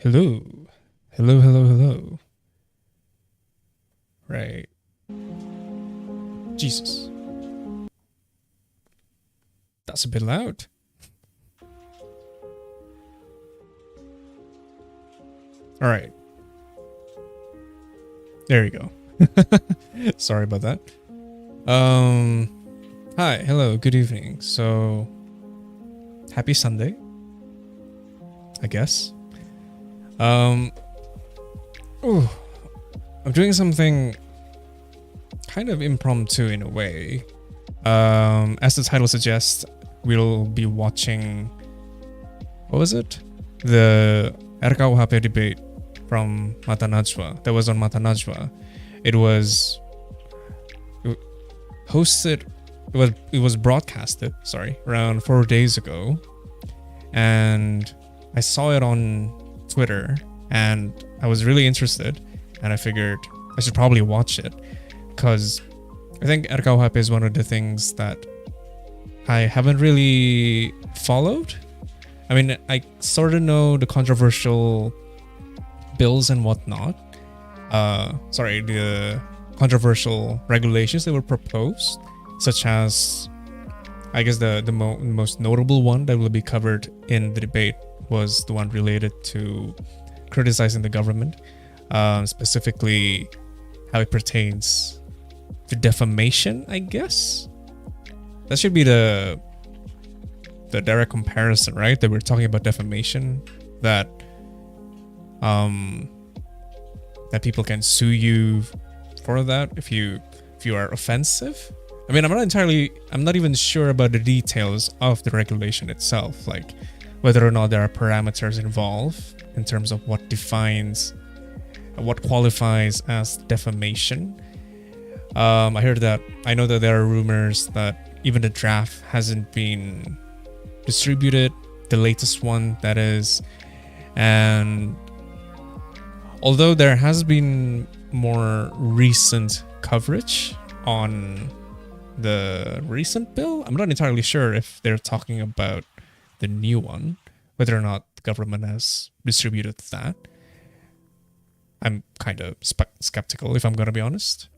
Hello. Hello, hello, hello. Right. Jesus. That's a bit loud. All right. There you go. Sorry about that. Hi, hello, good evening. So, happy Sunday, I guess. Ooh, I'm doing something kind of impromptu in a way. As the title suggests, we'll be watching, what was it? The RKUHP debate from Mata Najwa. That was on Mata Najwa. It was hosted, it was broadcasted, around 4 days ago. And I saw it on Twitter and I was really interested, and I figured I should probably watch it because I think RKUHP is one of the things that I haven't really followed. I mean, I sort of know the controversial bills and whatnot. The controversial regulations that were proposed, such as, I guess the most notable one that will be covered in the debate was the one related to criticizing the government, specifically how it pertains to defamation, I guess. That should be the direct comparison, right? That we're talking about defamation, that that people can sue you for that if you are offensive. I mean, I'm not even sure about the details of the regulation itself, like whether or not there are parameters involved in terms of what qualifies as defamation. I know that there are rumors that even the draft hasn't been distributed, the latest one that is, and although there has been more recent coverage on the recent bill, I'm not entirely sure if they're talking about the new one, whether or not the government has distributed that. I'm kind of skeptical, if I'm gonna be honest.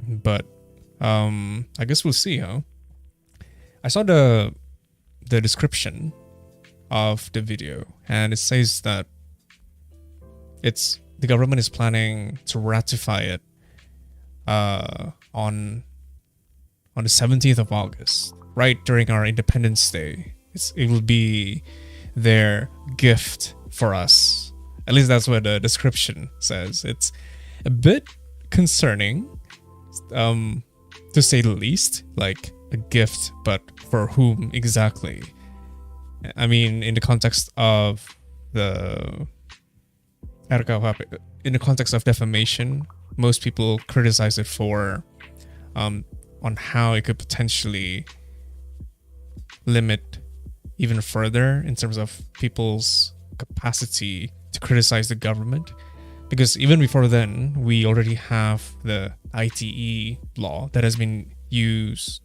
But I guess we'll see, huh? I saw the description of the video, and it says that the government is planning to ratify it on the 17th of August, right during our Independence Day. It will be their gift for us. At least that's what the description says. It's a bit concerning, to say the least. Like a gift, but for whom exactly? I mean, in the context of the RKUHP, in the context of defamation, most people criticize it for on how it could potentially limit even further in terms of people's capacity to criticize the government. Because even before then, we already have the ITE law that has been used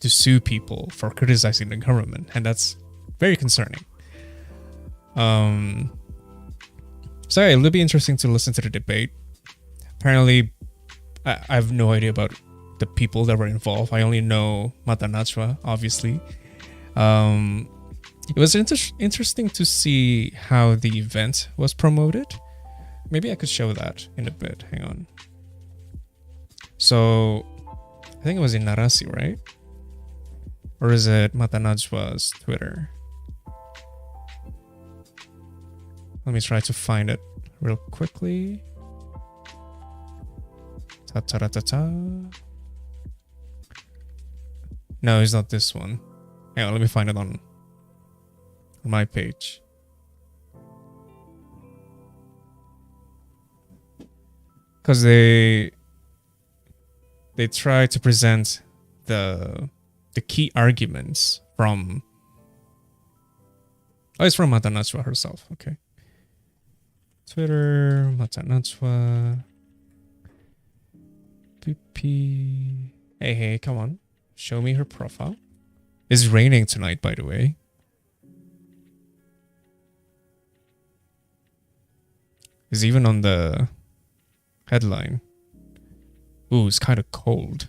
to sue people for criticizing the government, and that's very concerning. So yeah, it'll be interesting to listen to the debate. Apparently, I have no idea about the people that were involved. I only know Mata Najwa, obviously. It was interesting to see how the event was promoted. Maybe I could show that in a bit. Hang on. So, I think it was in Narasi, right? Or is it Mata Najwa's Twitter? Let me try to find it real quickly. Ta-ta-ta-ta-ta. No, it's not this one. Hang on, let me find it on my page. Because they try to present the key arguments from... Oh, it's from Mata Najwa herself. Okay. Twitter, Mata Najwa. PP. Hey, come on. Show me her profile. It's raining tonight, by the way. Is even on the headline. Ooh, it's kind of cold.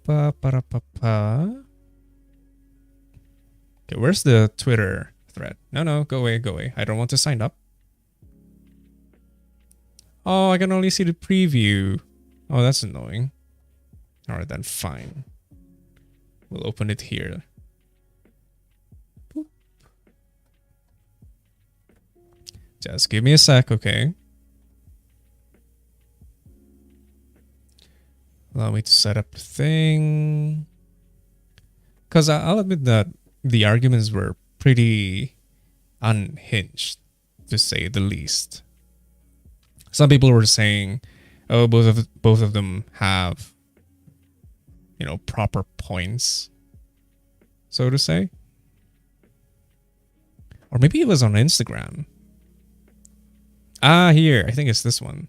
Pa pa pa pa. Okay, where's the Twitter thread? No, go away, go away. I don't want to sign up. Oh, I can only see the preview. Oh, that's annoying. Alright then, fine. We'll open it here. Boop. Just give me a sec, okay? Allow me to set up the thing. Because I'll admit that the arguments were pretty unhinged, to say the least. Some people were saying, oh, both of them have, you know, proper points, so to say. Or maybe it was on Instagram. Ah, here. I think it's this one.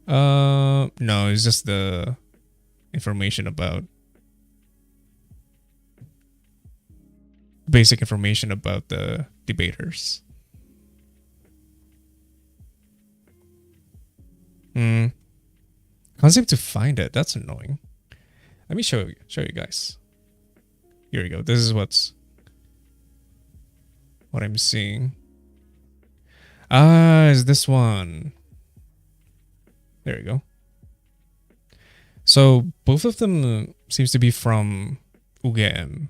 No, it's just the information about basic information about the debaters. Can't seem to find it. That's annoying. Let me show you guys. Here we go. This is what I'm seeing. Ah, is this one? There we go. So both of them seems to be from UGM.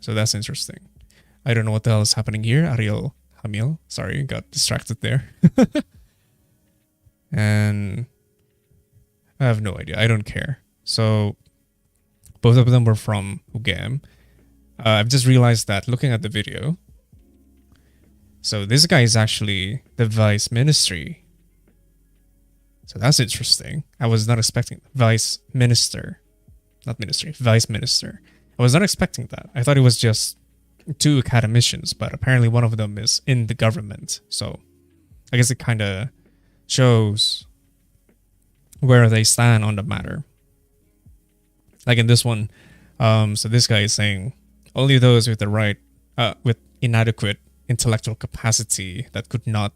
So that's interesting. I don't know what the hell is happening here. Ariel Hamil. Sorry, got distracted there. And I have no idea. I don't care. So both of them were from UGM. I've just realized that looking at the video. So this guy is actually the vice ministry. So that's interesting. I was not expecting vice minister, not ministry, vice minister. I was not expecting that. I thought it was just two academicians, but apparently one of them is in the government. So I guess it kind of shows where they stand on the matter. Like in this one, so this guy is saying only those with with inadequate intellectual capacity that could not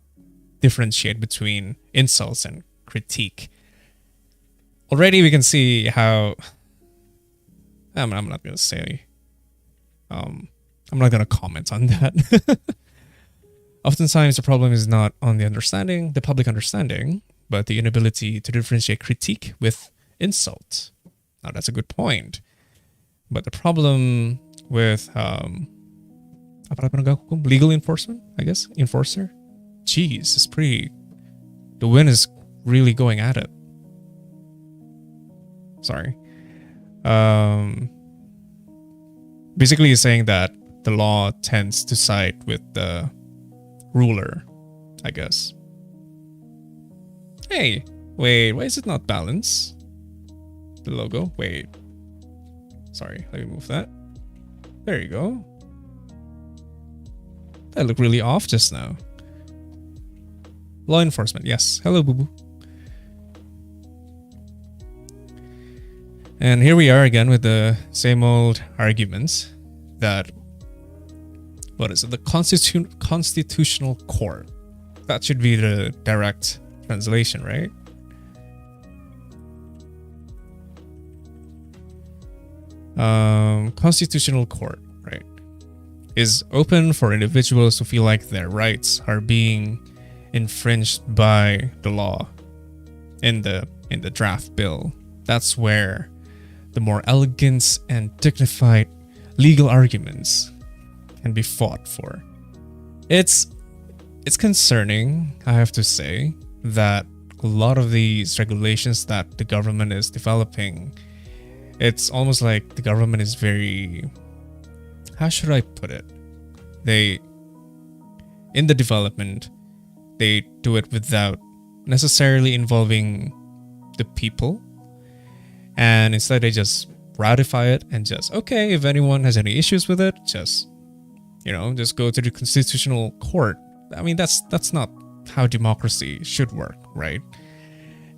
differentiate between insults and critique. Already we can see how I'm not gonna say I'm not gonna comment on that. Oftentimes the problem is not on the public understanding, but the inability to differentiate critique with insult. Now that's a good point. But the problem with legal enforcement, I guess, enforcer. Jeez, it's pretty. The wind is really going at it. Sorry. Basically, he's saying that the law tends to side with the ruler, I guess. Hey, wait, why is it not balanced? The logo? Wait. Sorry, let me move that. There you go. That looked really off just now. Law enforcement, yes. Hello, boo-boo. And here we are again with the same old arguments that, what is it? The Constitutional Court. That should be the direct translation, right? Constitutional Court, right, is open for individuals who feel like their rights are being infringed by the law in the draft bill. That's where the more elegant and dignified legal arguments can be fought for. It's concerning, I have to say, that a lot of these regulations that the government is developing, it's almost like the government is very, how should I put it? In the development, they do it without necessarily involving the people. And instead they just ratify it and just, okay, if anyone has any issues with it, just go to the Constitutional Court. I mean, that's not how democracy should work, right?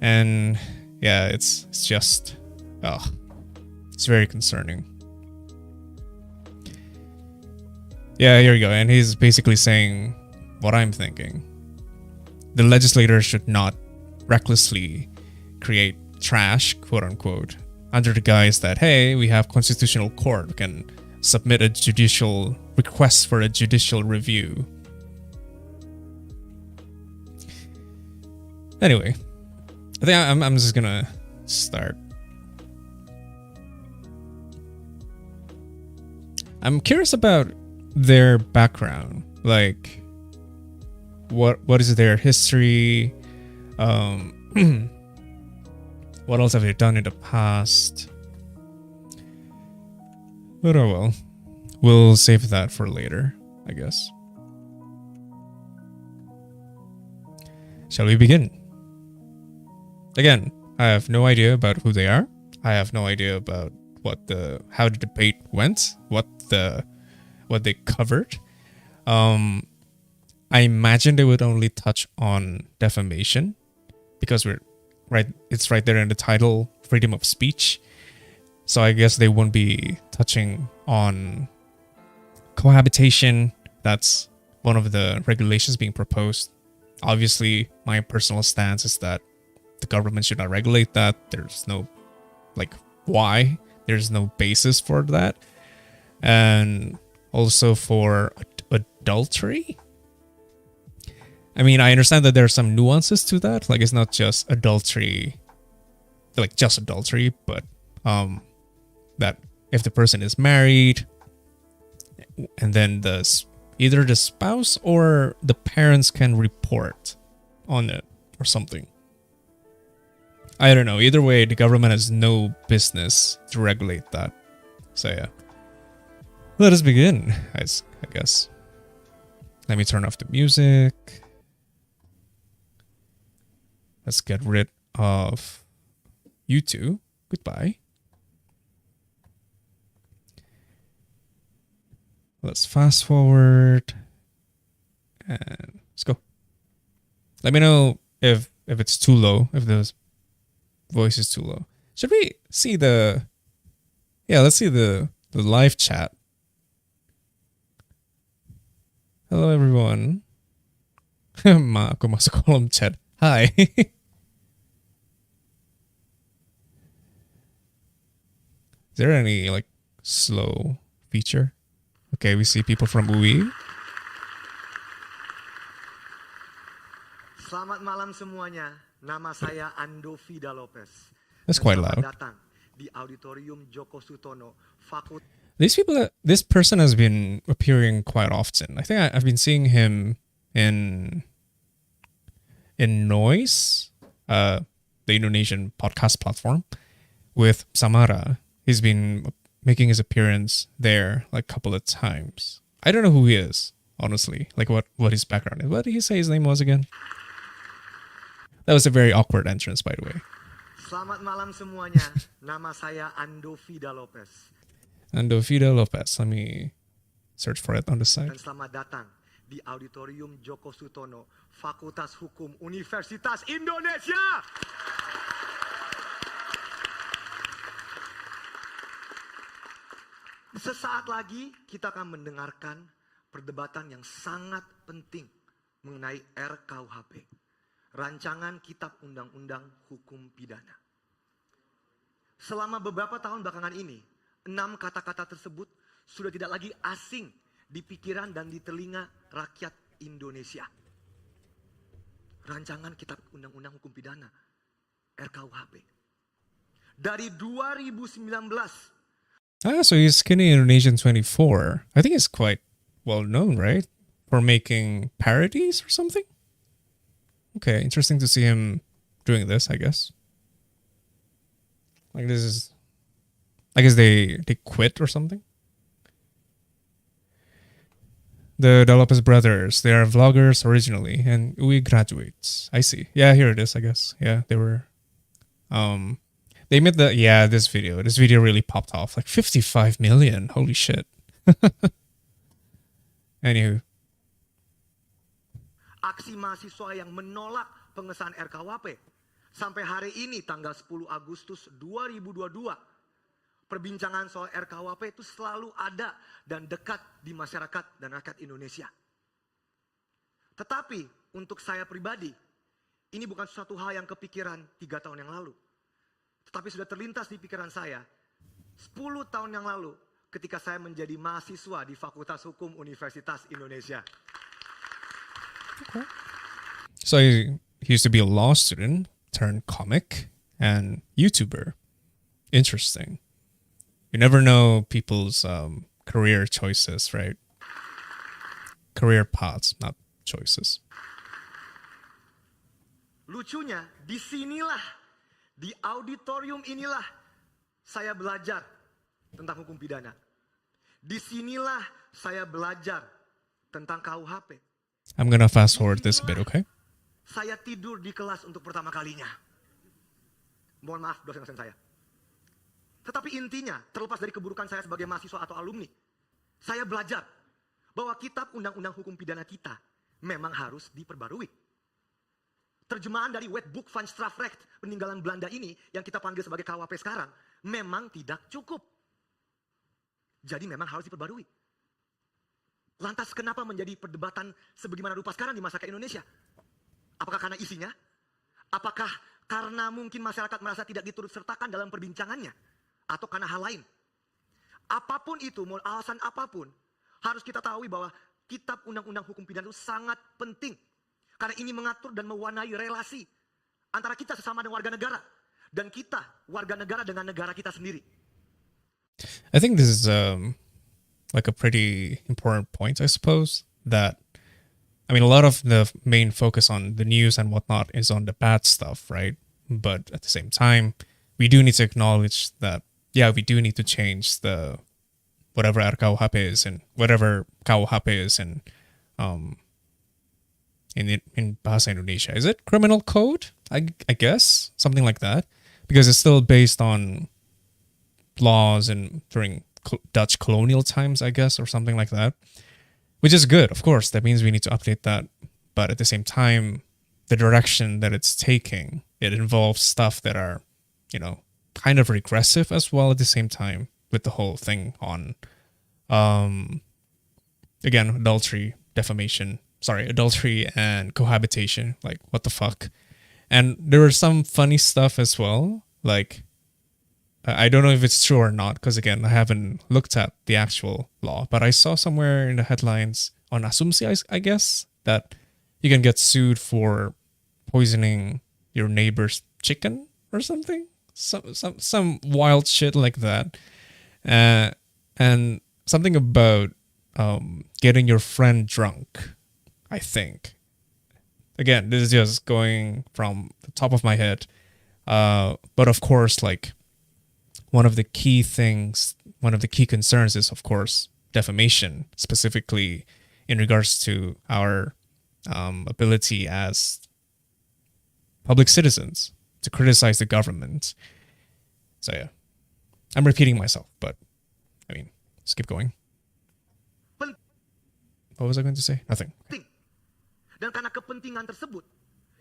And yeah, it's just, it's very concerning. Yeah, here you go. And he's basically saying what I'm thinking. The legislators should not recklessly create trash, quote unquote, under the guise that, hey, we have constitutional court, we can submit a judicial request for a judicial review. Anyway, I think I'm just gonna start. I'm curious about their background, like what is their history, what else have they done in the past. But oh well, we'll save that for later, I guess. Shall we begin? Again, I have no idea about who they are. I have no idea about how the debate went, what they covered. I imagine they would only touch on defamation because it's right there in the title, freedom of speech. So I guess they won't be touching on cohabitation. That's one of the regulations being proposed. Obviously, my personal stance is that the government should not regulate that. There's no, why? There's no basis for that. And also for adultery. I mean, I understand that there are some nuances to that. Like, it's not just adultery, but that if the person is married and then either the spouse or the parents can report on it or something. I don't know. Either way, the government has no business to regulate that. So yeah. Let us begin, I guess. Let me turn off the music. Let's get rid of you two. Goodbye. Let's fast forward. And let's go. Let me know if it's too low, if the voice is too low. Should we see let's see the live chat. Hello everyone. Aku masuk kolom chat. Hi. Is there any slow feature? Okay, we see people from UI. Selamat malam semuanya. Nama saya Ando Vida Lopez. That's quite loud. Datang di auditorium Joko Sutono, This person has been appearing quite often. I think I've been seeing him in Noise, the Indonesian podcast platform, with Samara. He's been making his appearance there a couple of times. I don't know who he is, honestly. What his background is. What did he say his name was again? That was a very awkward entrance, by the way. Selamat malam semuanya. Nama saya Ando Vida Lopez. Ando Vida Lopez. Let me search for it on the side. Dan selamat datang di auditorium Joko Sutono, Fakultas Hukum Universitas Indonesia. Sesaat lagi kita akan mendengarkan perdebatan yang sangat penting mengenai RKUHP, Rancangan Kitab Undang-Undang Hukum Pidana. Selama beberapa tahun belakangan ini, 6 kata-kata tersebut sudah tidak lagi asing di pikiran dan di telinga rakyat Indonesia. Rancangan Kitab Undang-Undang Hukum Pidana, RKUHP. Dari 2019. So he's Skinny Indonesian 24. I think he's quite well known, right? For making parodies or something? Okay, interesting to see him doing this, I guess. I guess they quit or something. The Lopez brothers, they are vloggers originally, and we graduates. I see. Yeah, here it is, I guess. Yeah, they were... They made this video. This video really popped off. 55 million. Holy shit. Anywho. Aksi mahasiswa yang menolak pengesahan RKUHP. Sampai hari ini tanggal 10 Agustus 2022. perbincangan soal RKUHP itu selalu ada dan dekat di masyarakat dan rakyat Indonesia. Tetapi untuk saya pribadi, ini bukan suatu hal yang kepikiran 3 tahun yang lalu. Tetapi sudah terlintas di pikiran saya 10 tahun yang lalu ketika saya menjadi mahasiswa di Fakultas Hukum Universitas Indonesia. Okay. So he used to be a law student turned comic and YouTuber. Interesting. You never know people's career choices, right? Career paths, not choices. Lucunya, disinilah, di auditorium inilah saya belajar tentang hukum pidana. Disinilah saya belajar tentang KUHP. I'm gonna fast forward this a bit, okay? Saya tidur di kelas untuk pertama kalinya. Mohon maaf dosen-dosen saya. Tetapi intinya, terlepas dari keburukan saya sebagai mahasiswa atau alumni, saya belajar bahwa kitab undang-undang hukum pidana kita memang harus diperbarui. Terjemahan dari Wetboek van Strafrecht peninggalan Belanda ini yang kita panggil sebagai KUHP sekarang memang tidak cukup. Jadi memang harus diperbarui. Lantas kenapa menjadi perdebatan sebagaimana rupa sekarang di masyarakat Indonesia? Apakah karena isinya? Apakah karena mungkin masyarakat merasa tidak diturut sertakan dalam perbincangannya? Atau karena hal lain? Apapun itu, mau alasan apapun, harus kita tahu bahwa kitab undang-undang hukum pidana itu sangat penting. Karena ini mengatur dan mewarnai relasi antara kita sesama dengan warga negara. Dan kita, warga negara dengan negara kita sendiri. I think this is like a pretty important point, I suppose, that I mean, a lot of the main focus on the news and whatnot is on the bad stuff, right? But at the same time, we do need to acknowledge that, yeah, we do need to change the whatever RKUHP is and whatever KUHP is in Bahasa Indonesia. Is it criminal code? I guess something like that, because it's still based on laws and during Dutch colonial times, I guess, or something like that. Which is good, of course. That means we need to update that. But at the same time, the direction that it's taking, it involves stuff that are, kind of regressive as well at the same time, with the whole thing on, again, adultery and cohabitation. Like, what the fuck? And there was some funny stuff as well. Like, I don't know if it's true or not, because again, I haven't looked at the actual law, but I saw somewhere in the headlines on asumsi, I guess, that you can get sued for poisoning your neighbor's chicken or something, some wild shit like that, and something about getting your friend drunk, I think. Again, this is just going from the top of my head, but of course, like, one of the key concerns is, of course, defamation, specifically in regards to our ability as public citizens to criticize the government. So yeah, I'm repeating myself, but I mean, let's keep going. What was I going to say? Nothing. Dan karena kepentingan tersebut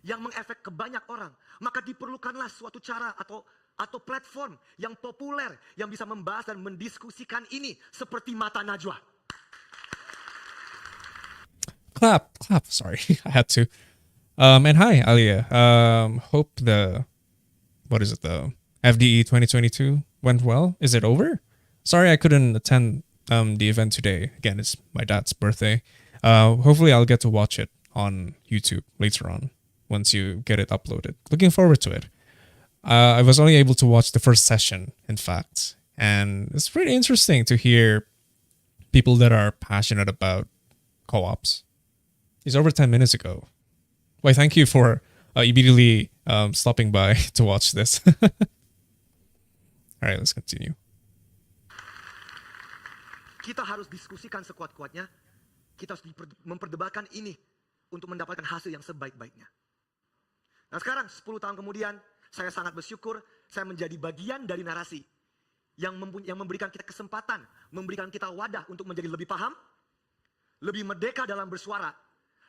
yang mengefek ke banyak orang, maka diperlukanlah suatu cara atau platform yang populer yang bisa membahas dan mendiskusikan ini seperti Mata Najwa. Clap. Sorry, I had to. And hi, Alia. Hope the FDE 2022 went well. Is it over? Sorry, I couldn't attend the event today. Again, it's my dad's birthday. Hopefully, I'll get to watch it on YouTube later on once you get it uploaded. Looking forward to it. I was only able to watch the first session, in fact, and it's pretty interesting to hear people that are passionate about co-ops. It's over 10 minutes ago. Why, thank you for immediately stopping by to watch this. All right, let's continue. Kita harus diskusikan sekuat-kuatnya. Kita harus memperdebatkan ini untuk mendapatkan hasil yang sebaik-baiknya. Nah sekarang 10 tahun kemudian, saya sangat bersyukur saya menjadi bagian dari narasi yang memberikan kita kesempatan, memberikan kita wadah untuk menjadi lebih paham, lebih merdeka dalam bersuara,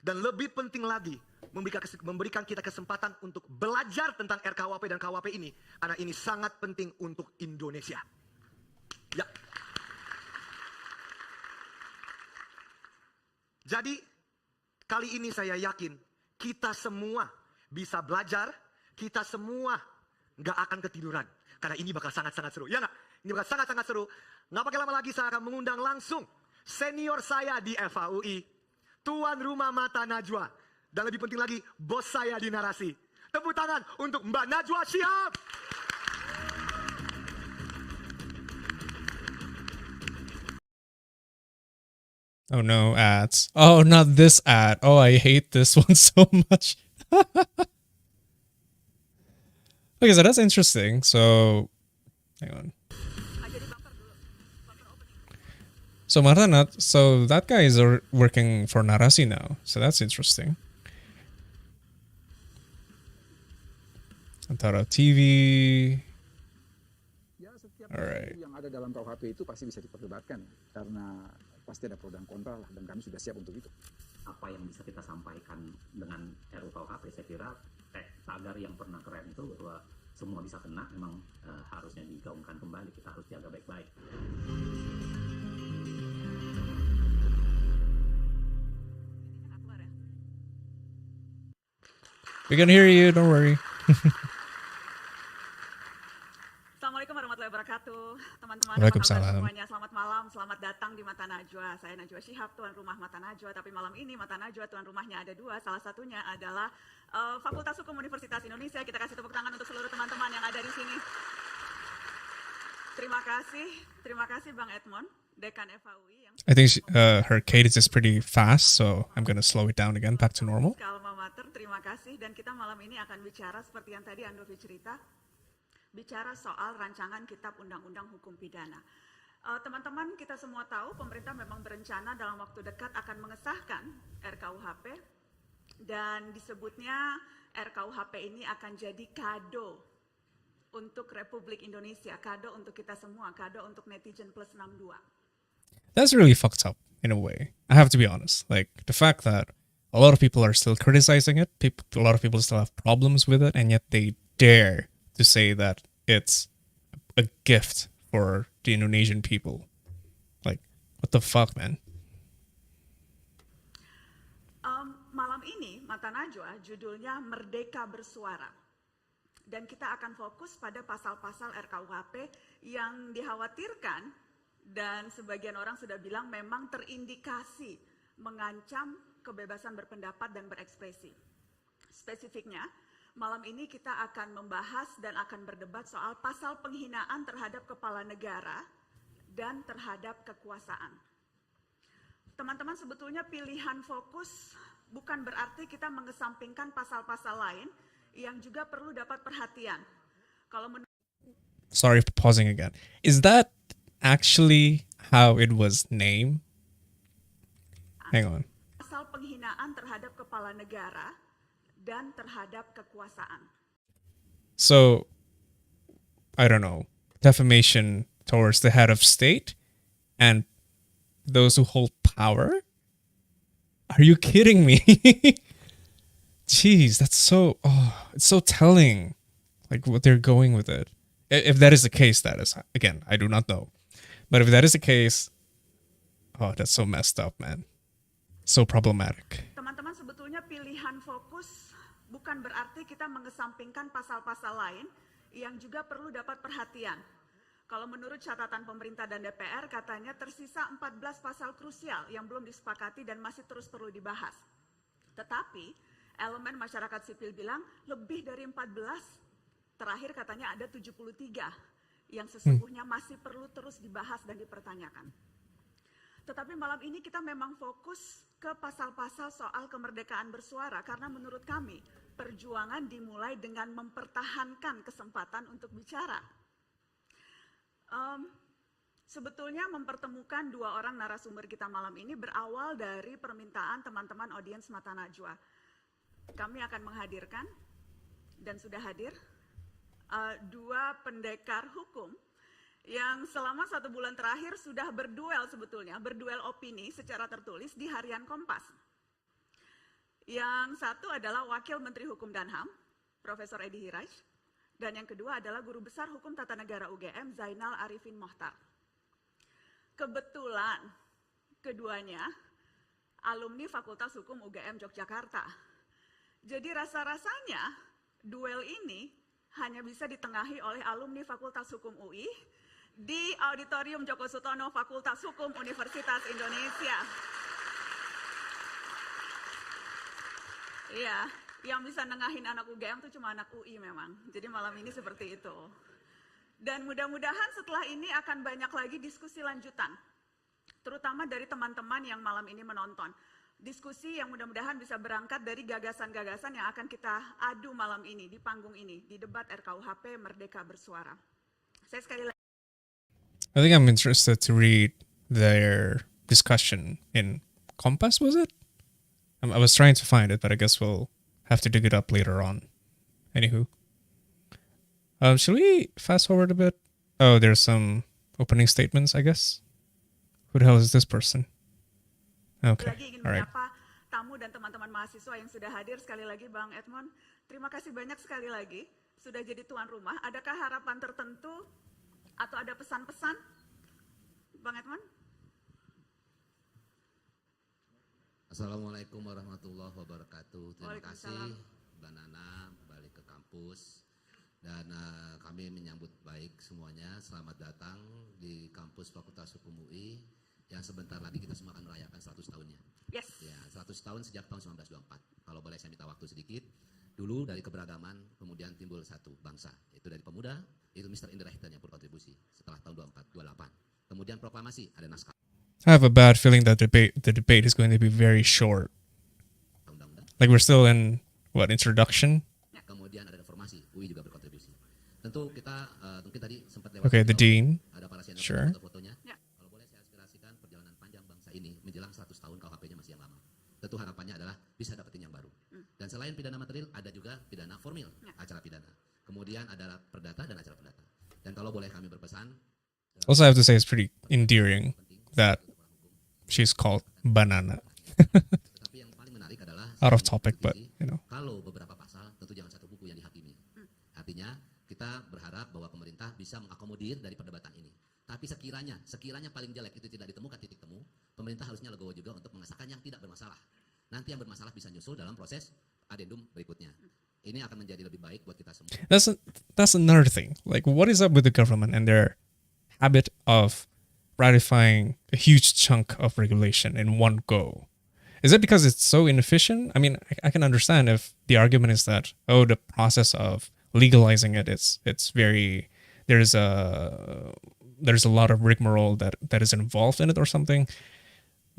dan lebih penting lagi memberikan kita kesempatan untuk belajar tentang RKUHP dan KUHP ini, karena ini sangat penting untuk Indonesia. Jadi kali ini saya yakin kita semua bisa belajar, kita semua nggak akan ketiduran. Karena ini bakal sangat-sangat seru. Ya nggak? Ini bakal sangat-sangat seru. Nggak pakai lama lagi, saya akan mengundang langsung senior saya di FKUI, tuan rumah mata Najwa. Dan lebih penting lagi, bos saya di narasi. Tepuk tangan untuk Mbak Najwa Shihab. Oh no, ads. Oh, not this ad. Oh, I hate this one so much. Okay, so that's interesting. So, hang on. So so that guy is working for Narasi now. So that's interesting. Antara TV. Ya, setiap Alright. yang ada dalam KUHP itu pasti bisa diperdebatkan karena pasti ada pro dan kontra lah, dan kami sudah siap untuk itu. Apa yang bisa kita sampaikan dengan RKUHP, saya kira tagar yang pernah keren itu bahwa semua bisa kena, memang harusnya digaungkan kembali, kita harus jaga baik-baik. We can hear you, don't worry. Assalamualaikum warahmatullahi wabarakatuh. Teman-teman, Waalaikumsalam. apa kabar semuanya? Selamat malam, selamat datang di Mata Najwa. Saya Najwa Shihab, tuan rumah Mata Najwa. Tapi malam ini Mata Najwa, tuan rumahnya ada dua. Salah satunya adalah Fakultas Hukum Universitas Indonesia. Kita kasih tepuk tangan untuk seluruh teman-teman yang ada di sini. Terima kasih Bang Edmond, Dekan FKUI. I think her cadence is pretty fast, so I'm gonna slow it down again, back to normal. Alma Mater, terima kasih. Dan kita malam ini akan bicara seperti yang tadi Andovi cerita, bicara soal rancangan Kitab Undang-Undang Hukum Pidana. Teman-teman, kita semua tahu pemerintah memang berencana dalam waktu dekat akan mengesahkan RKUHP, dan disebutnya RKUHP ini akan jadi kado untuk Republik Indonesia, kado untuk kita semua, kado untuk netizen plus 62. That's really fucked up in a way. I have to be honest. Like the fact that a lot of people are still criticizing it, a lot of people still have problems with it, and yet they dare to say that it's a gift for the Indonesian people. Like, what the fuck, man? Malam ini, Mata Najwa, judulnya Merdeka Bersuara. Dan kita akan fokus pada pasal-pasal RKUHP yang dikhawatirkan dan sebagian orang sudah bilang memang terindikasi mengancam kebebasan berpendapat dan berekspresi. Spesifiknya, malam ini kita akan membahas dan akan berdebat soal pasal penghinaan terhadap kepala negara dan terhadap kekuasaan. Teman-teman, sebetulnya pilihan fokus bukan berarti kita mengesampingkan pasal-pasal lain yang juga perlu dapat perhatian. Kalau Sorry for pausing again. Is that actually how it was named? Hang on. pasal penghinaan terhadap kepala negara dan terhadap kekuasaan. So, I don't know, defamation towards the head of state and those who hold power? Are you kidding me? Jeez, that's it's so telling, like what they're going with it. If that is the case, that is, again, I do not know. But if that is the case, that's so messed up, man. So problematic. Teman-teman, sebetulnya pilihan fokus bukan berarti kita mengesampingkan pasal-pasal lain yang juga perlu dapat perhatian. Kalau menurut catatan pemerintah dan DPR, katanya tersisa 14 pasal krusial yang belum disepakati dan masih terus perlu dibahas. Tetapi, elemen masyarakat sipil bilang lebih dari 14, terakhir katanya ada 73 yang sesungguhnya masih perlu terus dibahas dan dipertanyakan. Tetapi malam ini kita memang fokus ke pasal-pasal soal kemerdekaan bersuara karena menurut kami perjuangan dimulai dengan mempertahankan kesempatan untuk bicara. Sebetulnya mempertemukan dua orang narasumber kita malam ini berawal dari permintaan teman-teman audiens Mata Najwa. Kami akan menghadirkan dan sudah hadir dua pendekar hukum yang selama 1 bulan terakhir sudah berduel opini secara tertulis di Harian Kompas. Yang satu adalah Wakil Menteri Hukum dan HAM, Profesor Edi Hiraj, dan yang kedua adalah Guru Besar Hukum Tata Negara UGM, Zainal Arifin Mohtar. Kebetulan keduanya alumni Fakultas Hukum UGM Yogyakarta. Jadi rasa-rasanya duel ini hanya bisa ditengahi oleh alumni Fakultas Hukum UI di Auditorium Djoko Sutono Fakultas Hukum Universitas Indonesia. Iya, yang bisa nengahin anak UGM itu cuma anak UI memang. Jadi malam ini seperti itu. Dan mudah-mudahan setelah ini akan banyak lagi diskusi lanjutan, terutama dari teman-teman yang malam ini menonton. Diskusi yang mudah-mudahan bisa berangkat dari gagasan-gagasan yang akan kita adu malam ini, di panggung ini, di debat RKUHP Merdeka Bersuara. Saya sekali lagi. I think I'm interested to read their discussion in Compass, was it? I was trying to find it, but I guess we'll have to dig it up later on. Anywho. Shall we fast forward a bit? Oh, there's some opening statements, I guess. Who the hell is this person? Okay, Lagi ingin all right. menyapa tamu dan teman-teman mahasiswa yang sudah hadir. Sekali lagi Bang Edmond, terima kasih banyak sekali lagi sudah jadi tuan rumah. Adakah harapan tertentu atau ada pesan-pesan, Bang Edmond? Assalamualaikum warahmatullahi wabarakatuh. Terima kasih Waalaikumsalam. Mbak Nana balik ke kampus. Dan kami menyambut baik semuanya. Selamat datang di kampus Fakultas Hukum UI yang sebentar lagi kita semua akan merayakan 100 tahunnya. Yes. Ya, 100 tahun sejak tahun 1924. Kalau boleh saya minta waktu sedikit. Dulu dari keberagaman, kemudian timbul satu bangsa. Itu dari pemuda, itu Mr. Indra yang berkontribusi setelah tahun 24, 28. Kemudian proklamasi, ada naskah I have a bad feeling that the debate is going to be very short. undang-undang. Like we're still in what, introduction? Kemudian ada reformasi, UI juga berkontribusi. Tentu kita mungkin tadi sempat lewat. Okay, the dean. Ada para senior Sure. foto-fotonya. Ya. Kalau boleh saya aspirasikan perjalanan panjang bangsa ini menjelang 100 tahun KUHP-nya masih yang lama. Tentu harapannya adalah bisa dapetin yang baru. Dan selain pidana material ada juga pidana formil, acara pidana. Kemudian ada perdata dan acara perdata. Dan kalau boleh kami berpesan, Also, I have to say it's pretty endearing that she's called Banana. tetapi yang paling menarik adalah Out of topic, but you know. kalau beberapa pasal tentu jangan satu buku yang dihakimi. Artinya kita berharap bahwa pemerintah bisa mengakomodir dari perdebatan ini. Tapi sekiranya paling jelek itu tidak ditemukan titik temu, pemerintah harusnya legowo juga untuk mengesahkan yang tidak bermasalah. Nanti yang bermasalah bisa nyusul dalam proses adendum berikutnya. Ini akan menjadi lebih baik buat kita semua. That's another thing. Like, what is up with the government and their habit of ratifying a huge chunk of regulation in one go? Is it because it's so inefficient? I mean, I can understand if the argument is that, oh, the process of legalizing it, it's very, there's a lot of rigmarole that is involved in it or something.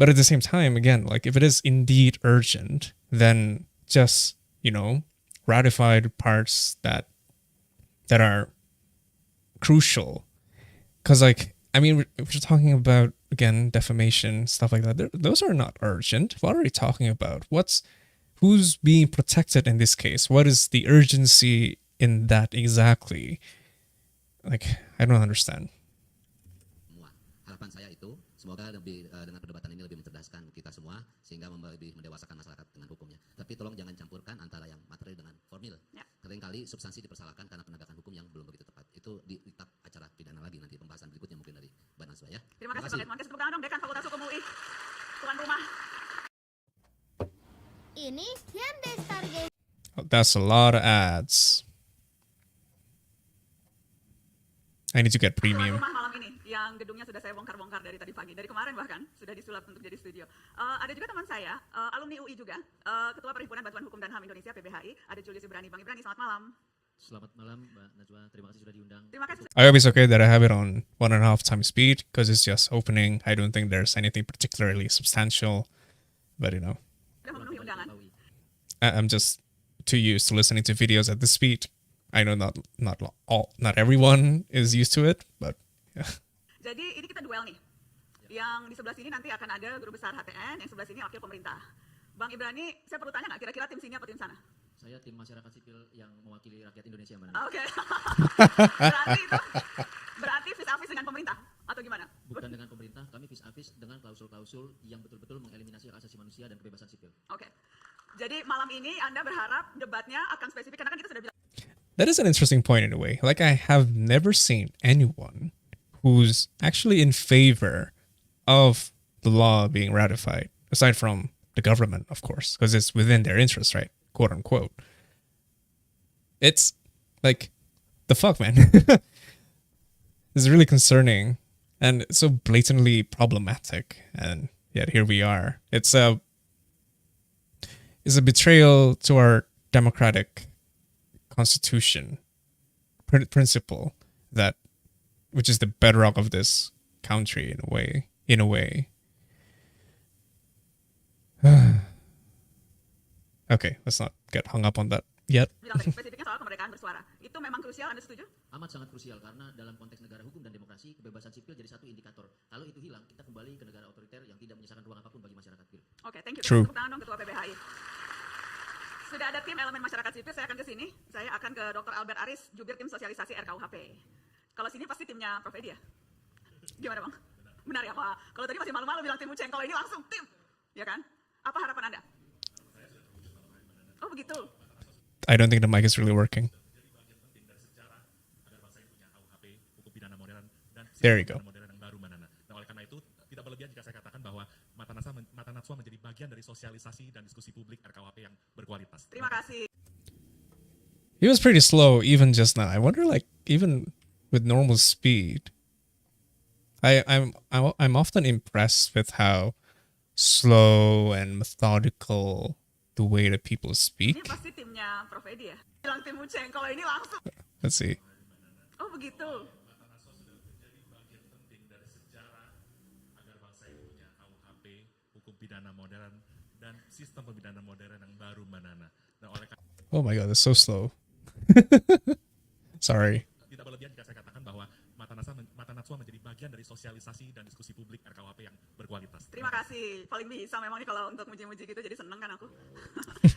But at the same time, again, like if it is indeed urgent, then just, ratified parts that are crucial. Because, like, I mean, if we're talking about, again, defamation, stuff like that, those are not urgent. What are we talking about? Who's being protected in this case? What is the urgency in that exactly? Like, I don't understand. Semua. Harapan saya itu semoga lebih dengan perdebatan ini lebih mencerdaskan kita semua sehingga lebih mendewasakan masyarakat dengan hukumnya. Tapi tolong jangan campurkan antara yang materi dengan formil. Ya. Seringkali substansi dipersalahkan karena penegakan hukum yang belum begitu tepat. Itu di tahap acara pidana lagi nanti pembahasan berikutnya mungkin dari Mbak Najwa ya. Terima kasih Bang Edmond. Kasih tepuk tangan dong Dekan Fakultas Hukum UI. Tuan rumah. Ini Hyundai Stargazer. Oh, that's a lot of ads. I need to get Tuan premium. rumah malam ini yang gedungnya sudah saya bongkar-bongkar dari tadi pagi, dari kemarin bahkan sudah disulap untuk jadi studio. Ada juga teman saya, alumni UI juga, Ketua Perhimpunan Bantuan Hukum dan HAM Indonesia (PBHI), ada Julius Ibrani. Bang Ibrani, selamat malam. Selamat malam Mbak Najwa, terima kasih sudah diundang. Terima kasih I hope it's okay that I have it on 1.5 times speed because it's just opening. I don't think there's anything particularly substantial, but sudah memenuhi undangan. I'm just too used to listening to videos at this speed. I know not everyone is used to it, but yeah. Jadi ini kita duel nih. Yang di sebelah sini nanti akan ada guru besar HTN, yang sebelah sini wakil pemerintah. Bang Ibrani, saya perlu tanya nggak kira-kira tim sini apa tim sana? Saya tim masyarakat sipil yang mewakili rakyat Indonesia Mbak Oke. Najwa. berarti vis-a-vis dengan pemerintah atau gimana? Bukan dengan pemerintah, kami vis-a-vis dengan klausul-klausul yang betul-betul mengeliminasi hak asasi manusia dan kebebasan sipil. Oke. Jadi malam ini Anda berharap debatnya akan spesifik karena kan kita sudah bilang That is an interesting point in a way. Like, I have never seen anyone who's actually in favor of the law being ratified, aside from the government, of course, because it's within their interest, right? Quote unquote. It's like, the fuck, man. It's really concerning and so blatantly problematic. And yet here we are. It's a betrayal to our democratic constitution principle, that which is the bedrock of this country in a way. Okay, let's not get hung up on that yet. Bilang tadi spesifiknya soal kemerdekaan bersuara. Itu memang krusial, Anda setuju? Amat sangat krusial karena dalam konteks negara hukum dan demokrasi, kebebasan sipil jadi satu indikator. Kalau itu hilang, kita kembali ke negara otoriter yang tidak menyisakan ruang apapun bagi masyarakat sipil. Oke, thank you. True. Tepuk tangan dong Ketua PBHI. Sudah ada tim elemen masyarakat sipil, saya akan ke sini. Saya akan ke Dr. Albert Aris, jubir tim sosialisasi RKUHP. Kalau sini pasti timnya Prof. Edi ya? Gimana Bang? Benar ya Pak? Kalau tadi masih malu-malu bilang tim Uceng, kalau ini langsung tim. Ya kan? Apa harapan Anda? Oh begitu. I don't think the mic is really working. There you go. Nah, oleh karena itu tidak berlebihan jika saya katakan bahwa Mata Najwa menjadi bagian dari sosialisasi dan diskusi publik RKUHP yang berkualitas. Terima kasih. He was pretty slow even just now. I wonder, like, even with normal speed, I'm often impressed with how slow and methodical the way that people Ini speak. pasti timnya Prof. Edi ya? Bilang tim Uceng, kalau ini langsung. Let's see. Oh begitu. Agar bangsa ini punya KUHP, hukum pidana modern, dan sistem pemidana modern yang baru, Mbak Nana. Nah, oleh karena Oh my god, that's so slow. Sorry. tidak berlebihan jika saya katakan bahwa Mata Najwa menjadi bagian dari sosialisasi dan diskusi publik RKUHP yang berkualitas. Terima kasih, paling bisa memang nih kalau untuk muji-muji gitu, jadi seneng kan aku.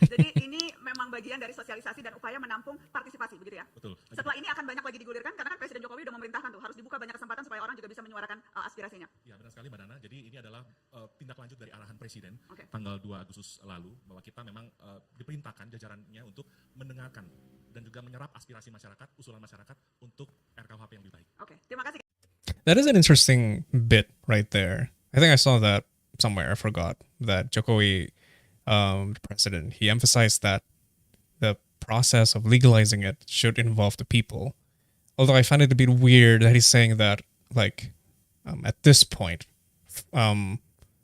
Jadi ini memang bagian dari sosialisasi dan upaya menampung partisipasi, begitu ya? Betul. Setelah ini akan banyak lagi digulirkan, karena kan Presiden Jokowi sudah memerintahkan tuh, harus dibuka banyak kesempatan supaya orang juga bisa menyuarakan aspirasinya. Ya, benar sekali Mbak Nana. Jadi ini adalah tindak lanjut dari arahan Presiden Oke. tanggal 2 Agustus lalu, bahwa kita memang diperintahkan jajarannya untuk mendengarkan dan juga menyerap aspirasi masyarakat, usulan masyarakat untuk RKUHP yang lebih baik. Oke, terima kasih. That is an interesting bit right there. I think I saw that somewhere. I forgot that Jokowi, the president, he emphasized that the process of legalizing it should involve the people. Although I find it a bit weird that he's saying that, like, at this point,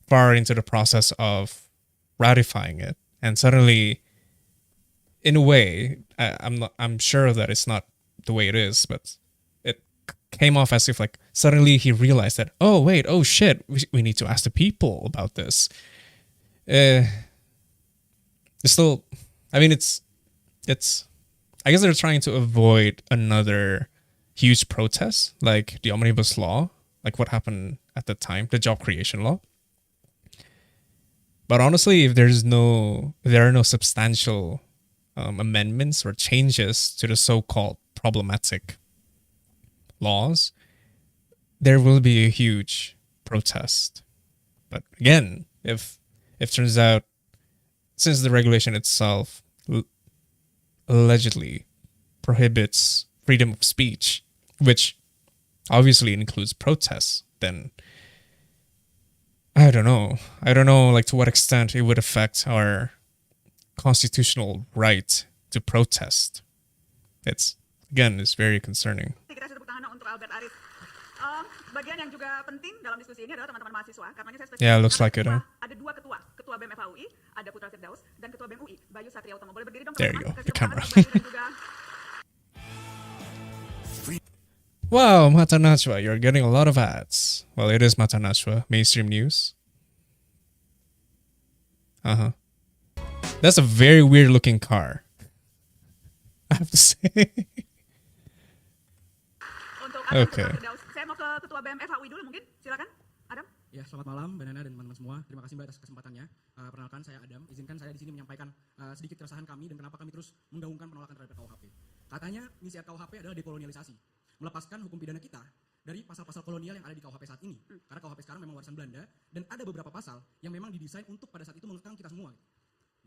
far into the process of ratifying it, and suddenly, in a way, I'm sure that it's not the way it is, but it came off as if, like, suddenly he realized that, oh wait, oh shit, we need to ask the people about this. It's still, I mean, it's I guess they're trying to avoid another huge protest like the omnibus law, like what happened at the time, the job creation law. But honestly, if there are no substantial amendments or changes to the so-called problematic laws, there will be a huge protest. But again, if turns out, since the regulation itself allegedly prohibits freedom of speech, which obviously includes protests, then I don't know, like, to what extent it would affect our constitutional right to protest. It's very concerning. Kita sudah tepuk tangan untuk Albert Aris. Bagian yang juga penting dalam diskusi ini adalah teman-teman mahasiswa. Karena saya spesifik. Yeah, looks like it. Ada dua ketua BEM FHUI, ada Putra Firdaus, dan ketua BEM UI, Bayu Satria Utama. Boleh berdiri dong There you teman-teman? go, the Kasih tepuk camera. tangan untuk Bayu dan juga Wow, Mata Najwa, you're getting a lot of ads. Well, it is Mata Najwa, mainstream news. That's a very weird looking car, I have to say. untuk Adam Oke. Putra Firdaus. Saya mau ke ketua BEM FHUI dulu mungkin, silakan. Adam. Ya, selamat malam Mbak Nana dan teman-teman semua. Terima kasih Mbak atas kesempatannya. Perkenalkan, saya Adam. Izinkan saya di sini menyampaikan sedikit keresahan kami dan kenapa kami terus menggaungkan penolakan terhadap RKUHP. Katanya misi RKUHP adalah dekolonialisasi, melepaskan hukum pidana kita dari pasal-pasal kolonial yang ada di KUHP saat ini. Karena KUHP sekarang memang warisan Belanda dan ada beberapa pasal yang memang didesain untuk pada saat itu mengekang kita semua.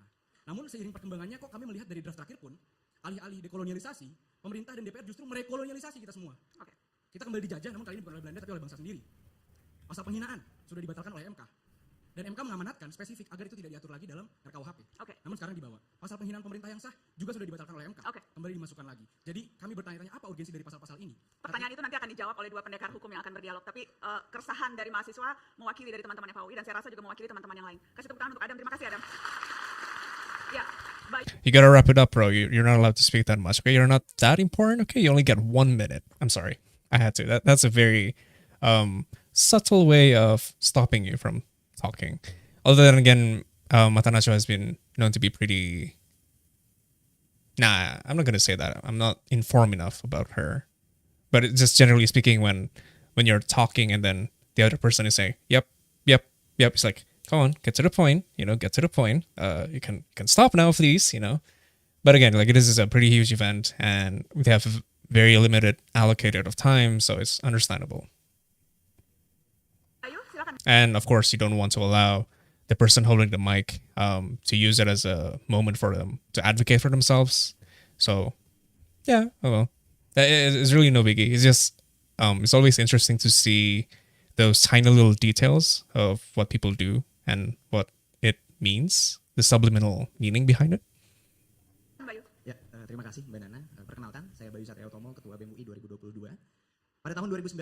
Nah, namun seiring perkembangannya kok kami melihat dari draft terakhir pun, alih-alih dekolonialisasi, pemerintah dan DPR justru merekolonialisasi kita semua. Oke. Kita kembali dijajah namun kali ini bukan oleh Belanda tapi oleh bangsa sendiri. Pasal penghinaan sudah dibatalkan oleh MK. Dan MK mengamanatkan spesifik agar itu tidak diatur lagi dalam RKUHP. Oke. Namun sekarang dibawa. Pasal penghinaan pemerintah yang sah juga sudah dibatalkan oleh MK. Oke. Kembali dimasukkan lagi. Jadi kami bertanya-tanya apa urgensi dari pasal-pasal ini? Pertanyaan itu nanti akan dijawab oleh dua pendekar hukum yang akan berdialog. Tapi keresahan dari mahasiswa mewakili dari teman-teman FAUI dan saya rasa juga mewakili teman-teman yang lain. Kasih tepuk tangan untuk Adam. Terima kasih Adam. Ya, baik. You gotta wrap it up, bro. You're not allowed to speak that much. Okay, you're not that important. Okay, you only get 1 minute. I'm sorry, I had to. That's a very subtle way of stopping you from talking. Although then again, Mata Najwa has been known to be pretty. Nah, I'm not gonna say that. I'm not informed enough about her. But it's just generally speaking, when you're talking and then the other person is saying, "Yep, yep, yep," it's like, come on, get to the point. Get to the point. You can stop now, please. But again, like, this is a pretty huge event, and we have a very limited allocated of time, so it's understandable. Ayo, silakan. And of course, you don't want to allow the person holding the mic to use it as a moment for them to advocate for themselves. So, yeah, oh well, it's really no biggie. It's just it's always interesting to see those tiny little details of what people do and what it means, the subliminal meaning behind it. Bayu. Ya, terima kasih Mbak Nana. Perkenalkan, saya Bayu Satria Utomo, Ketua BEM UI 2022. Pada tahun 2019,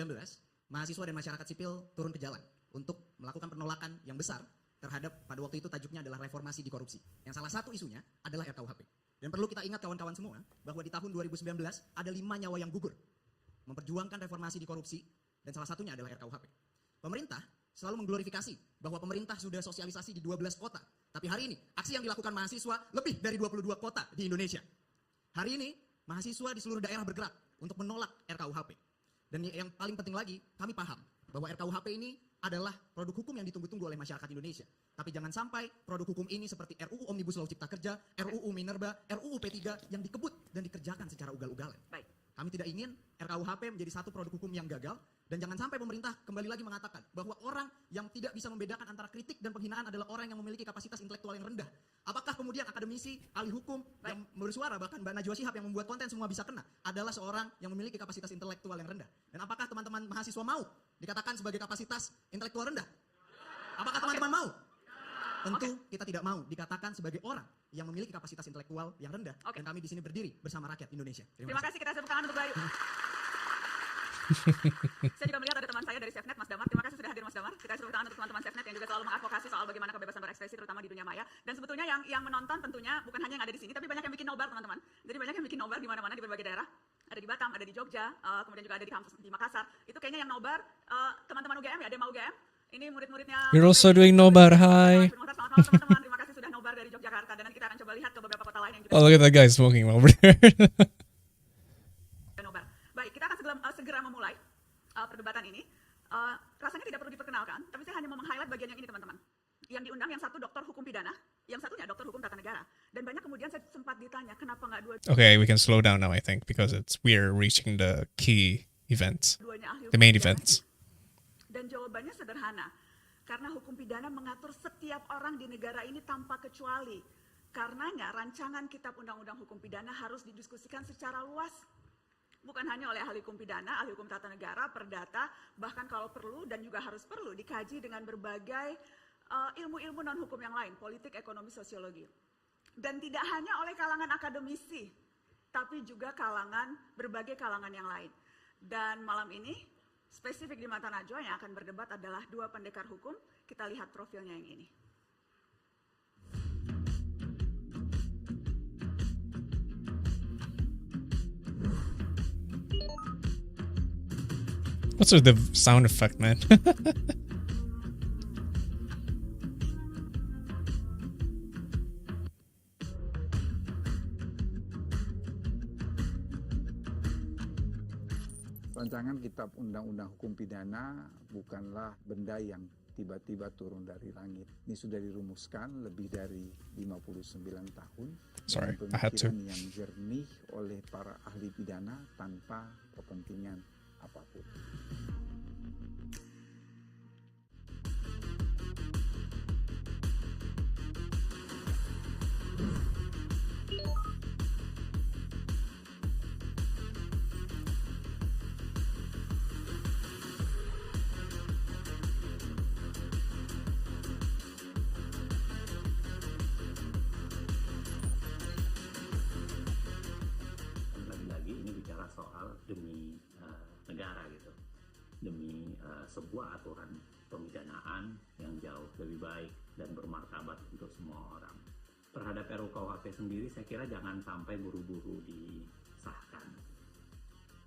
mahasiswa dan masyarakat sipil turun ke jalan untuk melakukan penolakan yang besar terhadap, pada waktu itu tajuknya adalah reformasi di korupsi. Yang salah satu isunya adalah RKUHP. Dan perlu kita ingat kawan-kawan semua, bahwa di tahun 2019 ada 5 nyawa yang gugur memperjuangkan reformasi di korupsi, dan salah satunya adalah RKUHP. Pemerintah selalu mengglorifikasi bahwa pemerintah sudah sosialisasi di 12 kota. Tapi hari ini, aksi yang dilakukan mahasiswa lebih dari 22 kota di Indonesia. Hari ini, mahasiswa di seluruh daerah bergerak untuk menolak RKUHP. Dan yang paling penting lagi, kami paham bahwa RKUHP ini adalah produk hukum yang ditunggu-tunggu oleh masyarakat Indonesia. Tapi jangan sampai produk hukum ini seperti RUU Omnibus Law Cipta Kerja, RUU Minerba, RUU P3 yang dikebut dan dikerjakan secara ugal-ugalan. Baik. Kami tidak ingin RKUHP menjadi satu produk hukum yang gagal, dan jangan sampai pemerintah kembali lagi mengatakan bahwa orang yang tidak bisa membedakan antara kritik dan penghinaan adalah orang yang memiliki kapasitas intelektual yang rendah. Apakah kemudian akademisi, ahli hukum, yang bersuara, bahkan Mbak Najwa Shihab yang membuat konten semua bisa kena, adalah seorang yang memiliki kapasitas intelektual yang rendah? Dan apakah teman-teman mahasiswa mau dikatakan sebagai kapasitas intelektual rendah? Apakah teman-teman mau? Tentu kita tidak mau dikatakan sebagai orang yang memiliki kapasitas intelektual yang rendah. Dan kami di sini berdiri bersama rakyat Indonesia. Terima kasih, kita tepuk tangan untuk Bayu. Saya juga melihat ada teman saya dari Safenet, Mas Damar. Terima kasih sudah hadir, Mas Damar. Kita tepuk tangan untuk teman-teman Safenet yang juga selalu mengadvokasi soal bagaimana kebebasan berekspresi, terutama di dunia maya. Dan sebetulnya yang menonton tentunya bukan hanya yang ada di sini, tapi banyak yang bikin nobar, teman-teman. Jadi banyak yang bikin nobar di mana-mana di berbagai daerah. Ada di Batam, ada di Jogja, kemudian juga ada di kampus di Makassar. Itu kayaknya yang nobar teman-teman UGM ya, ada yang mau UGM. Ini murid-muridnya. You're also doing nobar, hi. Selamat malam teman-teman. Terima kasih sudah nobar dari Yogyakarta, dan nanti kita akan coba lihat ke beberapa kota lain yang juga. Oh, look at that guy smoking over there. Nobar. Baik, kita akan segera memulai perdebatan ini. Rasanya tidak perlu diperkenalkan, tapi saya hanya mau meng-highlight bagian yang ini, teman-teman. Yang diundang yang satu dokter hukum pidana, yang satunya dokter hukum tata negara. Dan banyak kemudian saya sempat ditanya kenapa nggak dua. Okay, we can slow down now, I think, because we're reaching the key events, the main events. Dan jawabannya sederhana, karena hukum pidana mengatur setiap orang di negara ini tanpa kecuali. Karenanya rancangan kitab undang-undang hukum pidana harus didiskusikan secara luas. Bukan hanya oleh ahli hukum pidana, ahli hukum tata negara, perdata, bahkan kalau perlu dan juga harus perlu dikaji dengan berbagai ilmu-ilmu non-hukum yang lain, politik, ekonomi, sosiologi. Dan tidak hanya oleh kalangan akademisi, tapi juga berbagai kalangan yang lain. Dan malam ini, spesifik di mata Najwa yang akan berdebat adalah dua pendekar hukum. Kita lihat profilnya yang ini. What's with the sound effect, man? Rancangan kitab undang-undang hukum pidana bukanlah benda yang tiba-tiba turun dari langit. Ini sudah dirumuskan lebih dari 59 tahun. Sorry, dengan I had to. pemikiran yang jernih oleh para ahli pidana tanpa kepentingan apapun. negara gitu, demi sebuah aturan pemidanaan yang jauh lebih baik dan bermartabat untuk semua orang. Terhadap RKUHP sendiri saya kira jangan sampai buru-buru disahkan,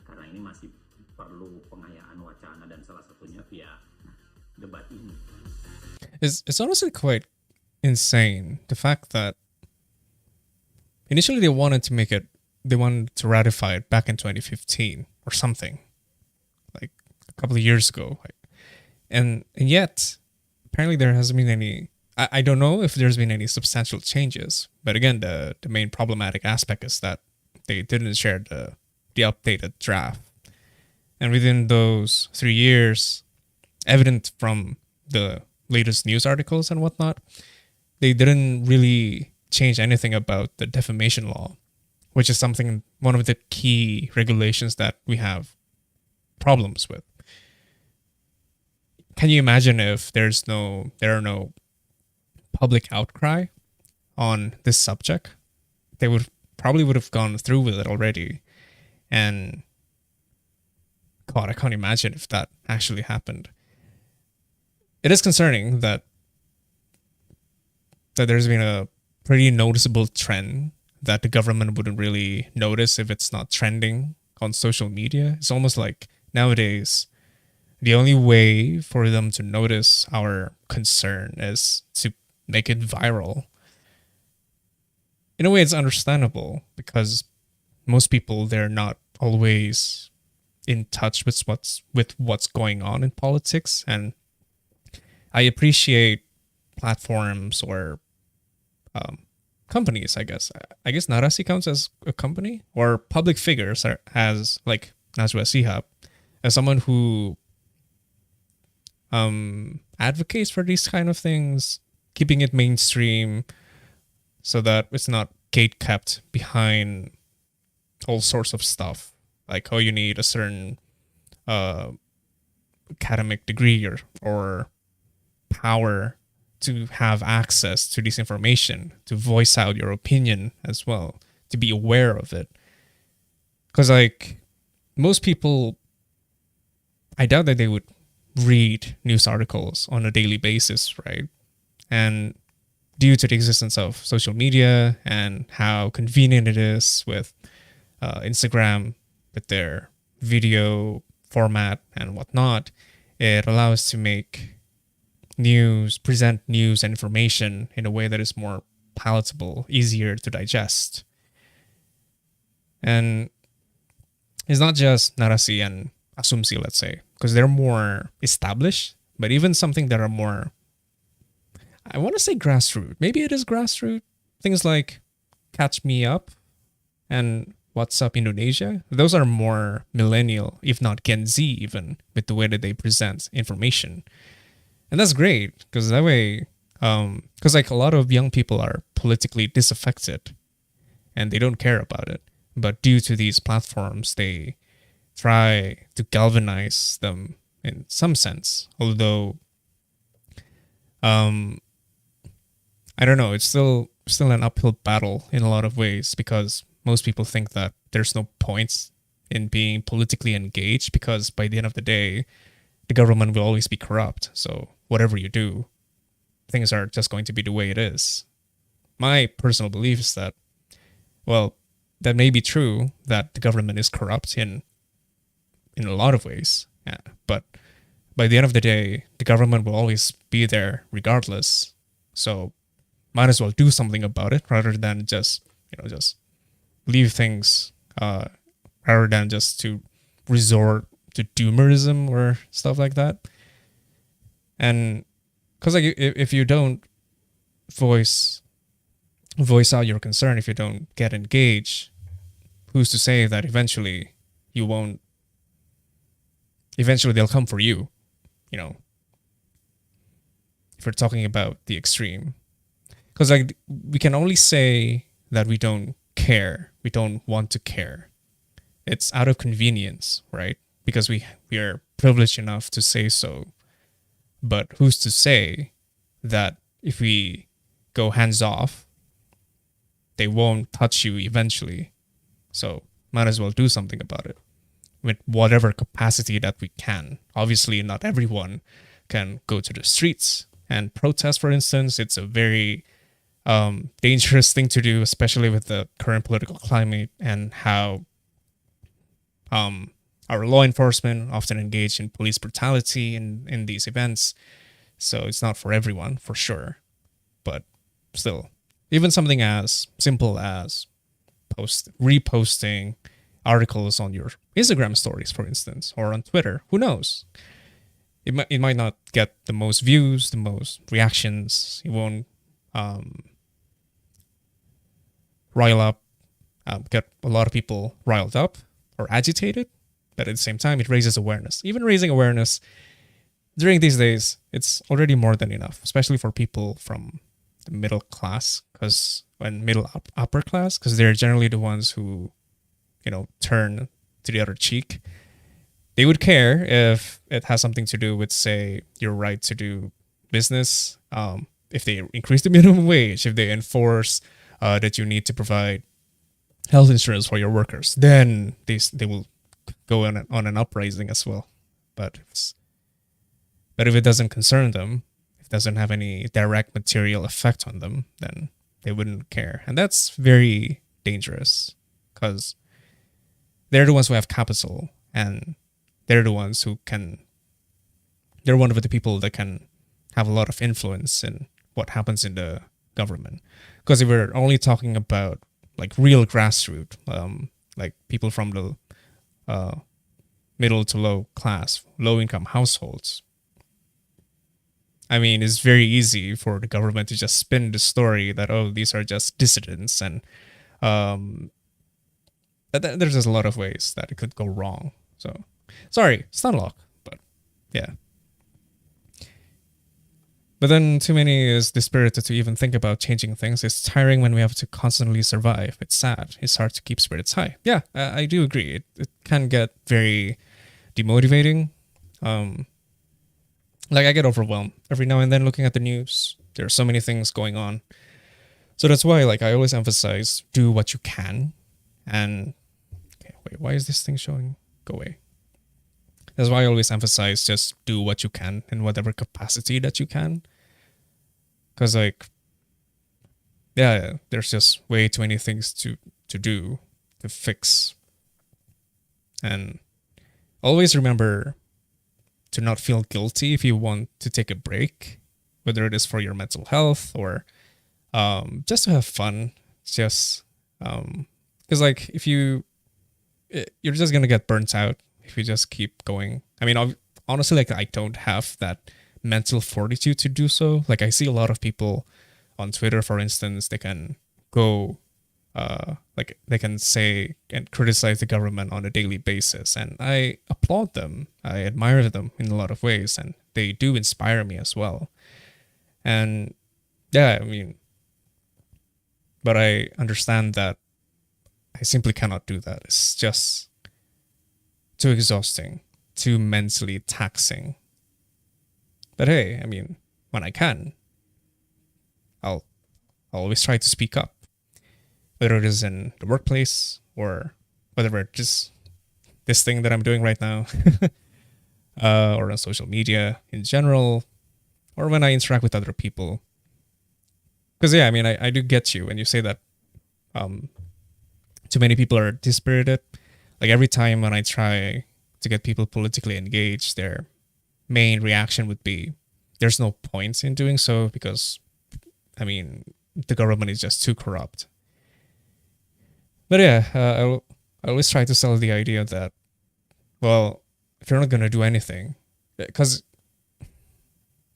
karena ini masih perlu pengayaan wacana dan salah satunya via debat ini. It's honestly quite insane, the fact that initially they wanted to ratify it back in 2015 or something, like a couple of years ago, and yet apparently there hasn't been any. I don't know if there's been any substantial changes, but again, the main problematic aspect is that they didn't share the updated draft, and within those 3 years, evident from the latest news articles and whatnot, they didn't really change anything about the defamation law, which is one of the key regulations that we have problems with. Can you imagine if there are no public outcry on this subject? They would have gone through with it already. And God, I can't imagine if that actually happened. It is concerning that there's been a pretty noticeable trend that the government wouldn't really notice if it's not trending on social media. It's almost like nowadays the only way for them to notice our concern is to make it viral. In a way, it's understandable because most people, they're not always in touch with what's going on in politics, and I appreciate platforms or companies. I guess Narasi counts as a company, or public figures as like Najwa Sihab, as someone who advocates for these kind of things, keeping it mainstream so that it's not gate kept behind all sorts of stuff, like, oh, you need a certain academic degree or power to have access to this information, to voice out your opinion as well, to be aware of it. Because like most people, I doubt that they would read news articles on a daily basis, right? And due to the existence of social media and how convenient it is with Instagram, with their video format and whatnot, it allows to present news and information in a way that is more palatable, easier to digest. And it's not just narasi and asumsi, let's say, because they're more established, but even something that are more, I want to say grassroots. Maybe it is grassroots. Things like Catch Me Up and What's Up Indonesia. Those are more millennial, if not Gen Z even, with the way that they present information. And that's great, because that way, because like a lot of young people are politically disaffected and they don't care about it. But due to these platforms, they try to galvanize them in some sense. Although, I don't know, it's still an uphill battle in a lot of ways, because most people think that there's no points in being politically engaged, because by the end of the day, the government will always be corrupt. So whatever you do, things are just going to be the way it is. My personal belief is that, well, that may be true that the government is corrupt in a lot of ways. Yeah, but by the end of the day, the government will always be there regardless. So might as well do something about it rather than just leave things, rather than just to resort to doomerism or stuff like that. And because like if you don't voice out your concern, if you don't get engaged, who's to say that eventually they'll come for you, if we're talking about the extreme. Because like we can only say that we don't care, we don't want to care. It's out of convenience, right? Because we are privileged enough to say so. But who's to say that if we go hands off, they won't touch you eventually? So might as well do something about it. with whatever capacity that we can. Obviously, not everyone can go to the streets and protest, for instance. It's a very dangerous thing to do, especially with the current political climate and how our law enforcement often engage in police brutality in these events. So it's not for everyone, for sure. But still, even something as simple as reposting articles on your Instagram stories, for instance, or on Twitter, who knows? It might not get the most views, the most reactions. It won't rile up, get a lot of people riled up or agitated, but at the same time, it raises awareness. Even raising awareness during these days, it's already more than enough, especially for people from the middle class, upper class, because they're generally the ones who, turn to the other cheek. They would care if it has something to do with, say, your right to do business. If they increase the minimum wage, if they enforce that you need to provide health insurance for your workers, then they will go on an uprising as well. But if it doesn't concern them, if it doesn't have any direct material effect on them, then they wouldn't care. And that's very dangerous because they're the ones who have capital, and they're the ones they're one of the people that can have a lot of influence in what happens in the government. Because if we're only talking about like real grassroots, like people from the middle to low class, low income households, I mean, it's very easy for the government to just spin the story that, oh, these are just dissidents, and there's just a lot of ways that it could go wrong. So, sorry, Stunlock, but yeah. But then too many is dispirited to even think about changing things. It's tiring when we have to constantly survive. It's sad. It's hard to keep spirits high. Yeah, I do agree. It can get very demotivating. Like I get overwhelmed every now and then looking at the news. There are so many things going on. So that's why I always emphasize do what you can. And okay, wait, why is this thing showing? Go away. That's why I always emphasize just do what you can in whatever capacity that you can. Because there's just way too many things to do, to fix. And always remember to not feel guilty if you want to take a break, whether it is for your mental health or just to have fun. Just because if you're just gonna get burnt out if you just keep going. I mean, honestly, I don't have that mental fortitude to do so. I see a lot of people on Twitter, for instance, they can go, they can say and criticize the government on a daily basis. And I applaud them. I admire them in a lot of ways. And they do inspire me as well. And yeah, I mean, but I understand that I simply cannot do that. It's just too exhausting, too mentally taxing. But hey, I mean, when I can, I'll always try to speak up, whether it is in the workplace or whatever, just this thing that I'm doing right now, or on social media in general, or when I interact with other people. Because yeah, I mean, I do get you when you say that too many people are dispirited. Every time when I try to get people politically engaged, their main reaction would be, there's no point in doing so because, I mean, the government is just too corrupt. But yeah, I always try to sell the idea that, well, if you're not going to do anything, because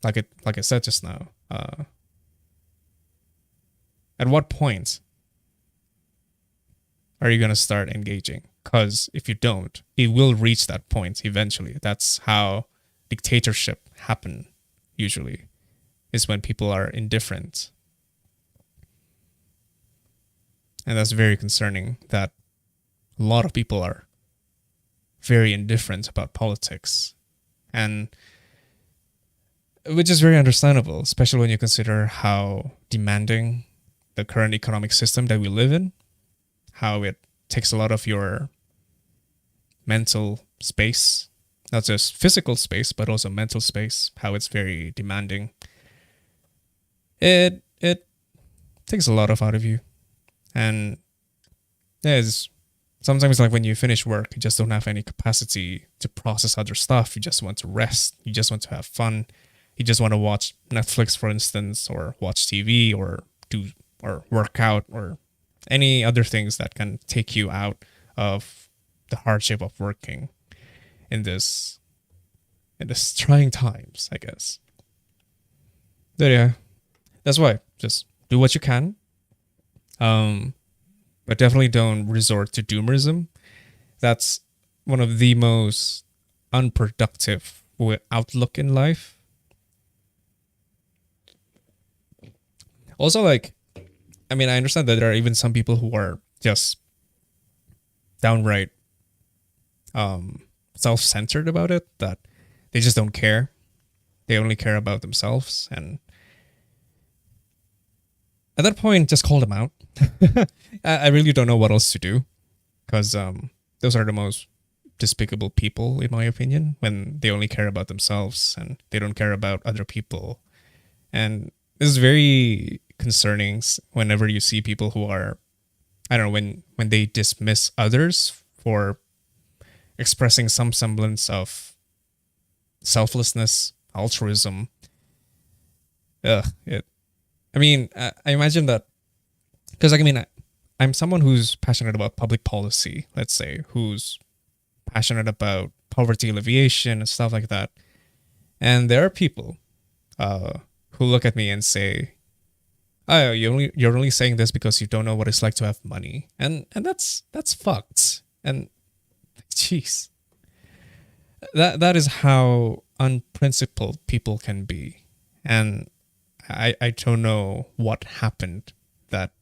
like I said just now, at what point are you going to start engaging? Because if you don't, it will reach that point eventually. That's how dictatorship happen usually, is when people are indifferent. And that's very concerning that a lot of people are very indifferent about politics. And which is very understandable, especially when you consider how demanding the current economic system that we live in, how it takes a lot of your mental space, not just physical space, but also mental space, how it's very demanding. It takes a lot out of you. And there's sometimes like when you finish work, you just don't have any capacity to process other stuff. You just want to rest. You just want to have fun. You just want to watch Netflix, for instance, or watch TV or work out or any other things that can take you out of the hardship of working in this trying times, I guess. But yeah, that's why just do what you can. But definitely don't resort to doomerism. That's one of the most unproductive outlook in life. Also, like, I mean, I understand that there are even some people who are just downright self-centered about it, that they just don't care. They only care about themselves. And at that point, just call them out. I really don't know what else to do, because those are the most despicable people, in my opinion, when they only care about themselves and they don't care about other people. And this is very concerning whenever you see people who are, I don't know, when they dismiss others for expressing some semblance of selflessness, altruism. I imagine that, because I'm someone who's passionate about public policy, let's say, who's passionate about poverty alleviation and stuff like that. And there are people who look at me and say, "Oh, you're only saying this because you don't know what it's like to have money," and that's fucked. And jeez, that is how unprincipled people can be. And I don't know what happened that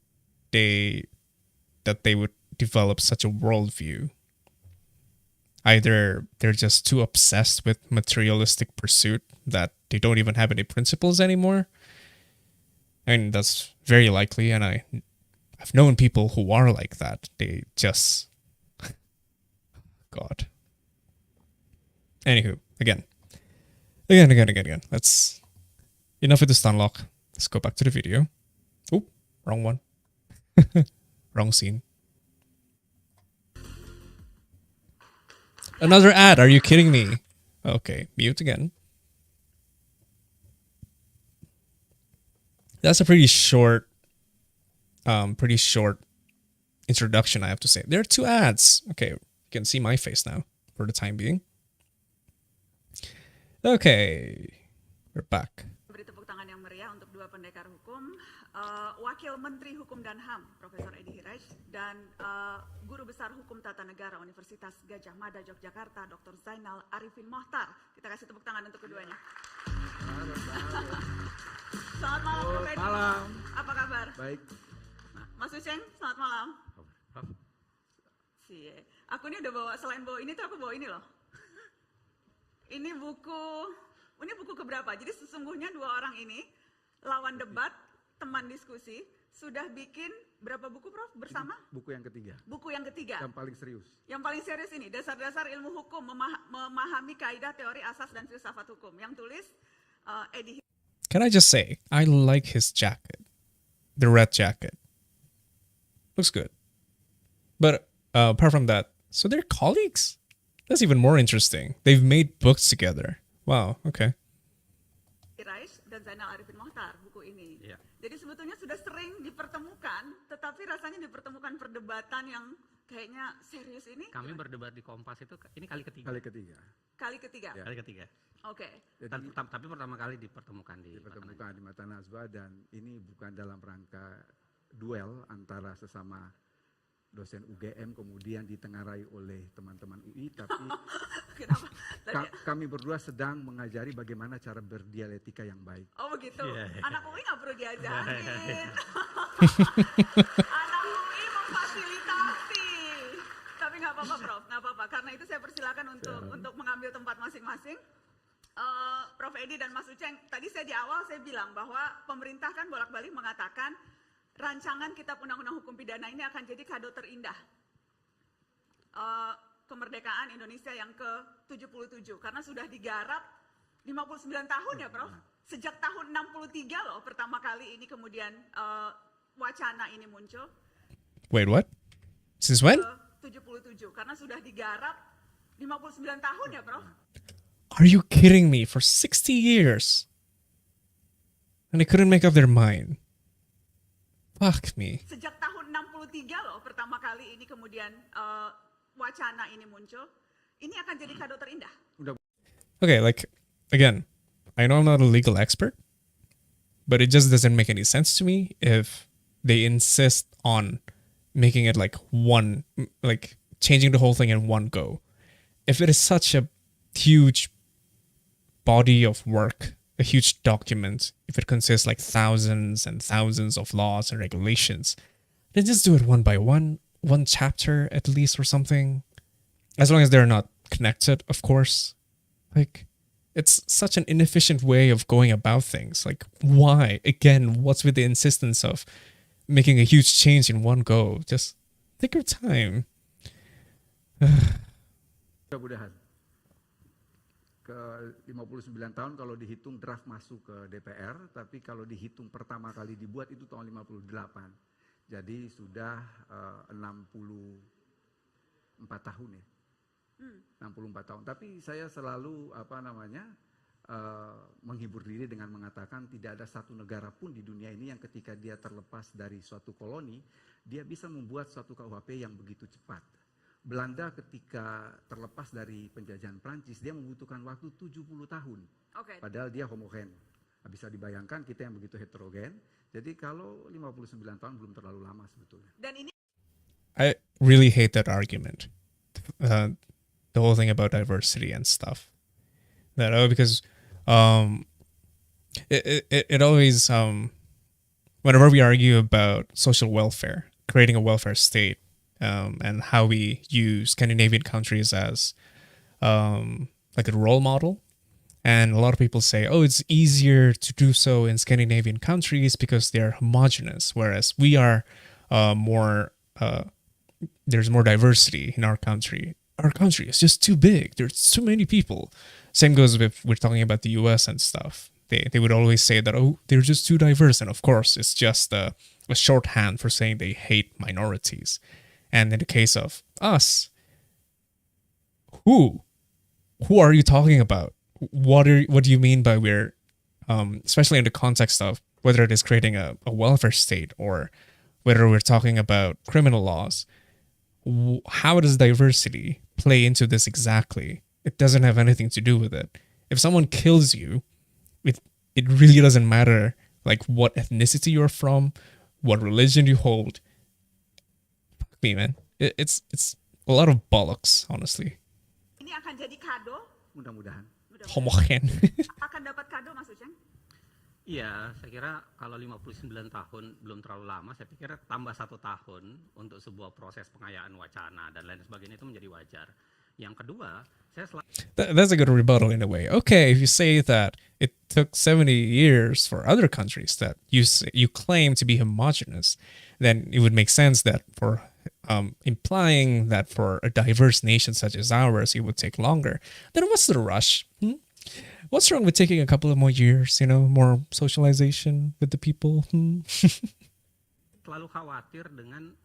they would develop such a worldview. Either they're just too obsessed with materialistic pursuit that they don't even have any principles anymore. I mean, that's very likely, and I've known people who are like that. They just God. Anywho, again. Let's enough with the stun lock. Let's go back to the video. Oh, wrong one. Wrong scene. Another ad. Are you kidding me? Okay, mute again. That's a pretty short introduction, I have to say. There are 2 ads. Okay, you can see my face now for the time being. Okay, we're back. Beri tepuk tangan yang meriah untuk 2 pendekar hukum, Wakil Menteri Hukum dan HAM, Profesor Edi Hiraj, dan Guru Besar Hukum Tata Negara Universitas Gajah Mada Yogyakarta, Dr. Zainal Arifin Mohtar. Kita kasih tepuk tangan untuk keduanya. Selamat malam, Prof. Edi. Malam. Apa kabar? Baik. Mas Uceng, selamat malam. Aku ini udah bawa, selain bawa ini tuh aku bawa ini loh. Ini buku keberapa? Jadi sesungguhnya 2 orang ini lawan debat, teman diskusi, sudah bikin berapa buku, Prof, bersama? Buku yang ketiga. Buku yang ketiga. Yang paling serius. Yang paling serius ini, dasar-dasar ilmu hukum, memahami kaidah teori asas dan filsafat hukum. Yang tulis Edi. Can I just say, I like his jacket. The red jacket. Looks good. But apart from that, so they're colleagues? That's even more interesting. They've made books together. Wow, okay. Rais dan Zainal Arifin Mohtar, buku ini. Yeah. Jadi sebetulnya sudah sering dipertemukan, tetapi rasanya dipertemukan perdebatan yang kayaknya serius ini. Kami berdebat di Kompas itu, ini kali ketiga. Kali ketiga. Ya. Kali ketiga. Oke. Tapi pertama kali dipertemukan di mata Najwa, dan ini bukan dalam rangka duel antara sesama dosen UGM kemudian ditengarai oleh teman-teman UI, tapi kami berdua sedang mengajari bagaimana cara berdialektika yang baik. Oh begitu. Yeah. Anak UI nggak perlu diajarin. Anak UI memfasilitasi. Tapi nggak apa-apa, Prof. Nggak apa-apa. Karena itu saya persilakan untuk mengambil tempat masing-masing. Prof. Edi dan Mas Uceng, tadi saya di awal saya bilang bahwa pemerintah kan bolak-balik mengatakan rancangan Kitab Undang-Undang Hukum Pidana ini akan jadi kado terindah. kemerdekaan Indonesia yang ke-77 karena sudah digarap 59 tahun ya Prof. Sejak tahun 63 loh pertama kali ini kemudian wacana ini muncul. Wait, what? Since when? 77 karena sudah digarap 59 tahun ya Prof. Are you kidding me? For 60 years. And they couldn't make up their mind. Fuck me. Sejak tahun 63 loh pertama kali ini kemudian wacana ini muncul. Ini akan jadi kado terindah. Okay, like, again, I know I'm not a legal expert, but it just doesn't make any sense to me if they insist on making it like changing the whole thing in one go. If it is such a huge body of work, a huge document, if it consists like thousands and thousands of laws and regulations, then just do it one by one chapter at least or something. As long as they're not connected, of course. Like, it's such an inefficient way of going about things. Like, why? Again, what's with the insistence of making a huge change in one go? Just take your time. Mudah-mudahan ke 59 tahun kalau dihitung draft masuk ke DPR, tapi kalau dihitung pertama kali dibuat itu tahun 58. Jadi sudah 64 tahun ya. 64 tahun. Tapi saya selalu menghibur diri dengan mengatakan tidak ada satu negara pun di dunia ini yang ketika dia terlepas dari suatu koloni, dia bisa membuat suatu KUHP yang begitu cepat. Belanda ketika terlepas dari penjajahan Prancis, dia membutuhkan waktu 70 tahun. Okay. Padahal dia homogen. Bisa dibayangkan kita yang begitu heterogen. Jadi kalau 59 tahun belum terlalu lama sebetulnya. Dan ini I really hate that argument. The whole thing about diversity and stuff. That because it always whenever we argue about social welfare, creating a welfare state, and how we use Scandinavian countries as like a role model. And a lot of people say, oh, it's easier to do so in Scandinavian countries because they're homogenous, whereas we are there's more diversity in our country. Our country is just too big. There's too many people. Same goes with we're talking about the US and stuff. They would always say that, oh, they're just too diverse. And of course, it's just a shorthand for saying they hate minorities. And in the case of us, who are you talking about? What do you mean by we're, especially in the context of whether it is creating a welfare state or whether we're talking about criminal laws? How does diversity play into this exactly? It doesn't have anything to do with it. If someone kills you, it really doesn't matter like what ethnicity you're from, what religion you hold. Fuck me, man. It's a lot of bollocks, honestly. Ini akan jadi kado. Mudah-mudahan. Homogen. Akan dapat kado Mas Uceng? Iya, saya kira kalau 59 tahun belum terlalu lama, saya pikir tambah 1 tahun untuk sebuah proses pengayaan wacana dan lain sebagainya itu menjadi wajar. Yang kedua, that's a good rebuttal in a way. Okay, if you say that it took 70 years for other countries that you claim to be homogenous, then it would make sense that for implying that for a diverse nation such as ours, it would take longer. Then what's the rush? What's wrong with taking a couple of more years, more socialization with the people? Selalu khawatir dengan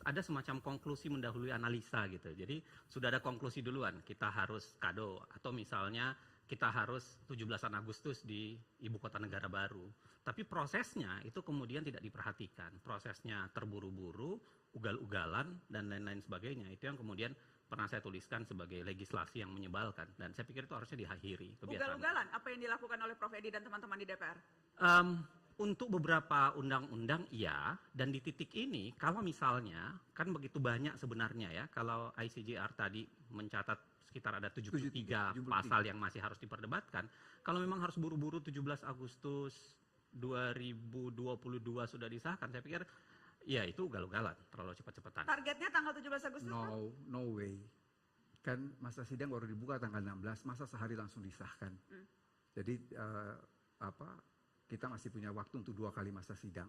ada semacam konklusi mendahului analisa gitu. Jadi sudah ada konklusi duluan, kita harus kado. Atau misalnya kita harus 17 Agustus di ibu kota negara baru. Tapi prosesnya itu kemudian tidak diperhatikan. Prosesnya terburu-buru, ugal-ugalan, dan lain-lain sebagainya. Itu yang kemudian pernah saya tuliskan sebagai legislasi yang menyebalkan. Dan saya pikir itu harusnya diakhiri. Ugal-ugalan, apa yang dilakukan oleh Prof. Edi dan teman-teman di DPR? Untuk beberapa undang-undang iya, dan di titik ini kalau misalnya, kan begitu banyak sebenarnya ya, kalau ICJR tadi mencatat sekitar ada 73 pasal yang masih harus diperdebatkan, kalau memang harus buru-buru 17 Agustus 2022 sudah disahkan, saya pikir ya itu ugal-ugalan, terlalu cepat-cepatan. Targetnya tanggal 17 Agustus? No way. Kan masa sidang baru dibuka tanggal 16, masa sehari langsung disahkan. Jadi kita masih punya waktu untuk 2 kali masa sidang.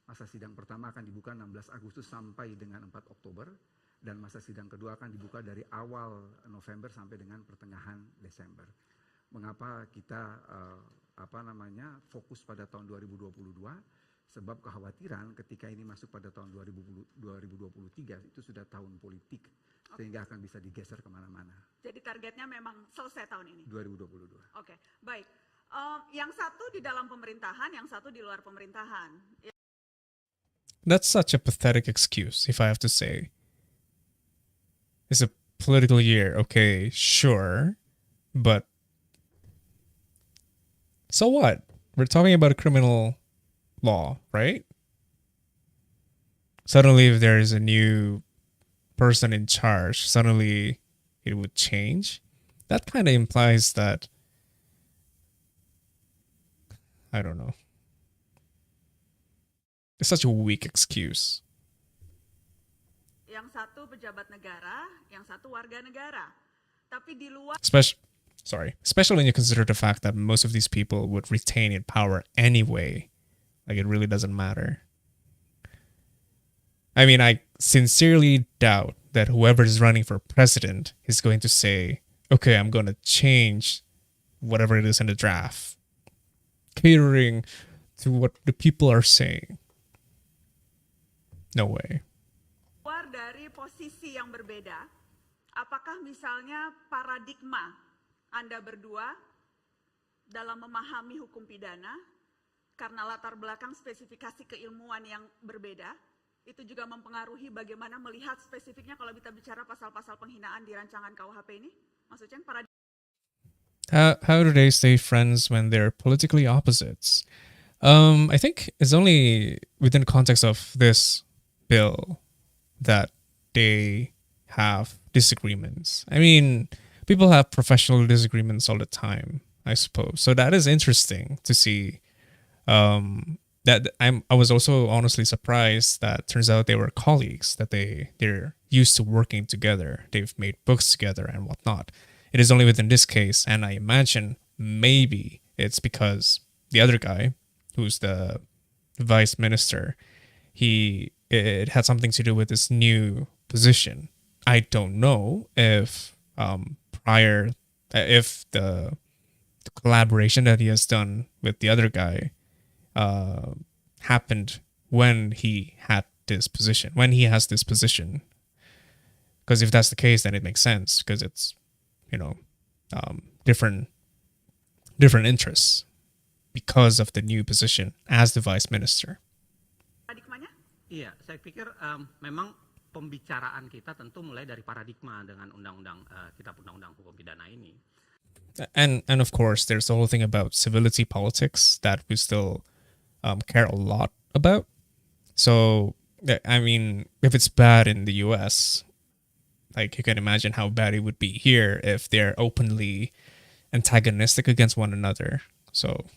Masa sidang pertama akan dibuka 16 Agustus sampai dengan 4 Oktober dan masa sidang kedua akan dibuka dari awal November sampai dengan pertengahan Desember. Mengapa kita fokus pada tahun 2022? Sebab kekhawatiran ketika ini masuk pada tahun 2023 itu sudah tahun politik sehingga akan bisa digeser kemana-mana. Jadi targetnya memang selesai tahun ini? 2022. Oke, baik. Yang satu di dalam pemerintahan, yang satu di luar pemerintahan. That's such a pathetic excuse, if I have to say. It's a political year, okay, sure, but so what? We're talking about a criminal law, right? Suddenly, if there is a new person in charge, suddenly it would change. That kind of implies that, I don't know. It's such a weak excuse. Yang satu pejabat negara, yang satu warga negara. Tapi di luar Especially when you consider the fact that most of these people would retain in power anyway. Like, it really doesn't matter. I mean, I sincerely doubt that whoever is running for president is going to say, okay, I'm going to change whatever it is in the draft, catering to what the people are saying. No way. Keluar dari posisi yang berbeda, apakah misalnya paradigma Anda berdua dalam memahami hukum pidana karena latar belakang spesifikasi keilmuan yang berbeda, itu juga mempengaruhi bagaimana melihat spesifiknya kalau kita bicara pasal-pasal penghinaan di rancangan KUHP ini? Maksudnya paradigma. How do they stay friends when they're politically opposites? I think it's only within the context of this bill that they have disagreements. I mean, people have professional disagreements all the time, I suppose. So that is interesting to see. I was also honestly surprised that turns out they were colleagues, that they're used to working together. They've made books together and whatnot. It is only within this case, and I imagine maybe it's because the other guy, who's the vice minister, it had something to do with this new position. I don't know if if the collaboration that he has done with the other guy happened when he had this position, when he has this position. Because if that's the case, then it makes sense, because it's, different interests because of the new position as the vice minister. Paradigmanya? Iya, saya pikir memang pembicaraan kita tentu mulai dari paradigma dengan kitab undang-undang hukum pidana ini. And of course, there's the whole thing about civility politics that we still care a lot about. So, I mean, if it's bad in the US, like, you can imagine how bad it would be here if they're openly antagonistic against one another. So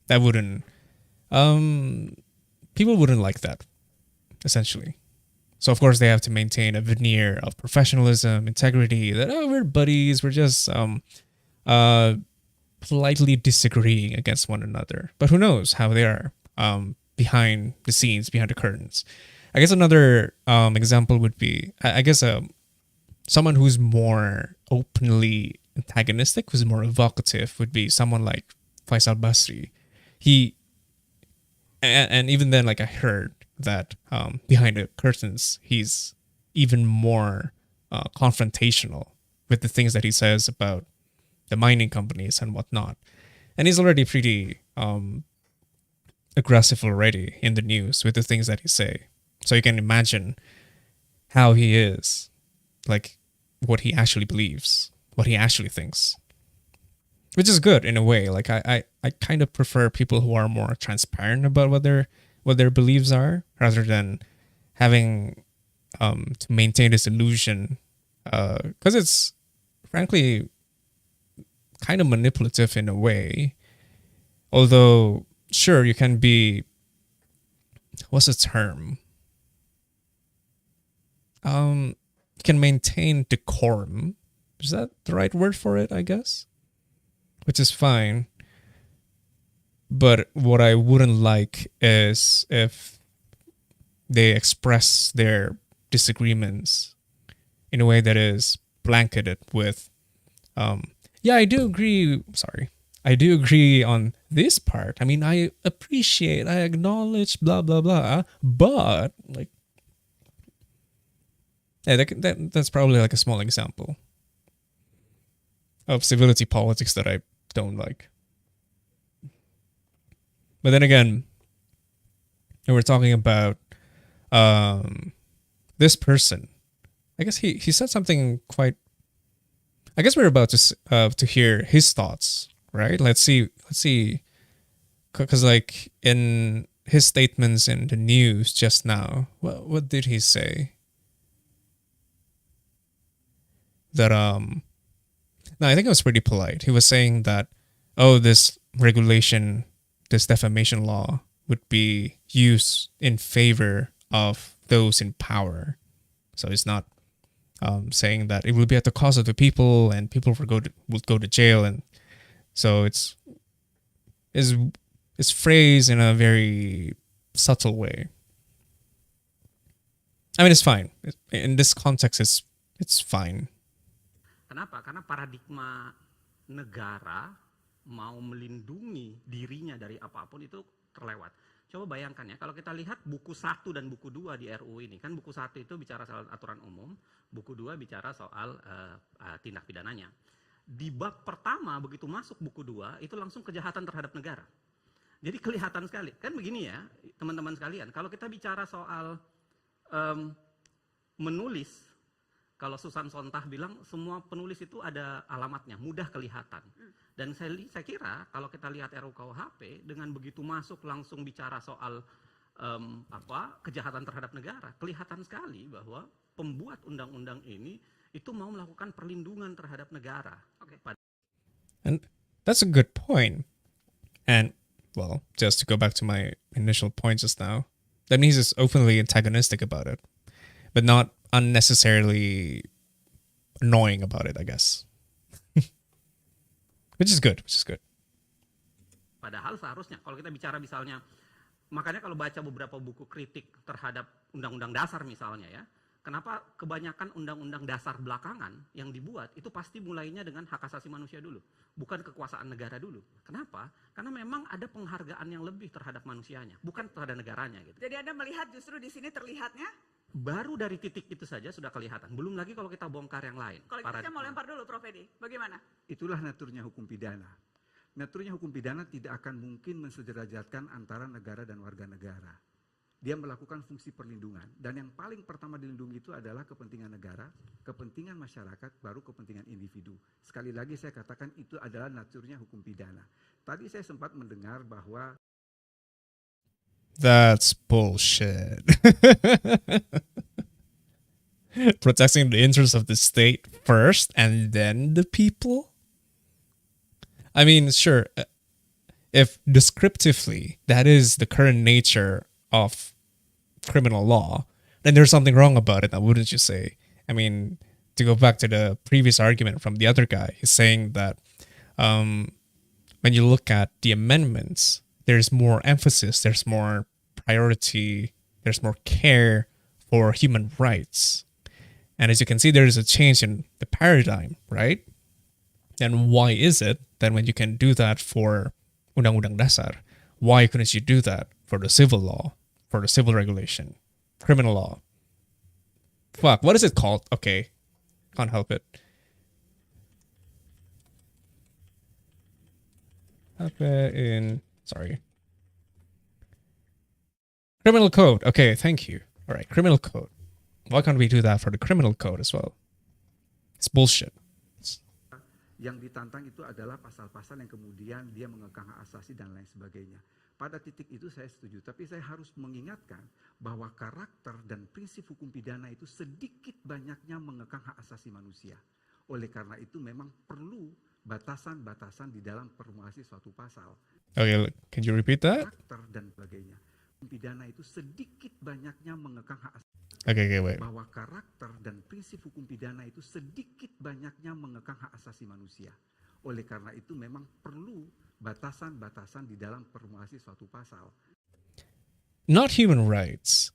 that wouldn't, people wouldn't like that, essentially. So of course they have to maintain a veneer of professionalism, integrity, that, we're buddies, we're just politely disagreeing against one another. But who knows how they are behind the scenes, behind the curtains. I guess another example would be, someone who's more openly antagonistic, who's more evocative, would be someone like Faisal Basri. And even then, like, I heard that behind the curtains, he's even more confrontational with the things that he says about the mining companies and whatnot. And he's already pretty aggressive already in the news with the things that he say. So you can imagine how he is, like, what he actually believes, what he actually thinks. Which is good in a way. Like, I kind of prefer people who are more transparent about what their beliefs are, rather than having to maintain this illusion, because it's frankly kind of manipulative in a way. Although, sure, you can be, what's the term? You can maintain decorum. Is that the right word for it, I guess? Which is fine. But what I wouldn't like is if they express their disagreements in a way that is blanketed with, yeah, I do agree. Sorry. I do agree on this part. I mean, I appreciate, I acknowledge, blah, blah, blah. But, like, yeah, that's probably like a small example of civility politics that I don't like. But then again, we're talking about this person. I guess he said something quite. I guess we're about to hear his thoughts, right? Let's see, because like in his statements in the news just now, what did he say? That no, I think it was pretty polite. He was saying that, oh, this regulation, this defamation law would be used in favor of those in power. So it's not saying that it will be at the cost of the people and people would go to jail. And so it's phrased in a very subtle way. I mean, it's fine. In this context, it's fine. Kenapa? Karena paradigma negara mau melindungi dirinya dari apapun itu terlewat. Coba bayangkan ya, kalau kita lihat buku 1 dan buku 2 di RUU ini, kan buku 1 itu bicara soal aturan umum, buku 2 bicara soal tindak pidananya. Di bab pertama begitu masuk buku 2 itu langsung kejahatan terhadap negara. Jadi kelihatan sekali, kan begini ya teman-teman sekalian, kalau kita bicara soal menulis, kalau Susan Sontag bilang semua penulis itu ada alamatnya, mudah kelihatan. Dan saya kira kalau kita lihat RKUHP dengan begitu masuk langsung bicara soal kejahatan terhadap negara, kelihatan sekali bahwa pembuat undang-undang ini itu mau melakukan perlindungan terhadap negara. And that's a good point. And well, just to go back to my initial point just now, that means it's openly antagonistic about it, but not unnecessarily annoying about it, I guess. Which is good. Padahal seharusnya kalau kita bicara misalnya, makanya kalau baca beberapa buku kritik terhadap undang-undang dasar misalnya ya, kenapa kebanyakan undang-undang dasar belakangan yang dibuat itu pasti mulainya dengan hak asasi manusia dulu, bukan kekuasaan negara dulu. Kenapa? Karena memang ada penghargaan yang lebih terhadap manusianya, bukan terhadap negaranya gitu. Jadi Anda melihat justru di sini terlihatnya? Baru dari titik itu saja sudah kelihatan. Belum lagi kalau kita bongkar yang lain. Kalau gitu saya mau lempar dulu Prof. Edi, bagaimana? Itulah naturnya hukum pidana. Naturnya hukum pidana tidak akan mungkin mensederajatkan antara negara dan warga negara. Dia melakukan fungsi perlindungan. Dan yang paling pertama dilindungi itu adalah kepentingan negara, kepentingan masyarakat, baru kepentingan individu. Sekali lagi saya katakan itu adalah naturnya hukum pidana. Tadi saya sempat mendengar bahwa That's bullshit. Protecting the interests of the state first and then the people? I mean, sure, if descriptively that is the current nature of criminal law, then there's something wrong about it, wouldn't you say? I mean, to go back to the previous argument from the other guy, he's saying that when you look at the amendments, there's more emphasis, there's more priority, there's more care for human rights. And as you can see, there is a change in the paradigm, right? And why is it that when you can do that for Undang-Undang Dasar, why couldn't you do that for the civil law, for the civil regulation, criminal law? Fuck, what is it called? Okay, can't help it. Sorry. Criminal code. Okay, thank you. All right, criminal code. Why can't we do that for the criminal code as well? It's bullshit. Yang ditantang itu adalah pasal-pasal yang kemudian dia mengekang hak asasi dan lain sebagainya. Pada titik itu saya setuju, tapi saya harus mengingatkan bahwa karakter dan prinsip hukum pidana itu sedikit banyaknya mengekang hak asasi manusia. Oleh karena itu memang perlu batasan-batasan di dalam formulasi suatu pasal. Okay, can you repeat that? Karakter dan sebagainya. Hukum pidana itu sedikit banyaknya mengekang hak asasi. Okay, wait. Bahwa karakter dan prinsip hukum pidana itu sedikit banyaknya mengekang hak asasi manusia. Oleh karena itu memang perlu batasan-batasan di dalam formulasi suatu pasal. Not human rights.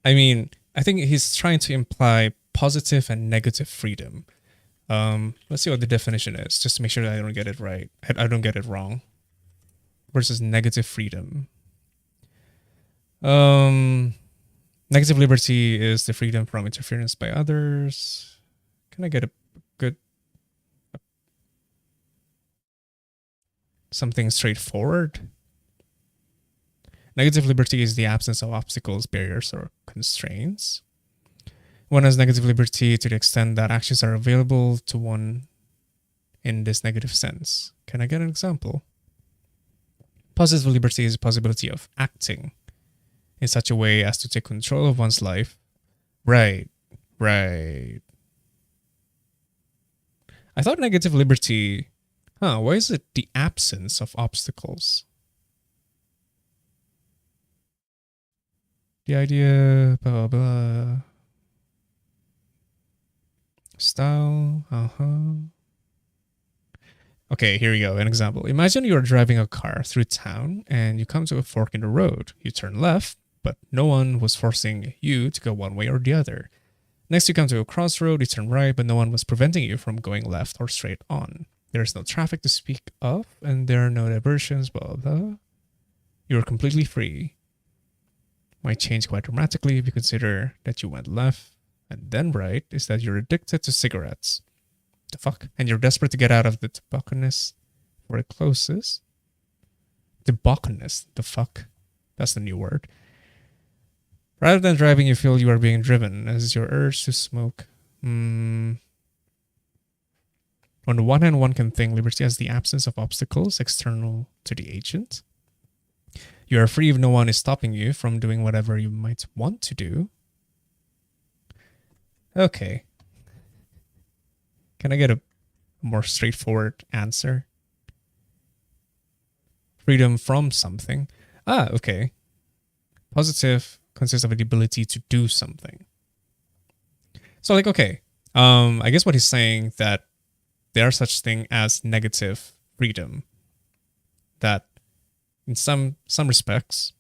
I mean, I think he's trying to imply positive and negative freedom. Let's see what the definition is, just to make sure that I don't get it right. I don't get it wrong. Versus negative freedom. Negative liberty is the freedom from interference by others. Can I get a good something straightforward? Negative liberty is the absence of obstacles, barriers, or constraints. One has negative liberty to the extent that actions are available to one in this negative sense. Can I get an example? Positive liberty is the possibility of acting in such a way as to take control of one's life. Right. I thought negative liberty... why is it the absence of obstacles? The idea, blah, blah, blah. Style, Okay, here we go. An example. Imagine you're driving a car through town and you come to a fork in the road. You turn left, but no one was forcing you to go one way or the other. Next, you come to a crossroad. You turn right, but no one was preventing you from going left or straight on. There's no traffic to speak of, and there are no diversions, blah, blah, blah. You're completely free. Might change quite dramatically if you consider that you went left and then right is that you're addicted to cigarettes. The fuck? And you're desperate to get out of the tobacconist before it closes. Tobacconist? The fuck? That's the new word. Rather than driving, you feel you are being driven, as your urge to smoke. On the one hand, one can think liberty as the absence of obstacles external to the agent. You are free if no one is stopping you from doing whatever you might want to do. Okay. Can I get a more straightforward answer? Freedom from something. Okay. Positive consists of the ability to do something. So like, okay. I guess what he's saying that there are such thing as negative freedom. That in some respects,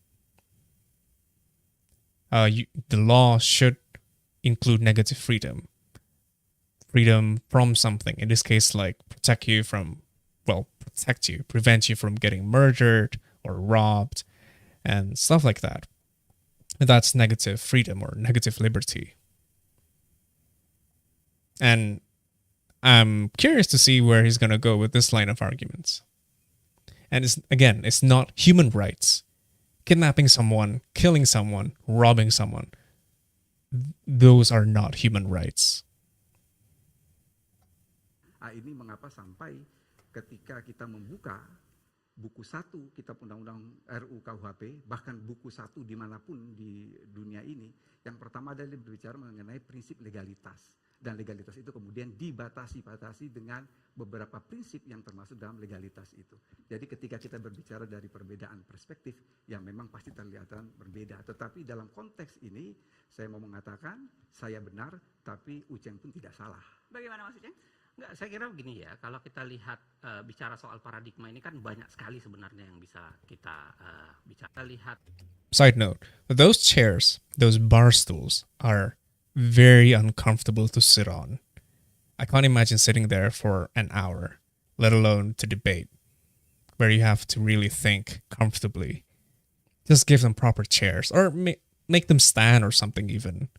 the law should include negative freedom. Freedom from something. In this case, like prevent you from getting murdered or robbed and stuff like that. That's negative freedom or negative liberty. And I'm curious to see where he's going to go with this line of arguments. And it's not human rights. Kidnapping someone, killing someone, robbing someone. Those are not human rights. Ini mengapa sampai ketika kita membuka buku 1 Kitab Undang-Undang RKUHP, bahkan buku 1 dimanapun di dunia ini, yang pertama adalah berbicara mengenai prinsip legalitas. Dan legalitas itu kemudian dibatasi dengan beberapa prinsip yang termasuk dalam legalitas itu. Jadi ketika kita berbicara dari perbedaan perspektif, yang memang pasti terlihat berbeda. Tetapi dalam konteks ini, saya mau mengatakan saya benar, tapi Uceng pun tidak salah. Bagaimana maksudnya? Enggak, saya kira begini ya, kalau kita lihat bicara soal paradigma ini kan banyak sekali sebenarnya yang bisa kita bicara. Lihat. Side note, those chairs, those bar stools are very uncomfortable to sit on. I can't imagine sitting there for an hour, let alone to debate, where you have to really think comfortably. Just give them proper chairs, or make them stand or something even.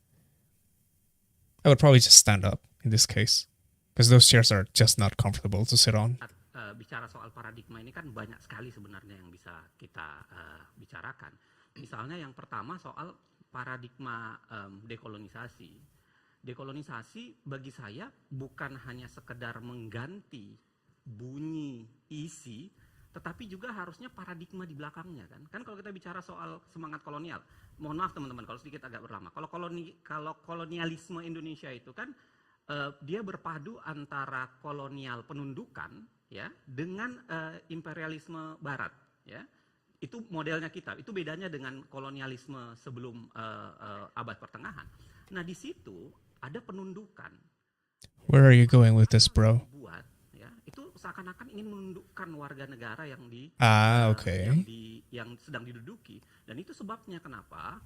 I would probably just stand up in this case, because those chairs are just not comfortable to sit on. Bicara soal paradigma ini kan banyak sekali sebenarnya yang bisa kita bicarakan. Misalnya yang pertama soal paradigma dekolonisasi. Dekolonisasi bagi saya bukan hanya sekedar mengganti bunyi isi, tetapi juga harusnya paradigma di belakangnya kan. Kan kalau kita bicara soal semangat kolonial, mohon maaf teman-teman kalau sedikit agak berlama. Kalau kolonialisme Indonesia itu kan dia berpadu antara kolonial penundukan ya dengan imperialisme barat ya. Itu modelnya kita, itu bedanya dengan kolonialisme sebelum abad pertengahan. Nah di situ ada penundukan. Where are you going with this, bro? Buat, ya, itu seakan-akan ingin menundukkan warga negara yang Okay. yang sedang diduduki. Dan itu sebabnya kenapa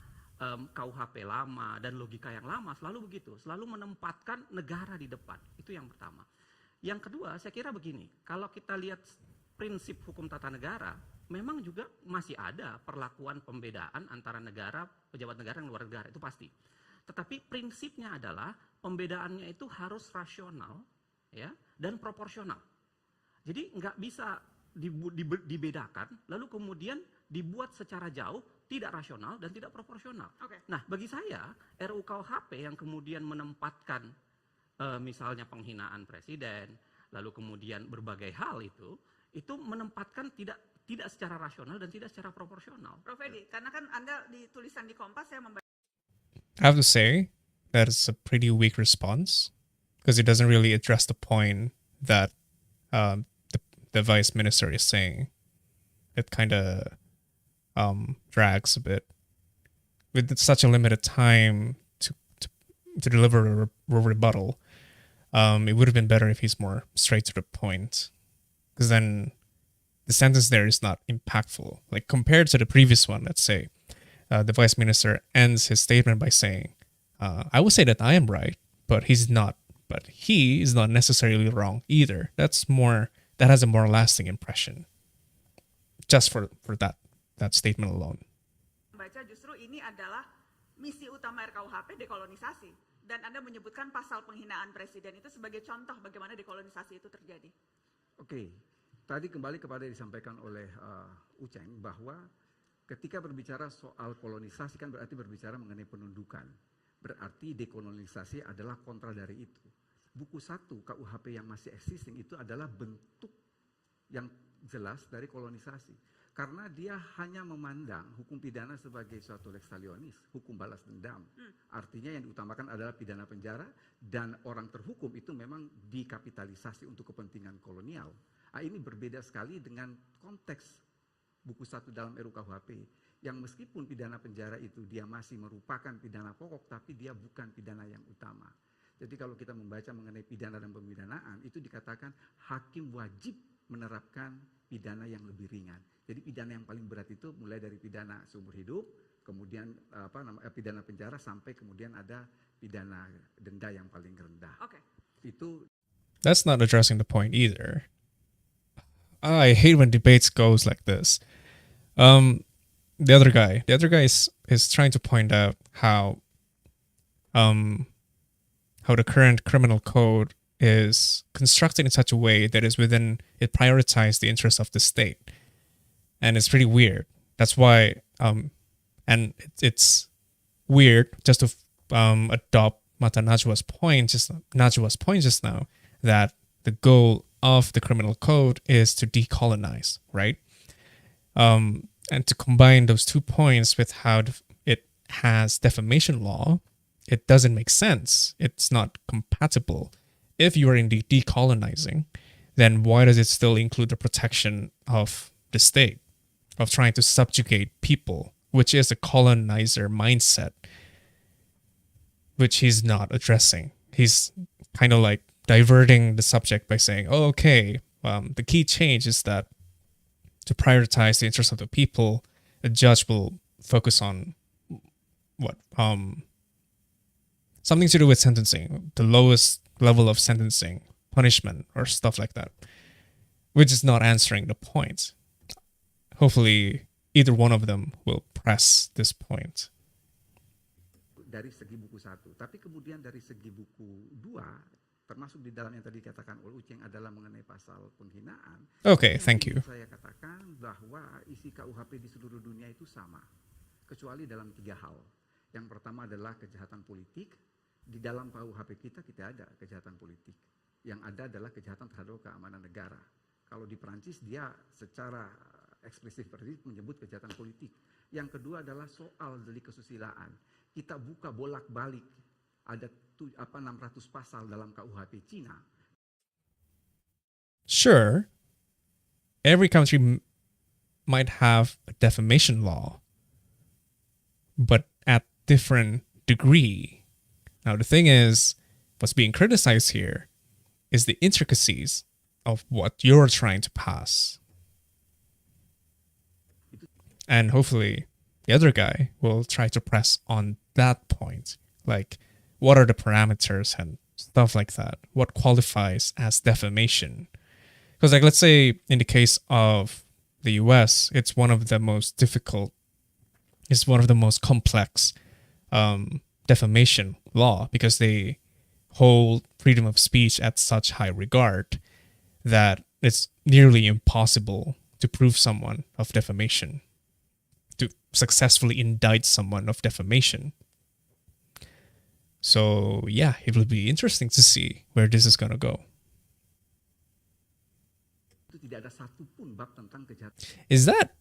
KUHP lama dan logika yang lama selalu begitu, selalu menempatkan negara di depan. Itu yang pertama. Yang kedua, saya kira begini, kalau kita lihat prinsip hukum tata negara, memang juga masih ada perlakuan pembedaan antara negara, pejabat negara dan luar negara, itu pasti. Tetapi prinsipnya adalah pembedaannya itu harus rasional, ya, dan proporsional. Jadi nggak bisa dibedakan, lalu kemudian dibuat secara jauh, tidak rasional dan tidak proporsional. Nah, bagi saya RUKUHP yang kemudian menempatkan misalnya penghinaan presiden, lalu kemudian berbagai hal itu menempatkan tidak secara rasional dan tidak secara proporsional. Prof. Edi, karena kan Anda di tulisan di Kompas saya membaca. I have to say that is a pretty weak response because it doesn't really address the point that the vice minister is saying. It kind of drags a bit with such a limited time to deliver a rebuttal. It would have been better if he's more straight to the point, because then the sentence there is not impactful. Like compared to the previous one, let's say the vice minister ends his statement by saying, I would say that I am right, but he is not necessarily wrong either. That has a more lasting impression just for that statement alone. Baca justru ini adalah misi utama RKUHP, dekolonisasi. Dan Anda menyebutkan pasal penghinaan presiden itu sebagai contoh bagaimana dekolonisasi itu terjadi. Oke, tadi kembali kepada yang disampaikan oleh Uceng bahwa ketika berbicara soal kolonisasi kan berarti berbicara mengenai penundukan. Berarti dekolonisasi adalah kontra dari itu. Buku 1 KUHP yang masih existing itu adalah bentuk yang jelas dari kolonisasi. Karena dia hanya memandang hukum pidana sebagai suatu lex talionis, hukum balas dendam. Artinya yang diutamakan adalah pidana penjara dan orang terhukum itu memang dikapitalisasi untuk kepentingan kolonial. Ini berbeda sekali dengan konteks buku 1 dalam RUKUHP yang meskipun pidana penjara itu dia masih merupakan pidana pokok tapi dia bukan pidana yang utama. Jadi kalau kita membaca mengenai pidana dan pemidanaan itu dikatakan hakim wajib menerapkan pidana yang lebih ringan. Jadi pidana yang paling berat itu mulai dari pidana seumur hidup, kemudian pidana penjara sampai kemudian ada pidana denda yang paling rendah. Itu. That's not addressing the point either. I hate when debates goes like this. The other guy is trying to point out how the current criminal code is constructed in such a way that it prioritizes the interests of the state. And it's pretty weird. That's why, and it's weird just to adopt Najwa's point just now, that the goal of the criminal code is to decolonize, right? And to combine those 2 points with how it has defamation law, it doesn't make sense. It's not compatible. If you are indeed decolonizing, then why does it still include the protection of the state, of trying to subjugate people, which is a colonizer mindset, which he's not addressing. He's kind of like diverting the subject by saying, oh, okay, the key change is that to prioritize the interests of the people, a judge will focus on something to do with sentencing, the lowest level of sentencing, punishment, or stuff like that, which is not answering the point. Hopefully, either one of them will press this point. Dari segi buku 1, tapi kemudian dari segi buku 2, termasuk di dalam yang tadi dikatakan oleh Uceng adalah mengenai pasal penghinaan. Okay, thank you. Saya katakan bahwa isi KUHP di seluruh dunia itu sama, kecuali dalam 3 hal. Yang pertama adalah kejahatan politik. Di dalam KUHP kita tidak ada kejahatan politik. Yang ada adalah kejahatan terhadap keamanan negara. Kalau di Perancis dia secara eksplisit menyebut kejahatan politik. Yang kedua adalah soal delik kesusilaan. Kita buka bolak-balik ada 600 pasal dalam KUHP Cina. Sure, every country might have a defamation law, but at different degree. Now the thing is, what's being criticized here is the intricacies of what you're trying to pass. And hopefully the other guy will try to press on that point. Like, what are the parameters and stuff like that? What qualifies as defamation? Because, like, let's say in the case of the US, it's one of the most difficult, it's one of the most complex defamation law, because they hold freedom of speech at such high regard that it's nearly impossible to prove someone of defamation, to successfully indict someone of defamation. So yeah, it will be interesting to see where this is gonna go. Is that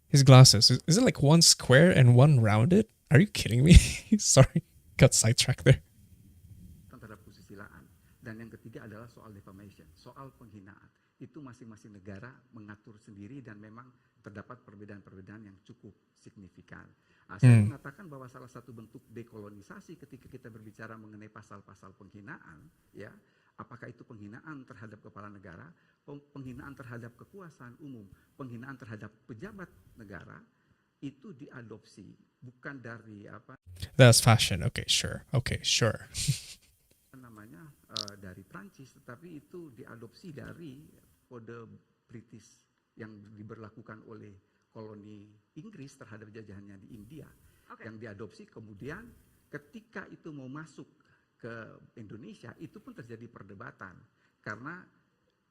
his glasses? Is it like one square and one rounded? Are you kidding me? Sorry, got sidetracked there. Terhadap kesusilaan. Dan yang ketiga adalah soal defamation, soal penghinaan. Itu masing-masing negara mengatur sendiri dan memang terdapat perbedaan-perbedaan yang cukup signifikan. Saya mengatakan bahwa salah satu bentuk dekolonisasi ketika kita berbicara mengenai pasal-pasal penghinaan, ya, apakah itu penghinaan terhadap kepala negara, penghinaan terhadap kekuasaan umum, penghinaan terhadap pejabat negara, itu diadopsi bukan dari apa? That's fashion. Okay, sure. Namanya dari Prancis, tetapi itu diadopsi dari kode British yang diberlakukan oleh koloni Inggris terhadap jajahannya di India, yang diadopsi kemudian ketika itu mau masuk ke Indonesia itu pun terjadi perdebatan karena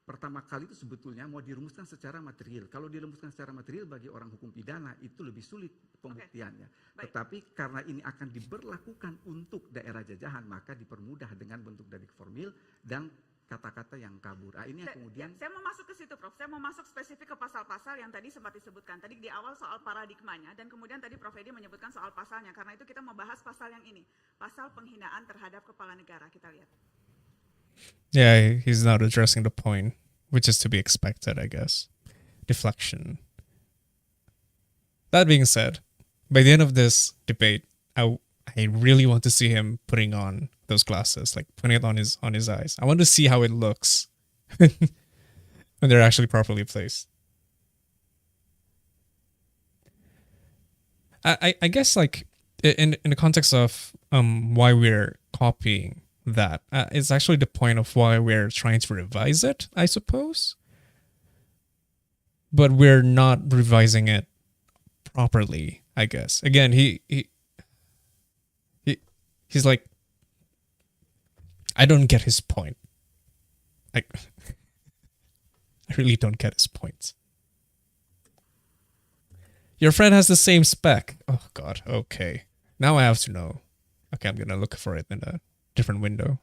pertama kali itu sebetulnya mau dirumuskan secara material. Kalau dirumuskan secara material bagi orang hukum pidana itu lebih sulit pembuktiannya. Tetapi karena ini akan diberlakukan untuk daerah jajahan maka dipermudah dengan bentuk delik formil dan kata-kata yang kabur. Ini yang kemudian saya mau masuk ke situ, Prof. Saya mau masuk spesifik ke pasal-pasal yang tadi sempat disebutkan. Tadi di awal soal paradigmanya dan kemudian tadi Prof. Edi menyebutkan soal pasalnya. Karena itu kita mau bahas pasal yang ini. Pasal penghinaan terhadap kepala negara. Kita lihat. Yeah, he's not addressing the point, which is to be expected, I guess. Deflection. That being said, by the end of this debate, I really want to see him putting on those glasses, like putting it on his eyes. I want to see how it looks when they're actually properly placed. I guess, like, in the context of why we're copying that, it's actually the point of why we're trying to revise it, I suppose. But we're not revising it properly, I guess. Again, he's like, I don't get his point. I really don't get his point. Your friend has the same spec. Oh God. Okay. Now I have to know. Okay, I'm gonna look for it in a different window.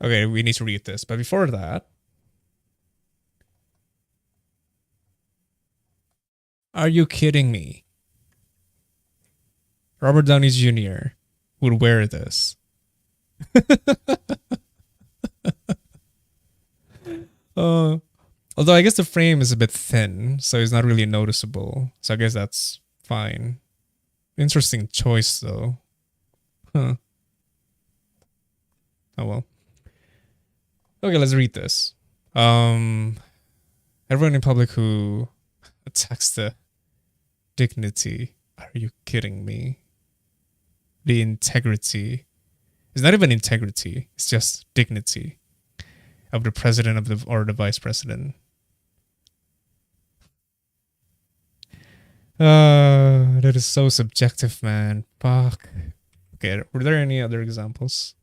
Okay, we need to read this. But before that, are you kidding me? Robert Downey Jr. would wear this. Although I guess the frame is a bit thin, so it's not really noticeable. So I guess that's fine. Interesting choice, though. Huh. Oh well. Okay, let's read this. Everyone in public who attacks the dignity. Are you kidding me? The integrity. It's not even integrity. It's just dignity of the president or the vice president. That is so subjective, man. Fuck. Okay, were there any other examples?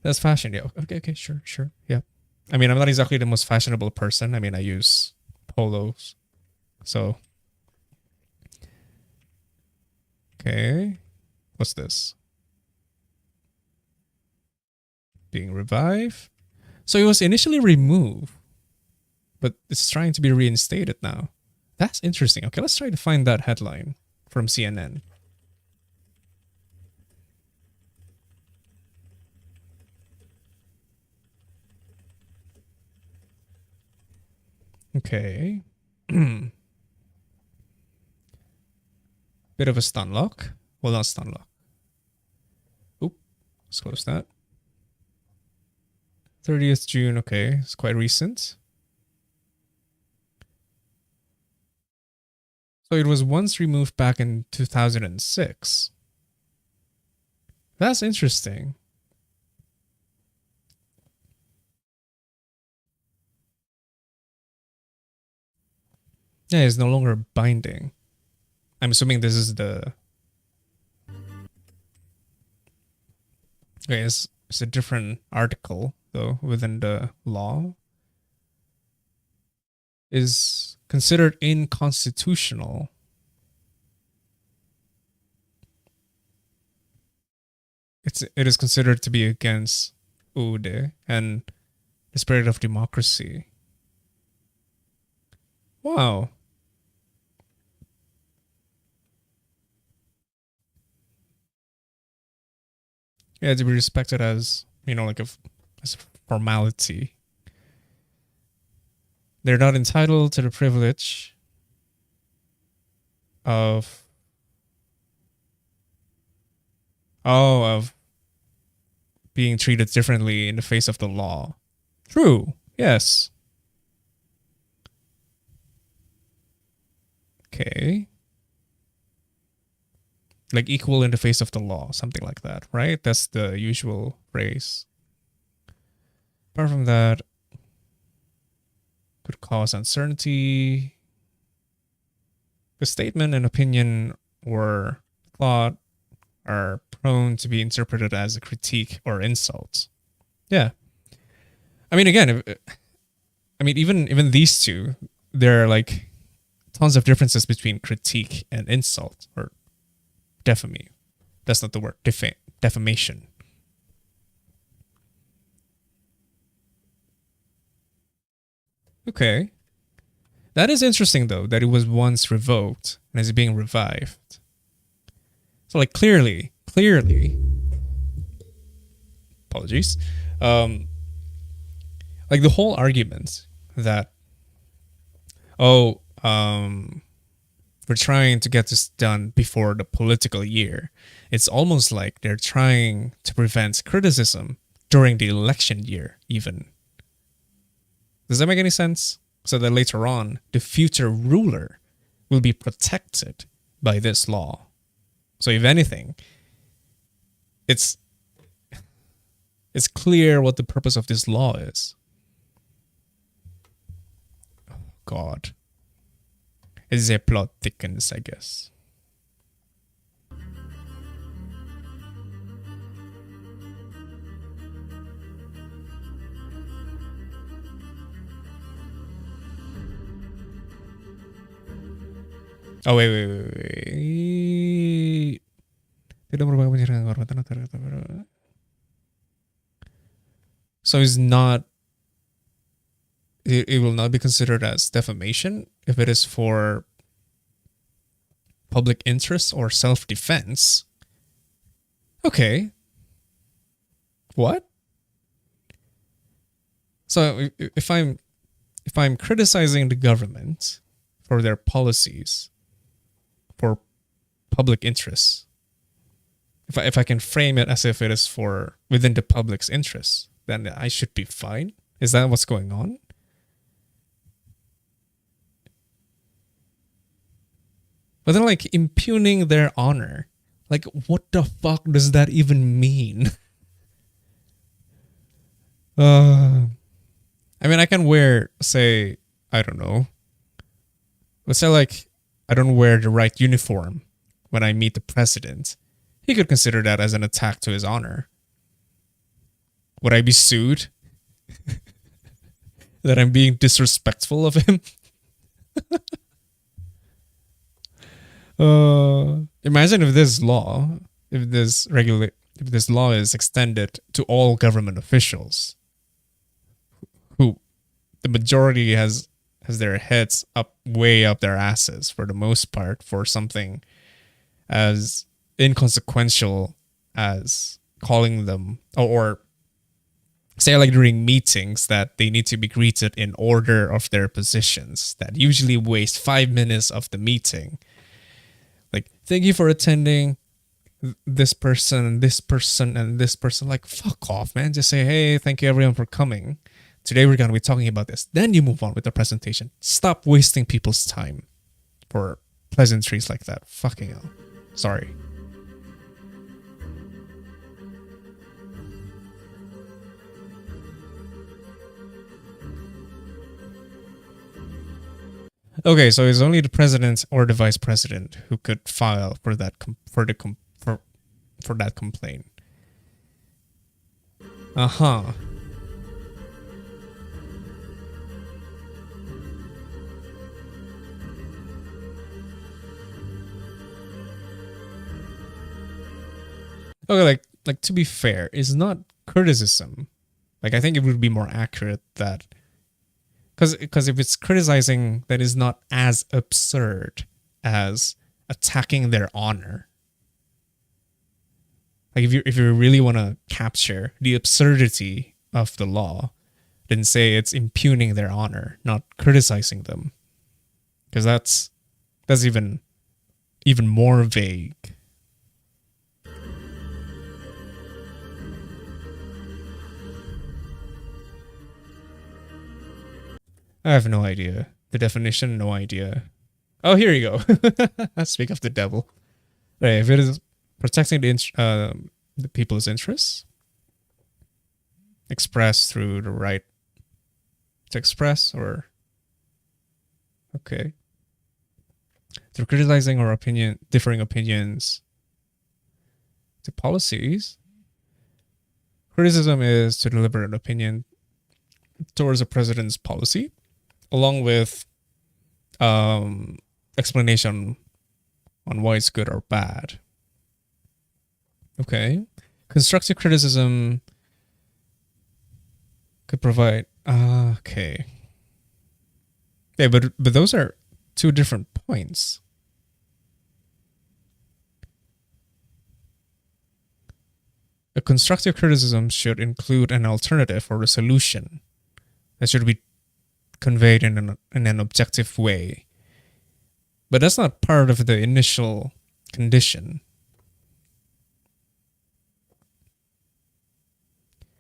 That's fashion, yeah. Okay, sure, yeah. I mean, I'm not exactly the most fashionable person. I mean, I use polos. So. Okay. What's this? Being revived. So it was initially removed, but it's trying to be reinstated now. That's interesting. Okay, let's try to find that headline from CNN. Okay. Bit of a stun lock. Well, not stun lock. Oop. Let's close that. 30th June. Okay. It's quite recent. So it was once removed back in 2006. That's interesting. Yeah, it's no longer binding. I'm assuming this is the... Okay, it's a different article, though, within the law. Is considered inconstitutional. It is considered to be against UDE and the spirit of democracy. Wow. Yeah, to be respected as, like as a formality. They're not entitled to the privilege of being treated differently in the face of the law. True. Yes. Okay. Like equal in the face of the law, something like that, right? That's the usual phrase. Apart from that, could cause uncertainty. The statement and opinion or thought are prone to be interpreted as a critique or insult. Yeah. I mean, again, even these two, there are like tons of differences between critique and insult or defamy. That's not the word. Defamation. Okay. That is interesting, though, that it was once revoked and is being revived. So, like, clearly, apologies, like the whole argument that, we're trying to get this done before the political year. It's almost like they're trying to prevent criticism during the election year, even. Does that make any sense? So that later on, the future ruler will be protected by this law. So if anything, it's clear what the purpose of this law is. Oh, God. It's a plot thickens, I guess. Oh, wait. Tidak merupakan penyerangan kehormatan atau so it's not... It will not be considered as defamation if it is for public interest or self-defense. Okay. What? So if I'm criticizing the government for their policies for public interests, if I can frame it as if it is for within the public's interest, then I should be fine. Is that what's going on? But then, like, impugning their honor. Like, what the fuck does that even mean? I mean, I can wear, say, I don't know. Let's say, like, I don't wear the right uniform when I meet the president. He could consider that as an attack to his honor. Would I be sued? That I'm being disrespectful of him? Imagine if this law, if this law is extended to all government officials, who the majority has their heads up, way up their asses for the most part, for something as inconsequential as calling them or say like during meetings that they need to be greeted in order of their positions that usually waste 5 minutes of the meeting. Like, thank you for attending, this person and this person and this person. Like, fuck off, man. Just say, hey, thank you everyone for coming. Today we're going to be talking about this. Then you move on with the presentation. Stop wasting people's time for pleasantries like that. Fucking hell. Sorry. Okay, so it's only the president or the vice president who could file for that for that complaint. Uh-huh. Okay, like to be fair, it's not criticism. Like, I think it would be more accurate that because if it's criticizing, that is not as absurd as attacking their honor. Like, if you really want to capture the absurdity of the law, then say it's impugning their honor, not criticizing them, because that's even more vague. I have no idea. The definition, no idea. Oh, here you go. Speak of the devil. Right, if it is protecting the people's interests, expressed through the right to express, or okay, through criticizing or differing opinions to policies. Criticism is to deliver an opinion towards a president's policy, along with explanation on why it's good or bad. Okay. Constructive criticism could provide... okay. Yeah, but those are two different points. A constructive criticism should include an alternative or a solution that should be conveyed in an objective way. But that's not part of the initial condition.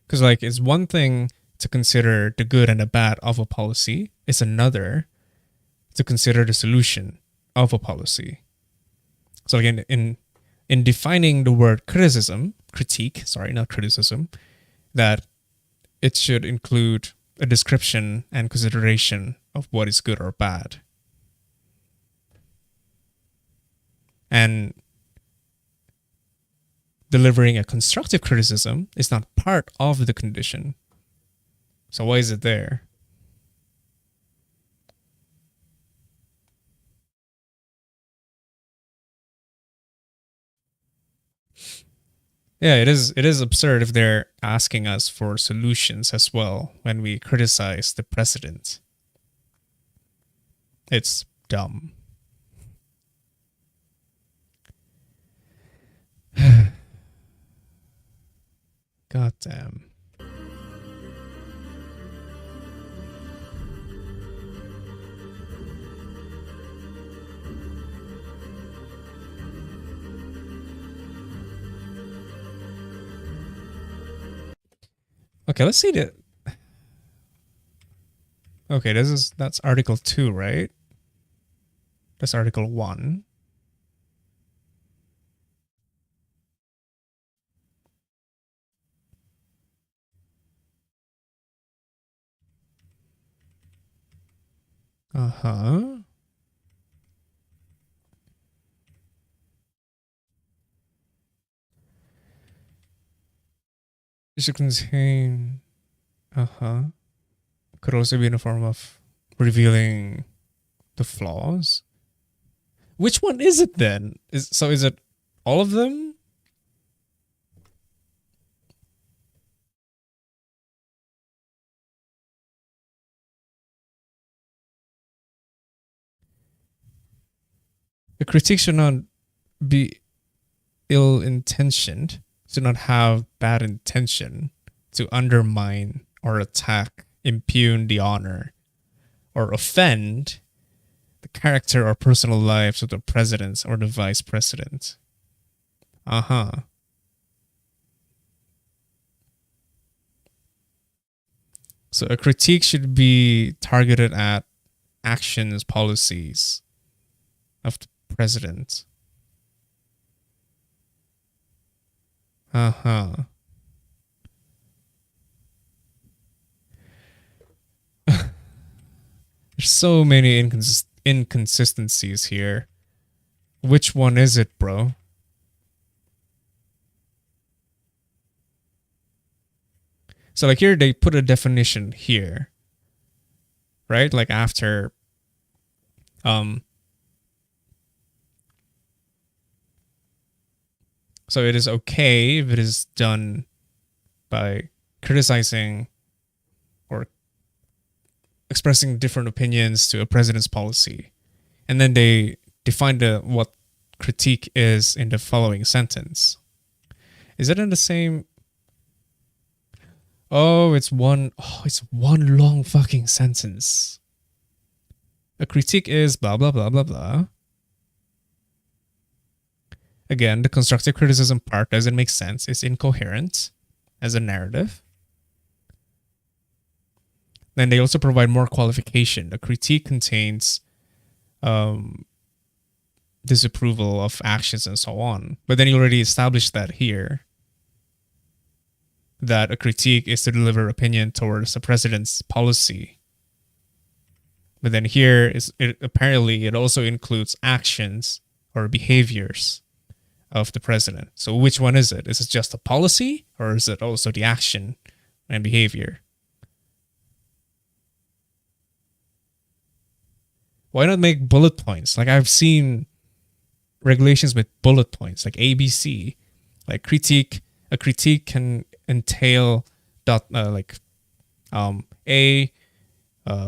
Because, like, it's one thing to consider the good and the bad of a policy. It's another to consider the solution of a policy. So, again, in defining the word critique, not criticism, that it should include a description and consideration of what is good or bad. And delivering a constructive criticism is not part of the condition. So why is it there? Yeah, it is absurd if they're asking us for solutions as well when we criticize the president. It's dumb. God damn. Okay, let's see the... Okay, that's Article 2, right? That's Article 1. Uh-huh. It should contain... Uh-huh. Could also be in a form of revealing the flaws. Which one is it then? Is it all of them? A critique should not be ill-intentioned, should not have bad intention to undermine or attack, impugn the honor, or offend the character or personal lives of the president or the vice president. So a critique should be targeted at actions, policies of the president. There's so many inconsistencies here. Which one is it, bro? So like here they put a definition here, right? Like after so it is okay if it is done by criticizing or expressing different opinions to a president's policy. And then they define what critique is in the following sentence. Is it in the same? Oh, it's one long fucking sentence. A critique is blah, blah, blah, blah, blah. Again, the constructive criticism part doesn't make sense. It's incoherent as a narrative. Then they also provide more qualification. The critique contains disapproval of actions and so on. But then you already established that here, that a critique is to deliver opinion towards the president's policy. But then here apparently it also includes actions or behaviors of the president. So which one is it? Is it just a policy or is it also the action and behavior? Why not make bullet points? Like I've seen regulations with bullet points, like ABC, like critique. A critique can entail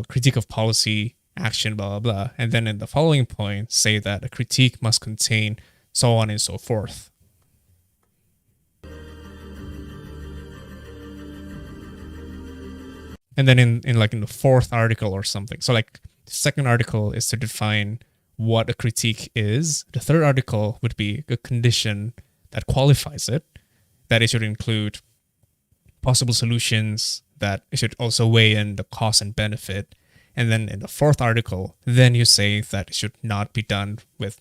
critique of policy, action, blah, blah, blah. And then in the following point, say that a critique must contain so on and so forth. And then in the fourth article or something. So like the second article is to define what a critique is. The third article would be a condition that qualifies it, that it should include possible solutions, that it should also weigh in the cost and benefit. And then in the fourth article, then you say that it should not be done with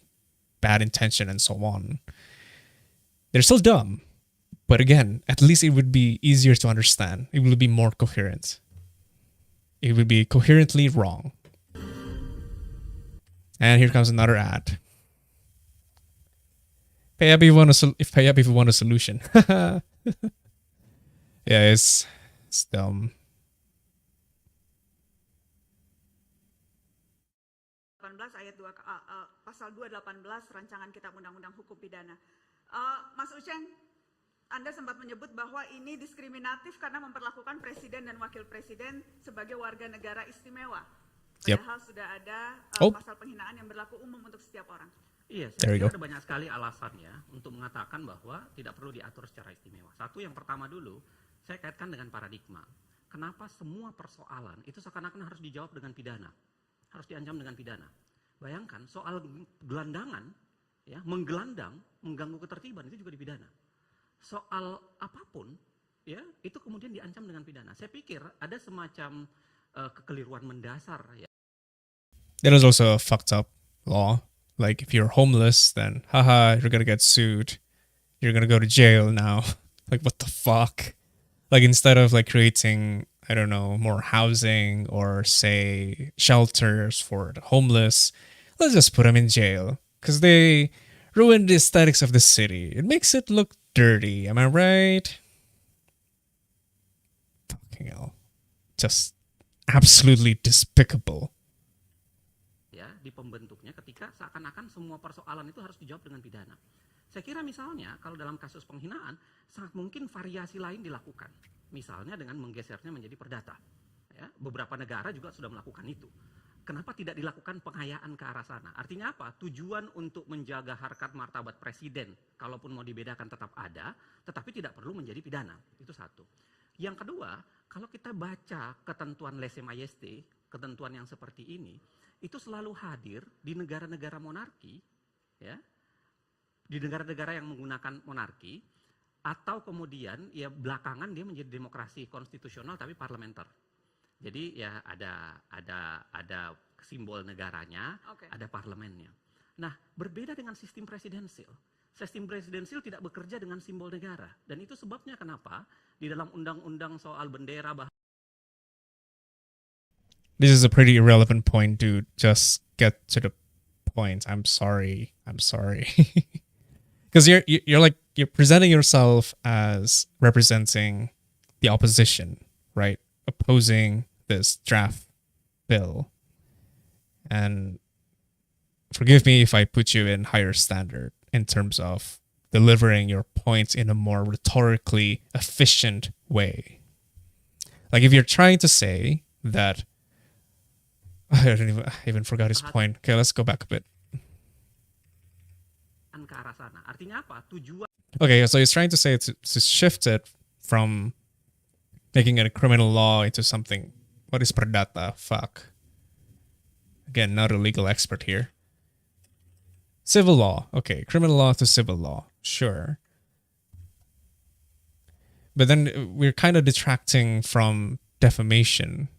bad intention and so on. They're still dumb, but again, at least it would be easier to understand. It would be more coherent. It would be coherently wrong. And here comes another ad. Pay up if you want a solution. Yeah, it's dumb. 18 ayat 2 pasal 218 rancangan kitab undang-undang hukum pidana. Mas Uceng, Anda sempat menyebut bahwa ini diskriminatif karena memperlakukan presiden dan wakil presiden sebagai warga negara istimewa. Padahal sudah ada pasal penghinaan yang berlaku umum untuk setiap orang. Iya, saya kira ada banyak sekali alasan ya untuk mengatakan bahwa tidak perlu diatur secara istimewa. Satu, yang pertama dulu, saya kaitkan dengan paradigma. Kenapa semua persoalan itu seakan-akan harus dijawab dengan pidana, harus diancam dengan pidana. Bayangkan soal gelandangan, ya, menggelandang, mengganggu ketertiban itu juga dipidana. Soal apapun, ya, itu kemudian diancam dengan pidana. Saya pikir ada semacam kekeliruan mendasar. Ya. There is also a fucked up law. Like if you're homeless, then haha, you're gonna get sued. You're gonna go to jail now. Like what the fuck? Like instead of like creating, I don't know, more housing or say shelters for the homeless, let's just put them in jail because they ruin the aesthetics of the city. It makes it look dirty. Am I right? Fucking hell. Just absolutely despicable. Ya, di pembentuknya ketika seakan-akan semua persoalan itu harus dijawab dengan pidana. Saya kira misalnya kalau dalam kasus penghinaan sangat mungkin variasi lain dilakukan. Misalnya dengan menggesernya menjadi perdata. Ya, beberapa negara juga sudah melakukan itu. Kenapa tidak dilakukan penghayaan ke arah sana? Artinya apa? Tujuan untuk menjaga harkat martabat presiden, kalaupun mau dibedakan tetap ada, tetapi tidak perlu menjadi pidana. Itu satu. Yang kedua, kalau kita baca ketentuan lese majeste, ketentuan yang seperti ini, itu selalu hadir di negara-negara monarki, ya, di negara-negara yang menggunakan monarki, atau kemudian ya belakangan dia menjadi demokrasi konstitusional tapi parlementer. Jadi ya ada simbol negaranya, ada parlemennya. Nah, berbeda dengan sistem presidensil. Sistem presidensil tidak bekerja dengan simbol negara. Dan itu sebabnya kenapa di dalam undang-undang soal bendera This is a pretty irrelevant point, dude. Just get to the point. I'm sorry. Because you're presenting yourself as representing the opposition, right? Opposing this draft bill. And forgive me if I put you in higher standard in terms of delivering your points in a more rhetorically efficient way. Like if you're trying to say that, I even forgot his point. Okay, let's go back a bit. Okay, so he's trying to say to shift it from making it a criminal law into something. What is perdata? Fuck. Again, not a legal expert here. Civil law. Okay, criminal law to civil law. Sure. But then we're kind of detracting from defamation.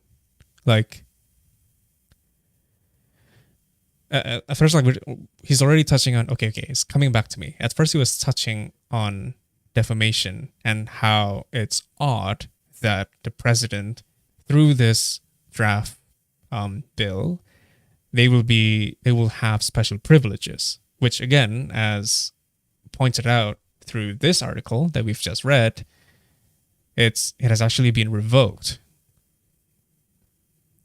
Like, at first, like he's already touching on. Okay, it's coming back to me. At first, he was touching on defamation and how it's odd that the president, through this draft bill, they will have special privileges, which again, as pointed out through this article that we've just read, it has actually been revoked.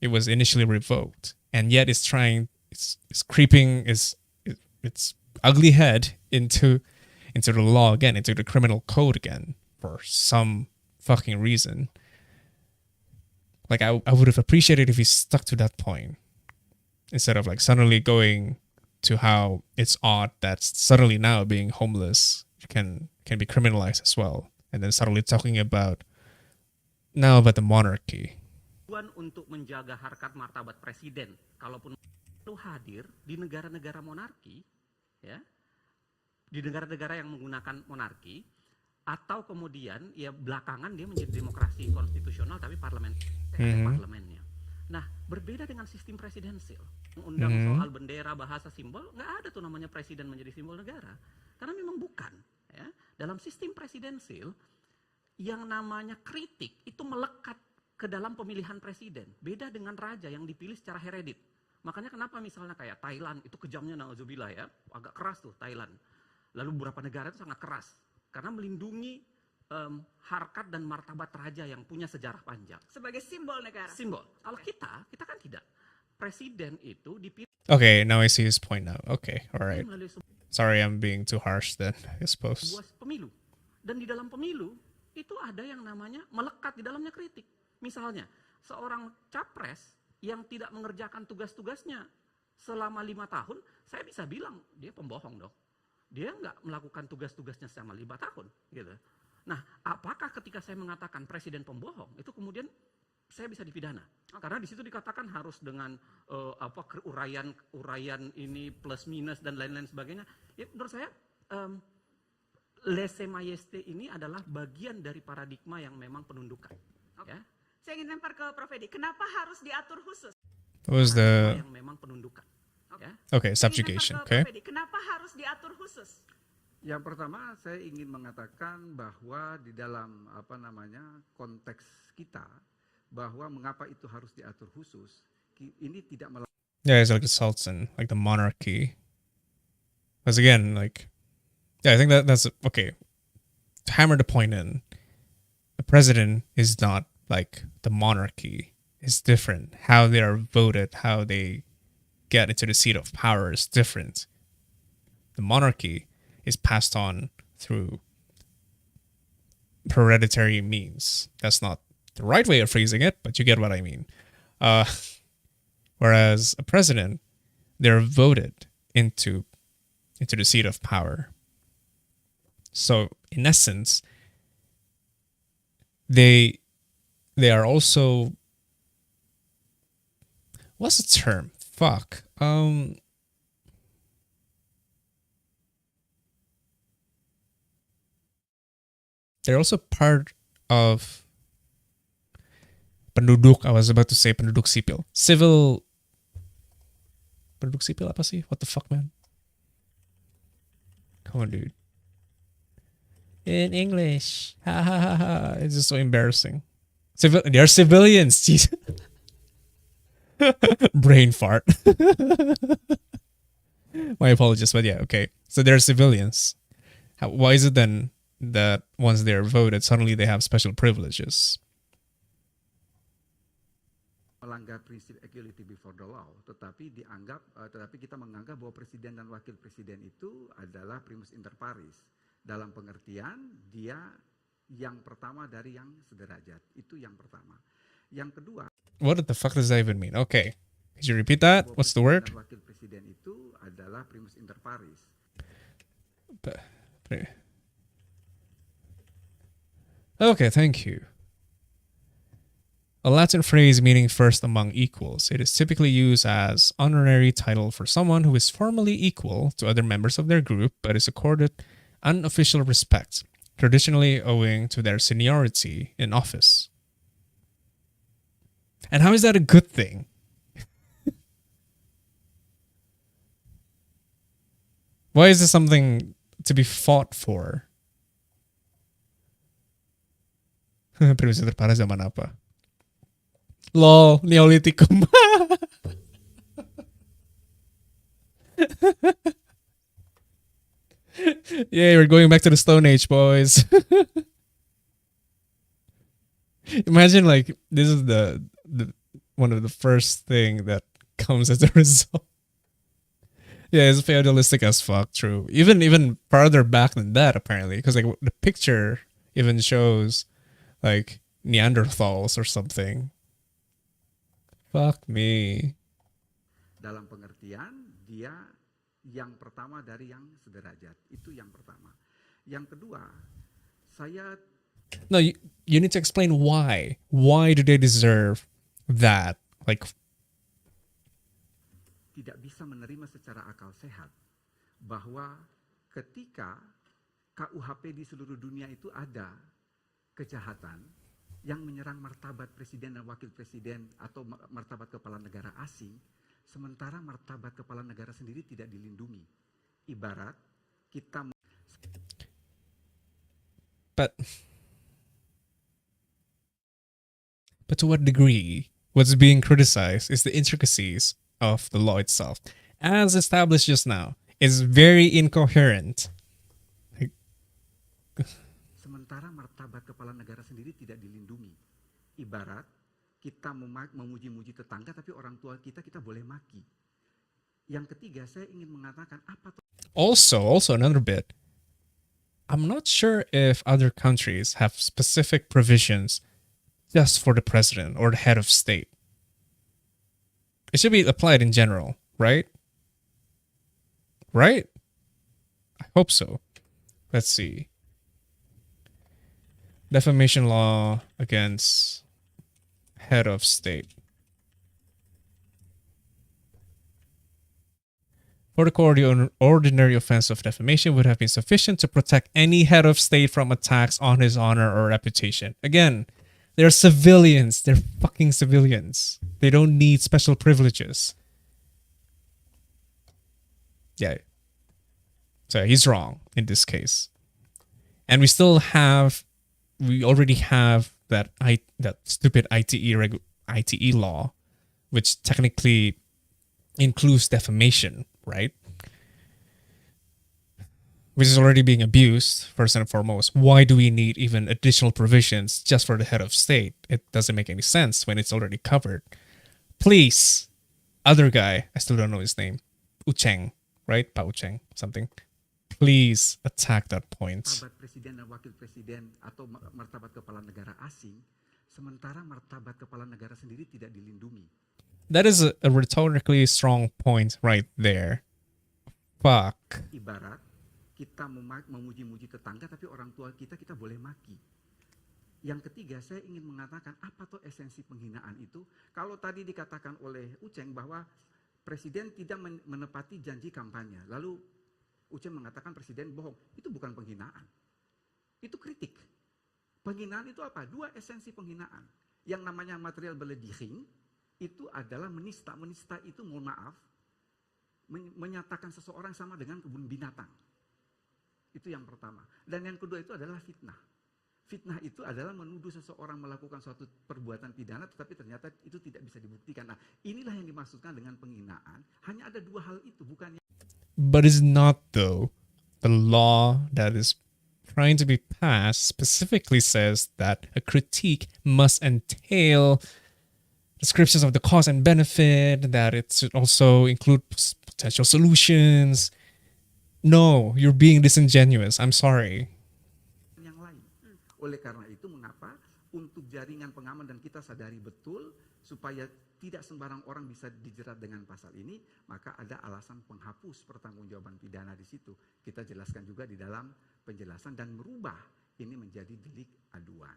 It was initially revoked, and yet it's creeping its ugly head into the law again, into the criminal code again, for some fucking reason. Like I would have appreciated if he stuck to that point, instead of like suddenly going to how it's odd that suddenly now being homeless can be criminalized as well, and then suddenly talking about the monarchy. Untuk menjaga harkat martabat presiden, kalaupun itu hadir di negara-negara monarki, ya, di negara-negara yang menggunakan monarki, atau kemudian ya belakangan dia menjadi demokrasi konstitusional tapi parlemennya. Nah, berbeda dengan sistem presidensil. Undang soal bendera, bahasa, simbol, nggak ada tuh namanya presiden menjadi simbol negara. Karena memang bukan. Ya. Dalam sistem presidensil, yang namanya kritik itu melekat ke dalam pemilihan presiden. Beda dengan raja yang dipilih secara heredit. Makanya kenapa misalnya kayak Thailand, itu kejamnya na'udzubillah ya, agak keras tuh Thailand. Lalu beberapa negara itu sangat keras. Karena melindungi harkat dan martabat raja yang punya sejarah panjang. Sebagai simbol negara. Simbol. Kalau kita kan tidak. Presiden itu dipilih. Okay, now I see his point now. Okay, all right. Sorry, I'm being too harsh then, I suppose. Sebuah pemilu. Dan di dalam pemilu, itu ada yang namanya melekat di dalamnya kritik. Misalnya, seorang capres yang tidak mengerjakan tugas-tugasnya selama 5 tahun, saya bisa bilang, dia pembohong dong. Dia nggak melakukan tugas-tugasnya selama 5 tahun. Gitu. Nah, apakah ketika saya mengatakan presiden pembohong, itu kemudian saya bisa dipidana? Karena di situ dikatakan harus dengan uraian ini plus minus dan lain-lain sebagainya. Ya, menurut saya lese majeste ini adalah bagian dari paradigma yang memang penundukan. Okay. Ya. Saya ingin lempar ke Prof. Edi. Kenapa harus diatur khusus? What was the yang memang penundukan. Okay. Okay, subjugation. Okay. Kenapa harus diatur khusus? Yang pertama saya ingin mengatakan bahwa di dalam konteks kita, bahwa mengapa itu harus diatur khusus, ini tidak Yeah, it's like the Sultan, like the monarchy. Because again, like, yeah, I think that's okay. To hammer the point in, the president is not like the monarchy. It's different. How they are voted, how they get into the seat of power is different. The monarchy is passed on through hereditary means. That's not the right way of phrasing it, but you get what I mean. Whereas a president, they're voted into the seat of power. So in essence, they they are also, what's the term? Fuck. They're also part of penduduk. I was about to say penduduk sipil. Penduduk sipil apa sih? What the fuck, man? Come on, dude. In English. Ha ha ha ha. It's just so embarrassing. They're civilians. Jeez. Brain fart. My apologies, but yeah, okay. So they're civilians. Why is it then that once they're voted, suddenly they have special privileges? Melanggar prinsip equality before the law, tetapi kita menganggap bahwa presiden dan wakil presiden itu adalah primus inter pares. Dalam pengertian dia yang pertama dari yang sederajat. Itu yang pertama. Yang kedua, what the fuck does that even mean? Okay. Could you repeat that? What's the word? Wakil presiden itu adalah primus inter pares. Okay, thank you. A Latin phrase meaning first among equals. It is typically used as honorary title for someone who is formally equal to other members of their group but is accorded unofficial respect, traditionally owing to their seniority in office. And how is that a good thing? Why is this something to be fought for? Primus inter pares zaman apa? Lol, Neolitikum. Yeah, we're going back to the Stone Age, boys. Imagine like this is the one of the first thing that comes as a result. Yeah, it's feudalistic as fuck. True. Even farther back than that, apparently, because like the picture even shows like Neanderthals or something. Fuck me. Dalam pengertian dia yang pertama dari yang sederajat. Itu yang pertama. Yang kedua, saya No, you need to explain why. Why do they deserve that? Like, tidak bisa menerima secara akal sehat bahwa ketika KUHP di seluruh dunia itu ada kejahatan yang menyerang martabat presiden dan wakil presiden atau martabat kepala negara asing, sementara martabat kepala negara sendiri tidak dilindungi. Ibarat kita But to what degree? What's being criticized is the intricacies of the law itself. As established just now, is very incoherent. Sementara martabat kepala negara sendiri tidak dilindungi. Ibarat kita memuji-muji tetangga tapi orang tua kita boleh maki. Yang ketiga, saya ingin mengatakan apa Also another bit. I'm not sure if other countries have specific provisions just for the president or the head of state. It should be applied in general, right? Right? I hope so. Let's see. Defamation law against head of state. For the court, the ordinary offense of defamation would have been sufficient to protect any head of state from attacks on his honor or reputation. Again, they're civilians. They're fucking civilians. They don't need special privileges. Yeah. So he's wrong in this case. And we already have that stupid ITE law, which technically includes defamation, right? Which is already being abused, first and foremost. Why do we need even additional provisions just for the head of state? It doesn't make any sense when it's already covered. Please, other guy, I still don't know his name, Ucheng, right? Pa Ucheng, something. Please attack that point. Martabat presiden dan wakil presiden atau martabat kepala negara asing, sementara martabat kepala negara sendiri tidak dilindungi. That is a rhetorically strong point right there. Fuck. Ibarat kita memuji-muji tetangga tapi orang tua kita boleh maki. Yang ketiga, saya ingin mengatakan apa tuh esensi penghinaan itu. Kalau tadi dikatakan oleh Uceng bahwa presiden tidak menepati janji kampanye, lalu Uceng mengatakan presiden bohong, itu bukan penghinaan. Itu kritik. Penghinaan itu apa? Dua esensi penghinaan. Yang namanya material belediging, itu adalah menista. Menista itu, mohon maaf, menyatakan seseorang sama dengan kebun binatang. Itu yang pertama. Dan yang kedua itu adalah fitnah. Fitnah itu adalah menuduh seseorang melakukan suatu perbuatan pidana, tetapi ternyata itu tidak bisa dibuktikan. Nah, inilah yang dimaksudkan dengan penghinaan. Hanya ada dua hal itu, bukan. But it's not though. The law that is trying to be passed specifically says that a critique must entail descriptions of the cause and benefit, that it should also include potential solutions. No, you're being disingenuous. I'm sorry. Yang lain. Oleh karena itu, mengapa untuk jaringan pengaman dan kita sadari betul supaya tidak sembarang orang bisa dijerat dengan pasal ini, maka ada alasan penghapus pertanggungjawaban pidana di situ. Kita jelaskan juga di dalam penjelasan dan merubah ini menjadi delik aduan.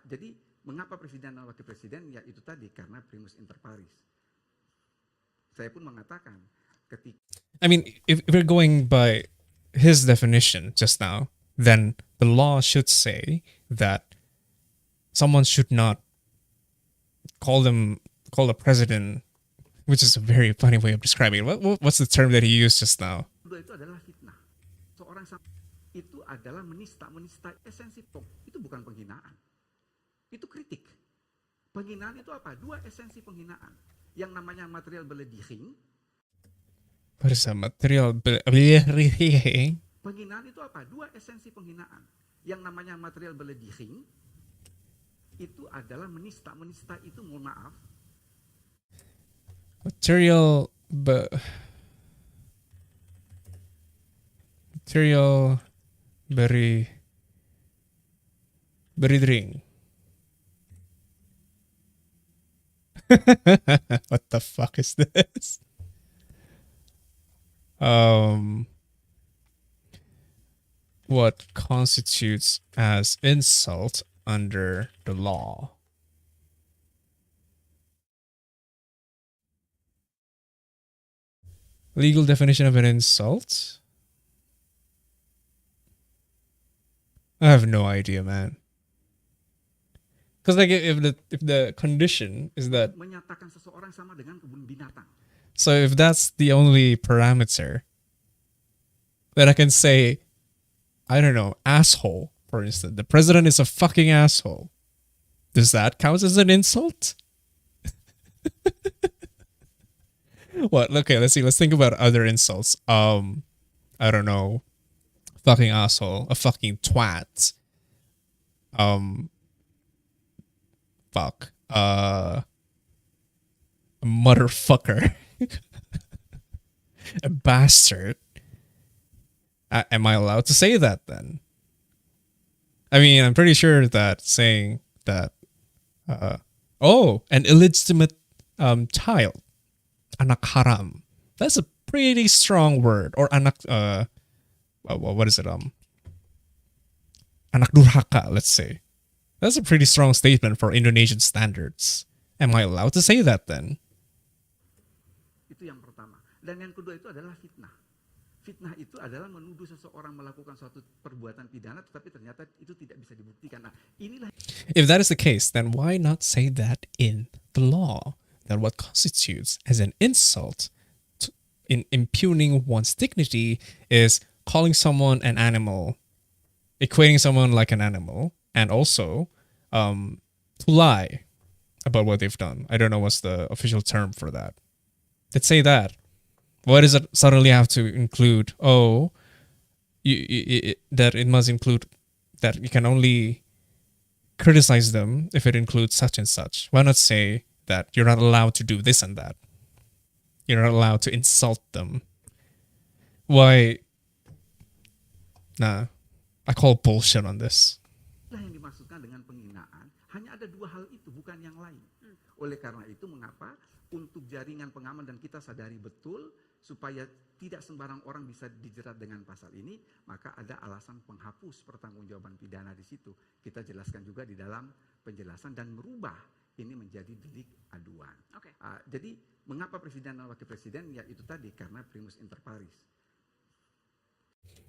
Jadi mengapa presiden dan wakil presiden? Ya itu tadi, karena primus inter pares. Saya pun mengatakan ketika. I mean, if we're going by his definition just now, then the law should say that someone should not call the president, which is a very funny way of describing it. What's the term that he used just now? Itu adalah fitnah. Seorang itu adalah menista esensi itu bukan penghinaan. Itu kritik. Penghinaan itu apa? Dua esensi penghinaan. Yang namanya material belediging. What is that? Material belediging? Penghinaan itu apa? Dua esensi penghinaan. Yang namanya material belediging itu adalah menista. Menista itu, mohon maaf, material beri-dring. What the fuck is this? What constitutes as insult under the law? Legal definition of an insult? I have no idea, man. Because like if the condition is that, menyatakan seseorang sama dengan kebun binatang. so if that's the only parameter, then I can say, I don't know, asshole, for instance. The president is a fucking asshole. Does that count as an insult? What? Okay, let's see. Let's think about other insults. I don't know. Fucking asshole. A fucking twat. Fuck. A motherfucker. A bastard. Am I allowed to say that then? I mean, I'm pretty sure that saying that, an illegitimate child, anak haram, that's a pretty strong word. Or anak, what is it? Anak durhaka, let's say. That's a pretty strong statement for Indonesian standards. Am I allowed to say that then? Itu yang pertama. Dan yang kedua itu adalah fitnah. Fitnah itu adalah menuduh seseorang melakukan suatu perbuatan pidana, tetapi ternyata itu tidak bisa dibuktikan. Nah, inilah. If that is the case, then why not say that in the law? That what constitutes as an insult in impugning one's dignity is calling someone an animal, equating someone like an animal, and also to lie about what they've done. I don't know what's the official term for that. Let's say that. Why does it suddenly have to include, that it must include that you can only criticize them if it includes such and such? Why not say that you're not allowed to do this and that? You're not allowed to insult them. Why? Nah, I call bullshit on this. Yang dimaksudkan dengan penghinaan, hanya ada dua hal itu, bukan yang lain. Oleh karena itu, mengapa untuk jaringan pengaman dan kita sadari betul supaya tidak sembarang orang bisa dijerat dengan pasal ini, maka ada alasan penghapus pertanggungjawaban pidana di situ. Kita jelaskan juga di dalam penjelasan dan merubah ini menjadi delik aduan. Jadi mengapa presiden dan wakil presiden? Ya itu tadi, karena primus inter pares.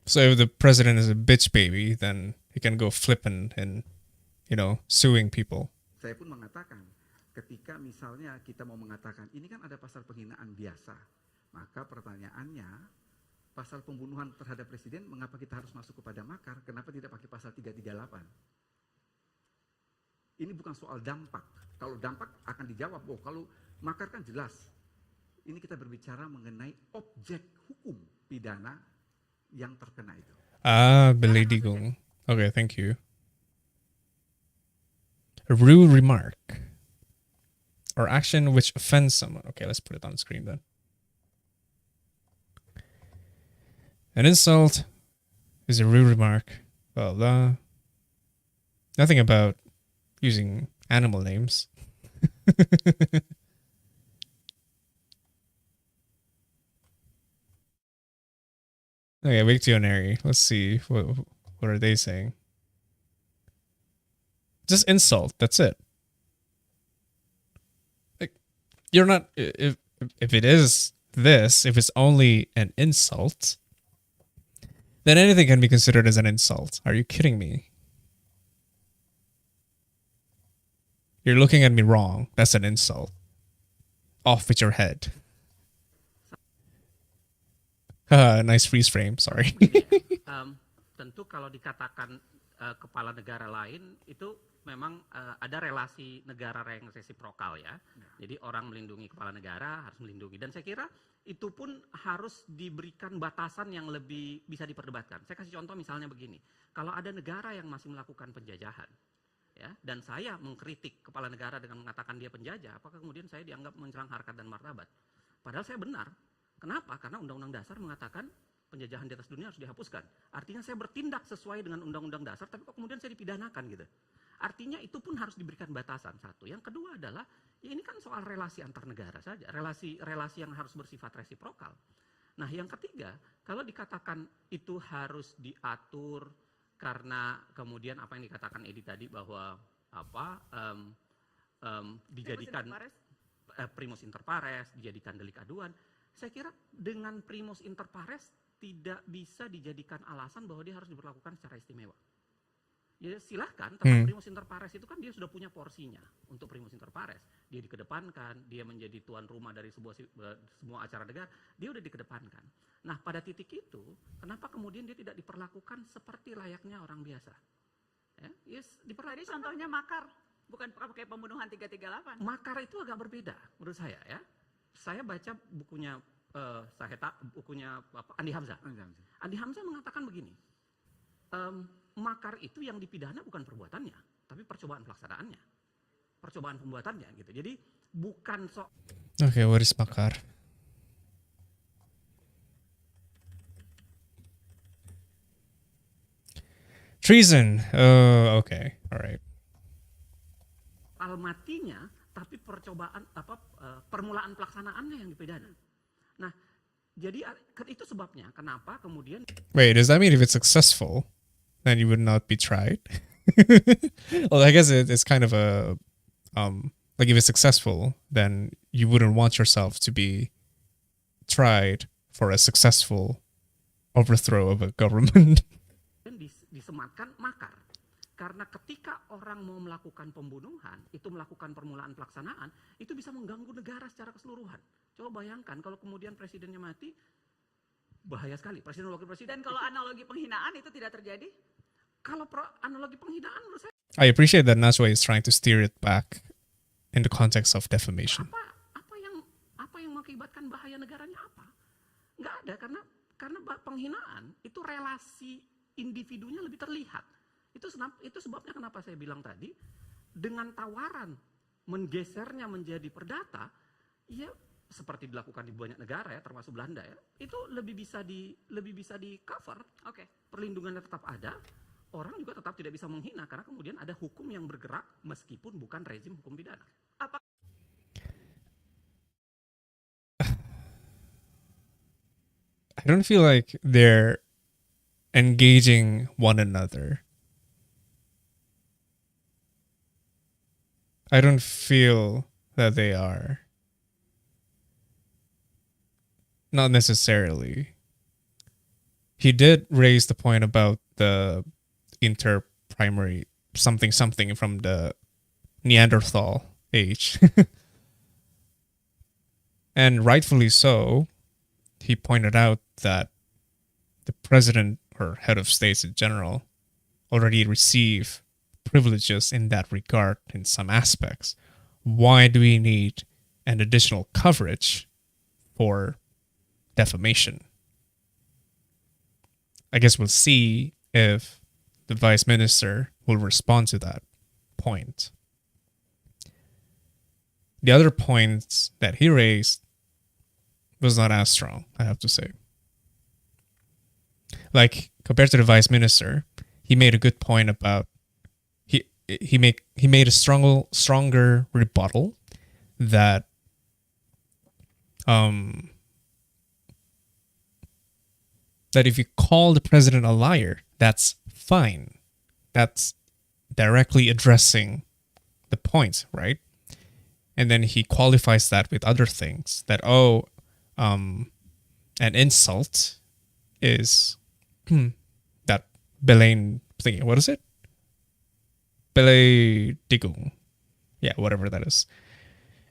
So if the president is a bitch baby, then he can go flipping and, suing people. Saya pun mengatakan, ketika misalnya kita mau mengatakan, ini kan ada pasal penghinaan biasa, maka pertanyaannya, pasal pembunuhan terhadap presiden, mengapa kita harus masuk kepada makar? Kenapa tidak pakai pasal 338? Ini bukan soal dampak. Kalau dampak akan dijawab, kalau makar kan jelas. Ini kita berbicara mengenai objek hukum pidana yang terkena itu. Beledigung. Okay, thank you. A rude remark or action which offends someone. Okay, let's put it on screen then. An insult is a rude remark. Blah, blah. Nothing about using animal names. Okay, Wiktionary. Let's see. What are they saying? Just insult. That's it. Like, you're not... If it is this, if it's only an insult, then anything can be considered as an insult. Are you kidding me? You're looking at me wrong. That's an insult. Off with your head. Nice freeze frame, sorry. Tentu kalau dikatakan kepala negara lain, itu memang ada relasi negara yang resiprokal ya. Jadi orang melindungi kepala negara harus melindungi. Dan saya kira itu pun harus diberikan batasan yang lebih bisa diperdebatkan. Saya kasih contoh misalnya begini. Kalau ada negara yang masih melakukan penjajahan, ya, dan saya mengkritik kepala negara dengan mengatakan dia penjajah, apakah kemudian saya dianggap menyerang harkat dan martabat? Padahal saya benar. Kenapa? Karena Undang-Undang Dasar mengatakan penjajahan di atas dunia harus dihapuskan. Artinya saya bertindak sesuai dengan Undang-Undang Dasar, tapi kok kemudian saya dipidanakan gitu. Artinya itu pun harus diberikan batasan, satu. Yang kedua adalah, ya ini kan soal relasi antar negara saja, relasi yang harus bersifat resiprokal. Nah yang ketiga, kalau dikatakan itu harus diatur karena kemudian apa yang dikatakan Edi tadi bahwa dijadikan primus inter pares, dijadikan delik aduan. Saya kira dengan primus inter pares tidak bisa dijadikan alasan bahwa dia harus diberlakukan secara istimewa. Ya silahkan, tapi primus inter pares itu kan dia sudah punya porsinya untuk primus inter pares. Dia dikedepankan, dia menjadi tuan rumah dari semua acara negara, dia udah dikedepankan. Nah pada titik itu, kenapa kemudian dia tidak diperlakukan seperti layaknya orang biasa? Ya, Tadi contohnya makar, bukan pakai pembunuhan 338. Makar itu agak berbeda menurut saya ya. Saya baca bukunya Andi Hamzah. Andi Hamzah mengatakan begini, makar itu yang dipidana bukan perbuatannya, tapi percobaan pelaksanaannya, percobaan pembuatannya gitu. Jadi bukan Okay, what is makar? Treason. Okay, alright. Matinya, tapi percobaan permulaan pelaksanaannya yang dipidana. Nah, jadi itu sebabnya kenapa kemudian. Wait, does that mean if it's successful, then you would not be tried? Well, I guess it's kind of a like if it's successful, then you wouldn't want yourself to be tried for a successful overthrow of a government. Disematkan makar. Karena ketika orang mau melakukan pembunuhan, itu melakukan permulaan pelaksanaan, itu bisa mengganggu negara secara keseluruhan. Coba bayangkan kalau kemudian presidennya mati, bahaya sekali. Presiden wakil presiden. Dan kalau analogi penghinaan itu tidak terjadi? Kalau analogi penghinaan menurut saya. I appreciate that Najwa is trying to steer it back in the context of defamation. Apa yang mengakibatkan bahaya negaranya apa? Nggak ada, karena penghinaan itu relasi individunya lebih terlihat. Itu sebabnya kenapa saya bilang tadi, dengan tawaran menggesernya menjadi perdata, ya seperti dilakukan di banyak negara ya, termasuk Belanda ya, itu lebih bisa di cover. Oke. Perlindungannya tetap ada, orang juga tetap tidak bisa menghina karena kemudian ada hukum yang bergerak meskipun bukan rezim hukum pidana. I don't feel like they're engaging one another. I don't feel that they are. Not necessarily. He did raise the point about the interprimary something something from the Neanderthal age. And rightfully so, he pointed out that the president or head of states in general already receive privileges in that regard in some aspects. Why do we need an additional coverage for defamation? I guess we'll see if the vice minister will respond to that point. The other points that he raised was not as strong, I have to say. Like, compared to the vice minister, he made a good point about he made a stronger rebuttal that that if you call the president a liar, that's fine. That's directly addressing the points, right? And then he qualifies that with other things that, an insult is that belain thingy. What is it? Beleidigung. Yeah, whatever that is.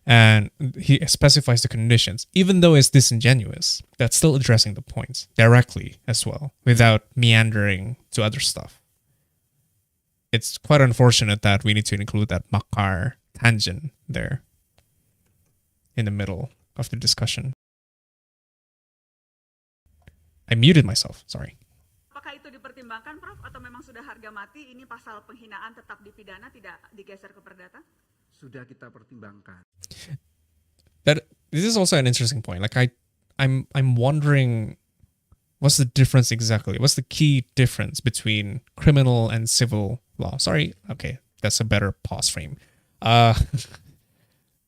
And he specifies the conditions. Even though it's disingenuous, that's still addressing the points directly as well, without meandering to other stuff. It's quite unfortunate that we need to include that makar tangent there in the middle of the discussion. I muted myself, sorry. Apakah itu dipertimbangkan, Prof? Atau memang sudah harga mati, ini pasal penghinaan tetap dipidana, tidak digeser ke perdata? Sudah kita pertimbangkan. This is also an interesting point. Like I'm wondering what's the difference exactly? What's the key difference between criminal and civil law? Sorry, okay, that's a better pause frame. What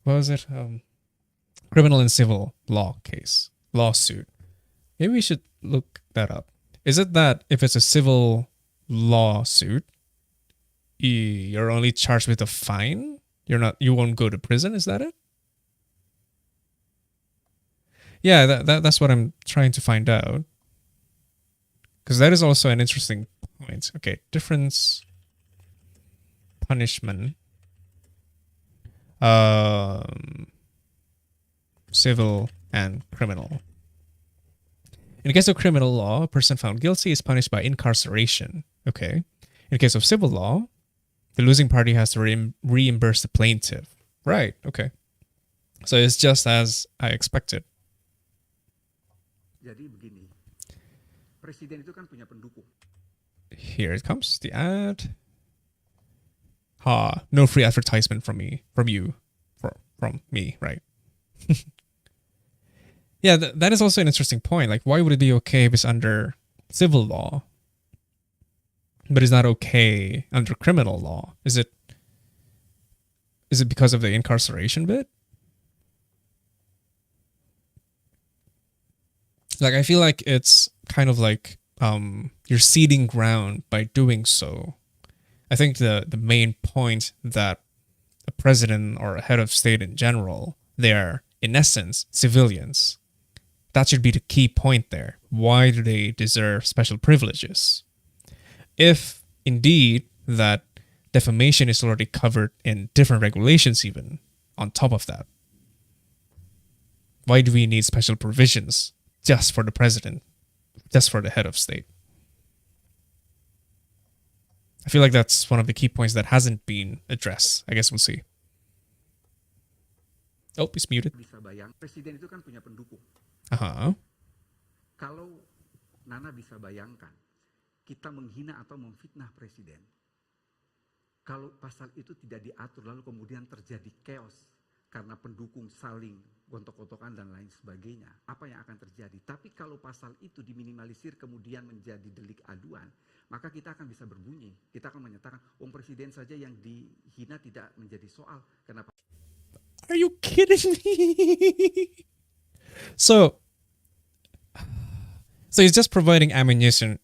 was it? Criminal and civil law case, lawsuit. Maybe we should look that up. Is it that if it's a civil lawsuit, you're only charged with a fine? You won't go to prison? Is that it? Yeah, that's what I'm trying to find out. Because that is also an interesting point. Okay, difference, punishment, civil and criminal. In the case of criminal law, a person found guilty is punished by incarceration. Okay. In the case of civil law, the losing party has to reimburse the plaintiff. Right. Okay. So it's just as I expected. Jadi begini, presiden itu kan punya pendukung. Here it comes, the ad. No free advertisement from me, from me, right? Yeah, that is also an interesting point. Like, why would it be okay if it's under civil law, but it's not okay under criminal law? Is it because of the incarceration bit? Like, I feel like it's kind of like you're ceding ground by doing so. I think the main point that a president or a head of state in general, they're in essence civilians. That should be the key point there. Why do they deserve special privileges? If indeed that defamation is already covered in different regulations even on top of that, why do we need special provisions just for the president, just for the head of state? I feel like that's one of the key points that hasn't been addressed. I guess we'll see. Oh, he's muted. Bisa bayang, presiden itu kan punya pendukung. Kalau Nana bisa bayangkan, kita menghina atau memfitnah presiden, kalau pasal itu tidak diatur lalu kemudian terjadi chaos karena pendukung saling gontok-gontokan dan lain sebagainya, apa yang akan terjadi? Tapi kalau pasal itu diminimalisir kemudian menjadi delik aduan, maka kita akan bisa berbunyi. Kita akan menyatakan, presiden saja yang dihina tidak menjadi soal. Kenapa? Are you kidding me? So, So he's just providing ammunition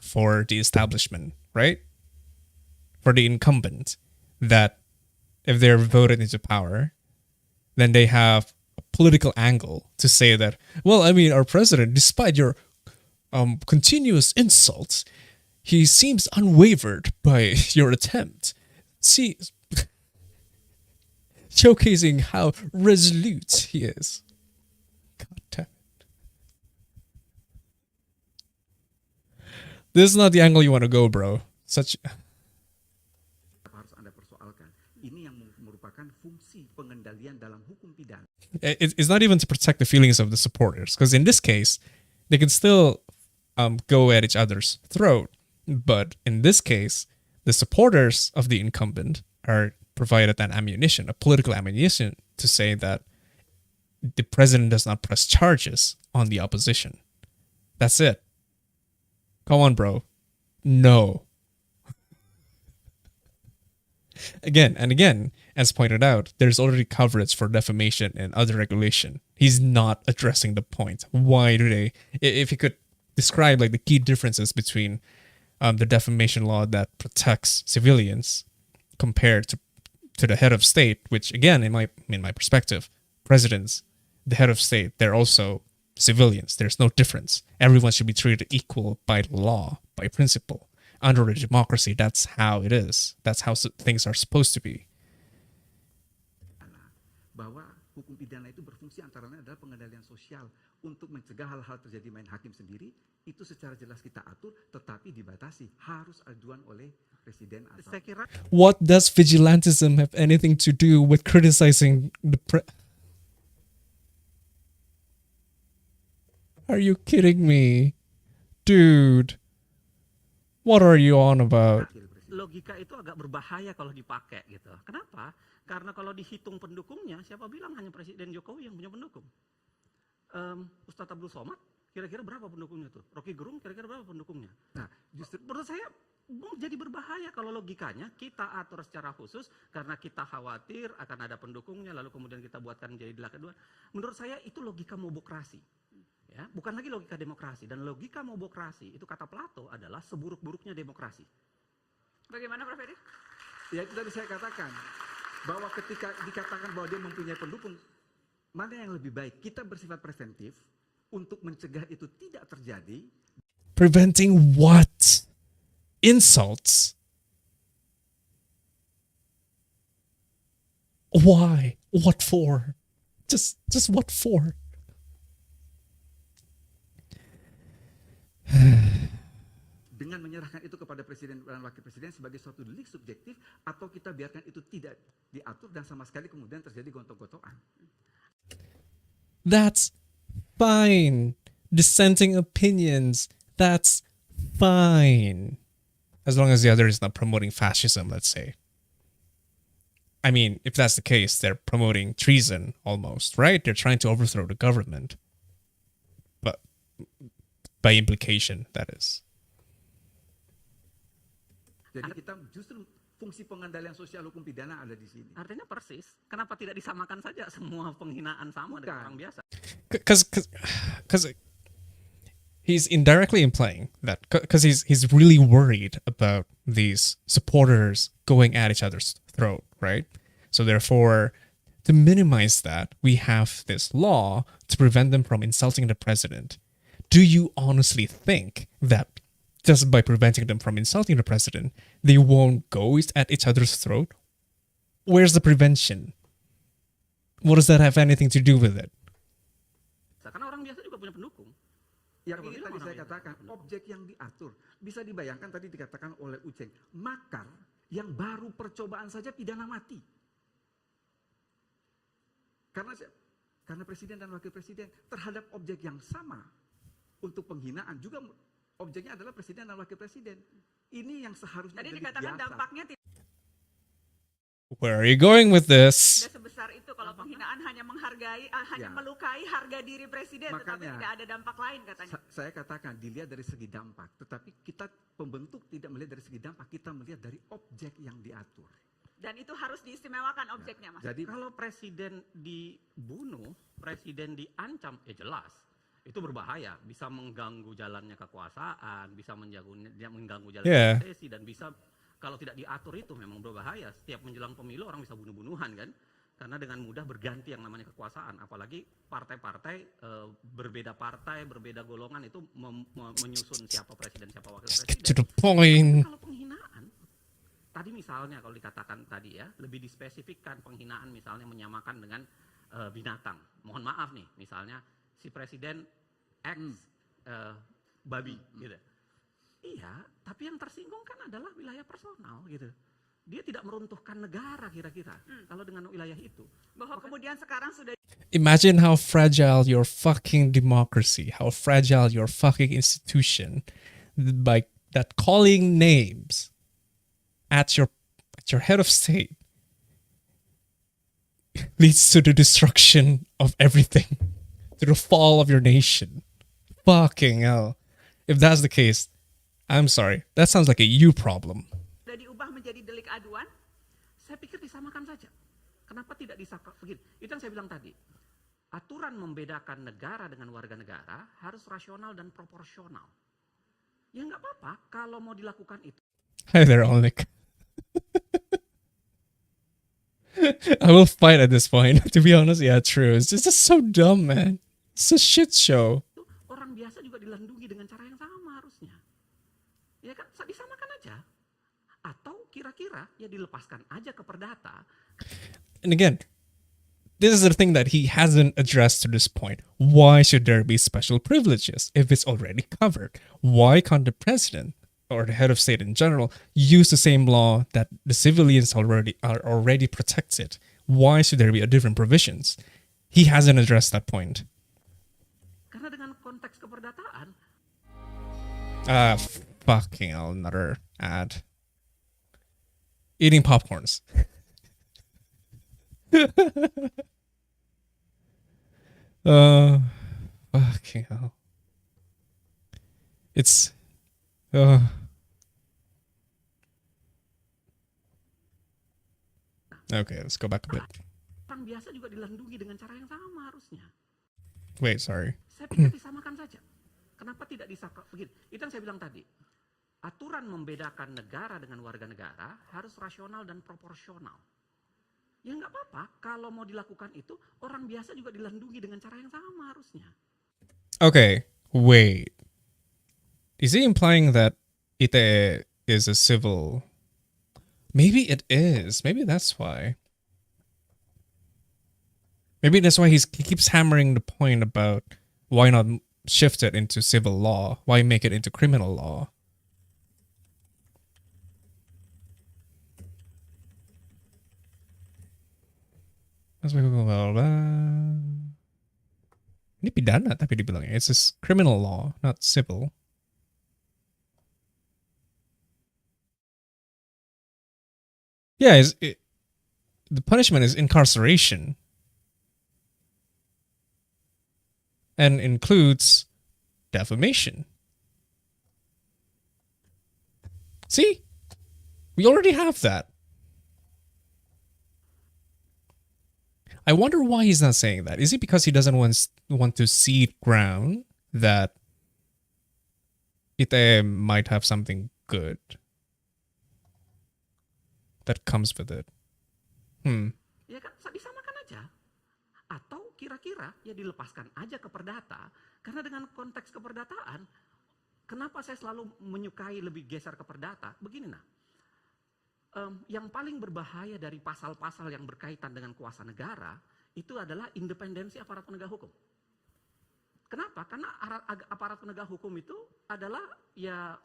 for the establishment, right? For the incumbent, that if they're voted into power, then they have a political angle to say that, well, I mean, our president, despite your continuous insults, he seems unwavered by your attempt. See, showcasing how resolute he is. God damn it. This is not the angle you want to go, bro. Such. Harus Anda persoalkan. Ini yang merupakan fungsi pengendalian dalam hukum pidana. It's not even to protect the feelings of the supporters, because in this case, they can still go at each other's throat. But in this case, the supporters of the incumbent are provided an ammunition, a political ammunition, to say that the president does not press charges on the opposition. That's it. Come on, bro. No. Again and again, as pointed out, there's already coverage for defamation and other regulation. He's not addressing the point. Why do they? If he could describe like the key differences between the defamation law that protects civilians compared to the head of state, which again, in my perspective, presidents, the head of state, they're also civilians. There's no difference. Everyone should be treated equal by law, by principle. Under a democracy, that's how it is. That's how things are supposed to be. Bahwa hukum pidana itu berfungsi antara lain adalah pengendalian sosial untuk mencegah hal-hal terjadi main hakim sendiri. Itu secara jelas kita atur, tetapi dibatasi, harus ajuan oleh presiden atau. Saya kira What does vigilantism have anything to do with criticizing the Are you kidding me? Dude. What are you on about? logika itu agak berbahaya kalau dipakai gitu. Kenapa? Karena kalau dihitung pendukungnya, siapa bilang hanya Presiden Jokowi yang punya pendukung? Ustadz Abdul Somad, kira-kira berapa pendukungnya tuh? Rocky Gerung, kira-kira berapa pendukungnya? Nah, justru menurut saya jadi berbahaya kalau logikanya kita atur secara khusus karena kita khawatir akan ada pendukungnya, lalu kemudian kita buatkan menjadi delik kedua. Menurut saya itu logika mobokrasi. Ya, bukan lagi logika demokrasi. Dan logika mobokrasi, itu kata Plato adalah seburuk-buruknya demokrasi. Bagaimana Prof. Edi? Ya itu tadi saya katakan, bahwa ketika dikatakan bahwa dia mempunyai pendukung, mana yang lebih baik? Kita bersifat preventif untuk mencegah itu tidak terjadi. Preventing what? Insults? Why? What for? Just what for? Dengan menyerahkan itu kepada presiden dan wakil presiden sebagai suatu delik subjektif, atau kita biarkan itu tidak diatur dan sama sekali kemudian terjadi gontok-gontokan. That's fine. Dissenting opinions, that's fine. As long as the other is not promoting fascism, let's say. I mean, if that's the case, they're promoting treason almost, right? They're trying to overthrow the government. But by implication, that is. Jadi kita justru fungsi pengendalian sosial hukum pidana ada di sini. Artinya persis, kenapa tidak disamakan saja semua penghinaan sama dengan orang biasa? Because he's indirectly implying that, because he's really worried about these supporters going at each other's throat, right? So therefore, to minimize that, we have this law to prevent them from insulting the president. Do you honestly think that just by preventing them from insulting the president, they won't go at each other's throat? Where's the prevention? What does that have anything to do with it? Karena orang biasa juga punya pendukung. Yang ini tadi saya katakan, objek yang diatur. Bisa dibayangkan tadi dikatakan oleh Uceng, makar yang baru percobaan saja pidana mati. Karena presiden dan wakil presiden terhadap objek yang sama untuk penghinaan juga objeknya adalah presiden dan wakil presiden. Ini yang seharusnya tadi dikatakan biasa. Dampaknya tidak. Where are you going with this? Tidak sebesar itu kalau penghinaan hanya menghargai, hanya melukai harga diri presiden, tetapi tidak ada dampak lain katanya. Saya katakan dilihat dari segi dampak, tetapi kita pembentuk tidak melihat dari segi dampak, kita melihat dari objek yang diatur. Dan itu harus diistimewakan objeknya, Mas. Jadi kalau presiden dibunuh, presiden diancam, jelas. itu berbahaya, bisa mengganggu jalannya kekuasaan, bisa mengganggu jalannya Yeah. prosesi, dan bisa kalau tidak diatur itu memang berbahaya. Setiap menjelang pemilu orang bisa bunuh-bunuhan kan, karena dengan mudah berganti yang namanya kekuasaan. Apalagi partai-partai berbeda partai, berbeda golongan itu menyusun siapa presiden, siapa wakil presiden. To the point. Kalau penghinaan, tadi misalnya kalau dikatakan tadi ya, lebih dispesifikkan penghinaan misalnya menyamakan dengan binatang. Mohon maaf nih, misalnya si presiden X babi gitu. Iya, tapi yang tersinggung kan adalah wilayah personal gitu. Dia tidak meruntuhkan negara kira-kira kalau dengan wilayah itu. Bahwa kemudian sekarang sudah Imagine how fragile your fucking democracy, how fragile your fucking institution, by that calling names at your head of state leads to the destruction of everything, to the fall of your nation. Fucking hell. If that's the case, I'm sorry. That sounds like a you problem. sudah diubah menjadi delik aduan. Saya pikir disamakan saja. Kenapa tidak disamakan? Begini, itu yang saya bilang tadi. Aturan membedakan negara dengan warga negara harus rasional dan proporsional. Ya nggak apa-apa kalau mau dilakukan itu. Hi there, Alnik. I will fight at this point. To be honest, yeah, true. It's just so dumb, man. It's a shit show. Orang biasa juga dilindungi dengan cara yang sama harusnya. Ya kan, disamakan aja. Atau kira-kira ya dilepaskan aja ke perdata. And again, this is the thing that he hasn't addressed to this point. Why should there be special privileges if it's already covered? Why can't the president or the head of state in general use the same law that the civilians are already protected? Why should there be a different provisions? He hasn't addressed that point. Karena dengan konteks keperdataan. Fucking hell, another ad. Eating popcorns. Fucking hell. It's okay, let's go back a bit. Orang biasa juga dilindungi dengan cara yang sama harusnya. Wait, sorry. Saya pikir disamakan saja. Kenapa tidak disamakan? Begini, itu yang saya bilang tadi. Aturan membedakan negara dengan warga negara harus rasional dan proporsional. Ya nggak apa-apa kalau mau dilakukan itu, orang biasa juga dilindungi dengan cara yang sama harusnya. Okay, wait. Is he implying that ite is a civil? Maybe it is. Maybe that's why. Maybe that's why he keeps hammering the point about why not shift it into civil law? Why make it into criminal law? Ini pidana tapi dibilangnya. It's a criminal law, not civil. Yeah, the punishment is incarceration. And includes defamation. See? We already have that. I wonder why he's not saying that. Is it because he doesn't want to cede ground that it might have something good that comes with it? Ya kan, disamakan aja. Atau kira-kira ya dilepaskan aja ke perdata. Karena dengan konteks keperdataan, kenapa saya selalu menyukai lebih geser ke perdata? Begini nah. Yang paling berbahaya dari pasal-pasal yang berkaitan dengan kuasa negara itu adalah independensi aparat penegak hukum. Kenapa? Karena aparat penegak hukum itu adalah ya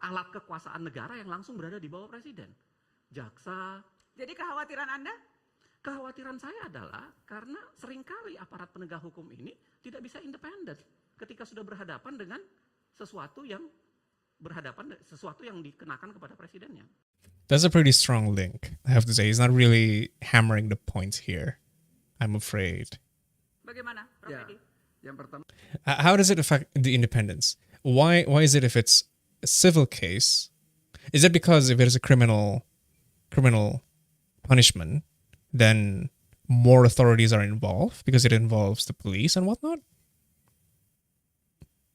alat kekuasaan negara yang langsung berada di bawah presiden, jaksa. Jadi kekhawatiran Anda? Kekhawatiran saya adalah karena seringkali aparat penegak hukum ini tidak bisa independen ketika sudah berhadapan dengan sesuatu yang dikenakan kepada presidennya. That's a pretty strong link, I have to say. He's not really hammering the points here, I'm afraid. Bagaimana, Prof. Edi? Yang pertama, how does it affect the independence? Why is it if it's a civil case? Is it because if it is a criminal punishment, then more authorities are involved because it involves the police and whatnot?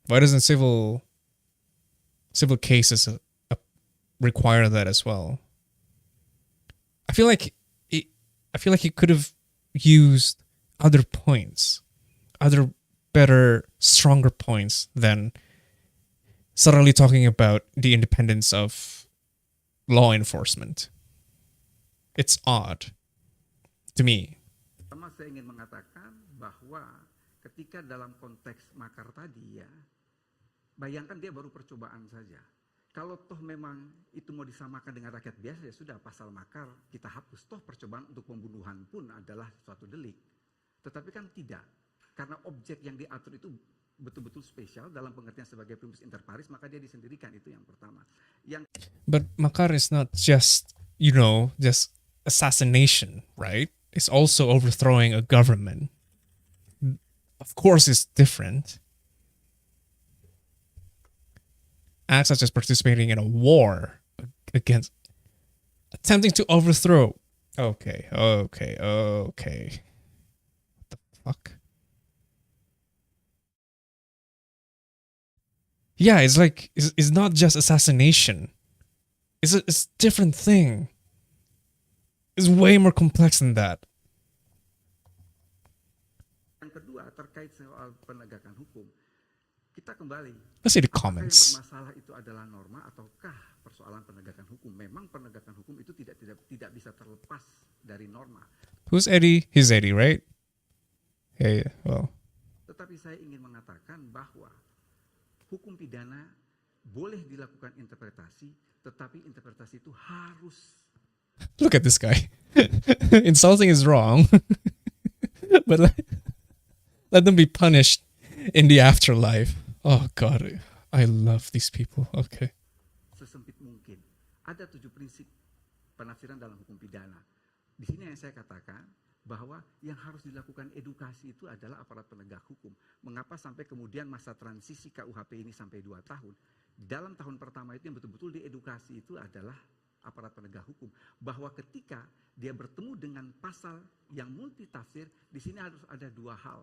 Why doesn't civil cases require that as well? I feel like he could have used other points, other better, stronger points than suddenly talking about the independence of law enforcement. It's odd to me. Pertama saya ingin mengatakan bahwa ketika dalam konteks makar tadi ya, bayangkan dia baru percobaan saja. Kalau toh memang itu mau disamakan dengan rakyat biasa ya sudah pasal makar kita hapus. Toh percobaan untuk pembunuhan pun adalah suatu delik. Tetapi kan tidak. Karena objek yang diatur itu betul-betul spesial dalam pengertian sebagai primus inter pares, maka dia disendirikan, itu yang pertama. But makar is not just, just assassination, right? It's also overthrowing a government. Of course it's different. Acts such as participating in a war against, attempting to overthrow. Okay. What the fuck? Yeah, it's like, it's not just assassination. It's a different thing. It's way more complex than that. Yang kedua terkait soal penegakan hukum. Kita kembali. Let's see the Apakah comments. yang bermasalah itu adalah norma ataukah persoalan penegakan hukum? Memang penegakan hukum itu tidak bisa terlepas dari norma. Who's Eddie? He's Eddie, right? Hey, well. Tetapi saya ingin mengatakan bahwa hukum pidana boleh dilakukan interpretasi, tetapi interpretasi itu harus. Look at this guy. Insulting is wrong, but let them be punished in the afterlife. Oh God, I love these people. Okay. Sesempit mungkin. Ada 7 prinsip penafsiran dalam hukum pidana. Di sini yang saya katakan bahwa yang harus dilakukan edukasi itu adalah aparat penegak hukum. Mengapa sampai kemudian masa transisi KUHP ini sampai 2 tahun? Dalam tahun pertama itu yang betul-betul diedukasi itu adalah aparat penegak hukum. Bahwa ketika dia bertemu dengan pasal yang multitafsir, di sini harus ada 2 hal.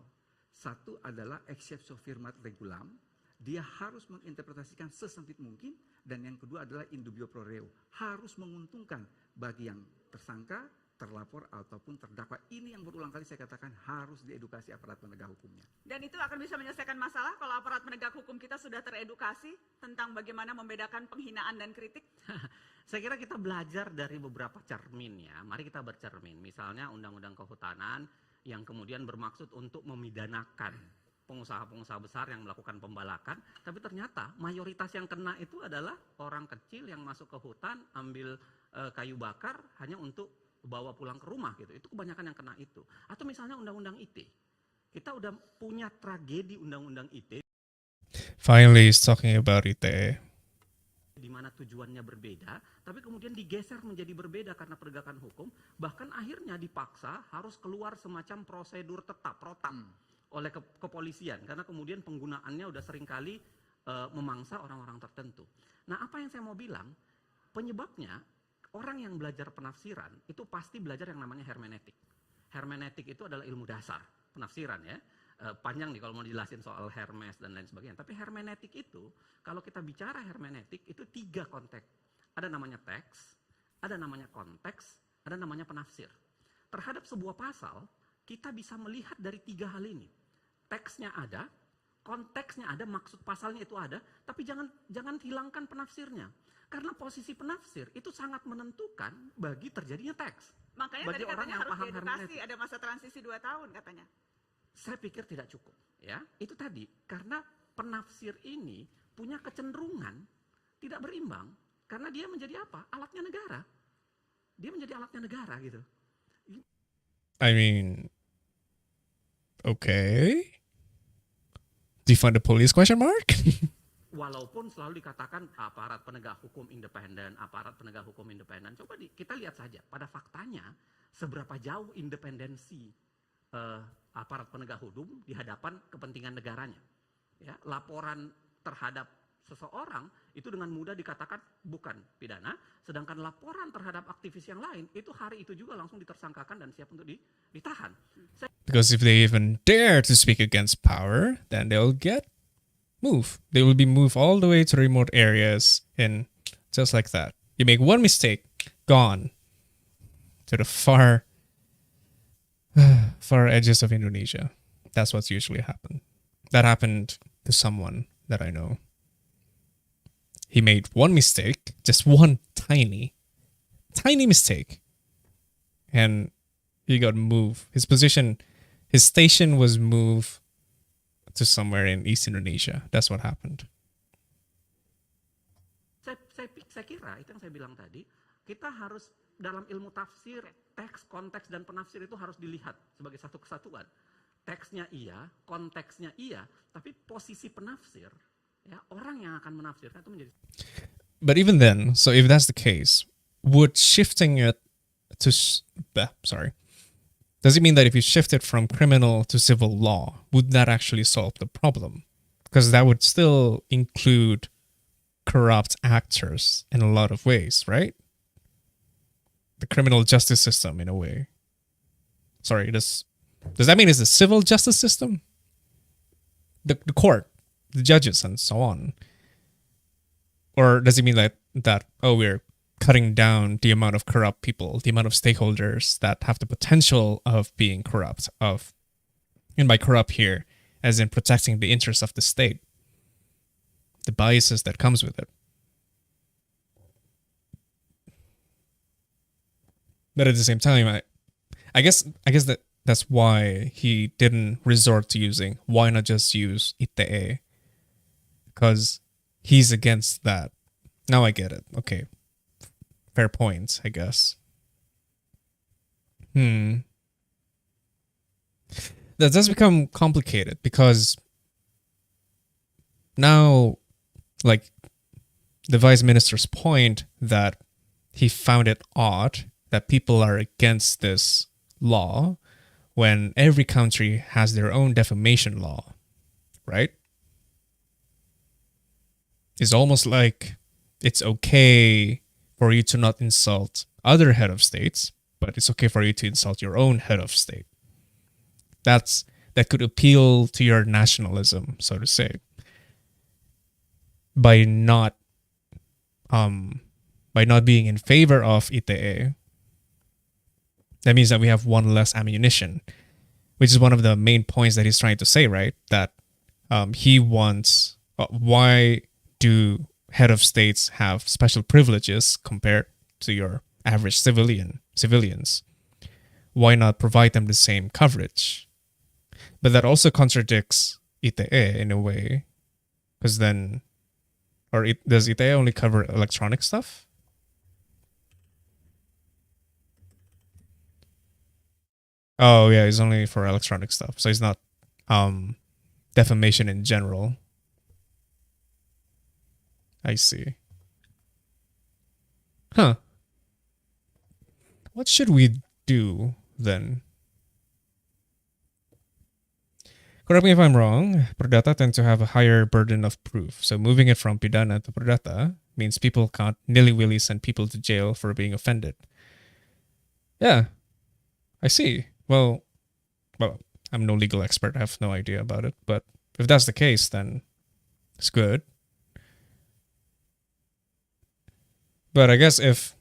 Satu adalah exceptio firmat regulam, dia harus menginterpretasikan sesempit mungkin, dan yang kedua adalah in dubio pro reo, harus menguntungkan bagi yang tersangka, terlapor ataupun terdakwa. Ini yang berulang kali saya katakan harus diedukasi aparat penegak hukumnya. Dan itu akan bisa menyelesaikan masalah kalau aparat penegak hukum kita sudah teredukasi tentang bagaimana membedakan penghinaan dan kritik. Saya kira kita belajar dari beberapa cermin ya. Mari kita bercermin. Misalnya Undang-Undang Kehutanan yang kemudian bermaksud untuk memidanakan pengusaha-pengusaha besar yang melakukan pembalakan, tapi ternyata mayoritas yang kena itu adalah orang kecil yang masuk ke hutan, ambil kayu bakar hanya untuk bawa pulang ke rumah gitu. Itu kebanyakan yang kena itu. Atau misalnya Undang-Undang ITE. Kita udah punya tragedi Undang-Undang ITE. Finally, he's talking about ITE. Di mana tujuannya berbeda, tapi kemudian digeser menjadi berbeda karena penegakan hukum, bahkan akhirnya dipaksa harus keluar semacam prosedur tetap, protam oleh kepolisian, karena kemudian penggunaannya udah seringkali memangsa orang-orang tertentu. Nah, apa yang saya mau bilang, penyebabnya orang yang belajar penafsiran itu pasti belajar yang namanya hermeneutik. Hermeneutik itu adalah ilmu dasar penafsiran ya. Panjang nih kalau mau dijelasin soal Hermes dan lain sebagainya. Tapi hermeneutik itu, kalau kita bicara hermeneutik itu 3 konteks. Ada namanya teks, ada namanya konteks, ada namanya penafsir. Terhadap sebuah pasal, kita bisa melihat dari 3 hal ini. Teksnya ada, konteksnya ada, maksud pasalnya itu ada, tapi jangan hilangkan penafsirnya. Karena posisi penafsir itu sangat menentukan bagi terjadinya teks. Makanya bagi tadi orang katanya yang harus paham diedukasi, hermeneutik. ada masa transisi 2 tahun katanya. Saya pikir tidak cukup, ya. Itu tadi karena penafsir ini punya kecenderungan tidak berimbang karena dia menjadi apa? Alatnya negara. Dia menjadi alatnya negara gitu. I mean, okay. Defund the police ? Walaupun selalu dikatakan aparat penegak hukum independen, coba kita lihat saja pada faktanya seberapa jauh independensi aparat penegak hukum di hadapan kepentingan negaranya. Ya, laporan terhadap seseorang itu dengan mudah dikatakan bukan pidana, sedangkan laporan terhadap aktivis yang lain itu hari itu juga langsung ditersangkakan dan siap untuk ditahan. Because if they even dare to speak against power, then they'll get move. They will be moved all the way to remote areas, and just like that. You make one mistake, gone to the far edges of Indonesia. That's what's usually happened. That happened to someone that I know. He made one mistake, just one tiny mistake, and he got moved. His station was moved to somewhere in East Indonesia. That's what happened. Saya kira itu yang saya bilang tadi, kita harus dalam ilmu tafsir, teks, konteks, dan penafsir itu harus dilihat sebagai satu kesatuan. Teksnya iya, konteksnya iya, tapi posisi penafsir, ya orang yang akan menafsirkan itu menjadi. But even then, so if that's the case, would shifting it to does it mean that if you shift it from criminal to civil law, would that actually solve the problem? Because that would still include corrupt actors in a lot of ways, right? The criminal justice system, in a way. Sorry, does that mean it's the civil justice system? The court, the judges, and so on? Or does it mean that we're cutting down the amount of corrupt people, the amount of stakeholders that have the potential of being corrupt, and by corrupt here, as in protecting the interests of the state, the biases that comes with it. But at the same time, I guess that's why he didn't resort to using, why not just use ITE? Because he's against that. Now I get it. Okay. Fair point, I guess. That does become complicated because now, like, the vice minister's point that he found it odd that people are against this law when every country has their own defamation law, right? It's almost like it's okay for you to not insult other head of states, but it's okay for you to insult your own head of state. That could appeal to your nationalism, so to say, by not being in favor of ITE. That means that we have one less ammunition, which is one of the main points that he's trying to say, right? That he wants, why do head of states have special privileges compared to your average civilians? Why not provide them the same coverage? But that also contradicts ITE in a way, because then, does ITE only cover electronic stuff? Oh yeah, it's only for electronic stuff. So it's not defamation in general. I see. Huh. What should we do then? Correct me if I'm wrong, perdata tend to have a higher burden of proof. So moving it from pidana to perdata means people can't nilly-willy send people to jail for being offended. Yeah, I see. Well, I'm no legal expert. I have no idea about it. But if that's the case, then it's good. But I guess if...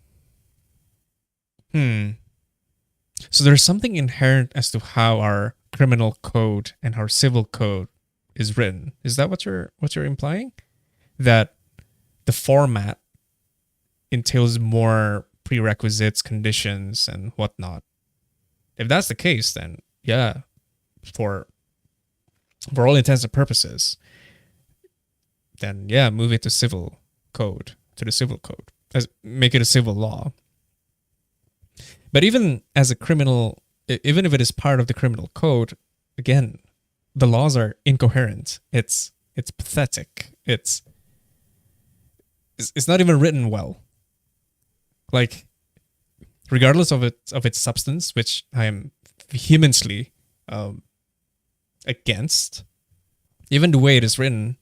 So there's something inherent as to how our criminal code and our civil code is written. Is that what you're implying? That the format entails more prerequisites, conditions, and whatnot. If that's the case, then yeah, for all intents and purposes, then yeah, move it to civil code, to the civil code. Make it a civil law. But even as a criminal, even if it is part of the criminal code, again, the laws are incoherent. It's pathetic. It's not even written well. Like, regardless of its substance, which I am vehemently against, even the way it is written,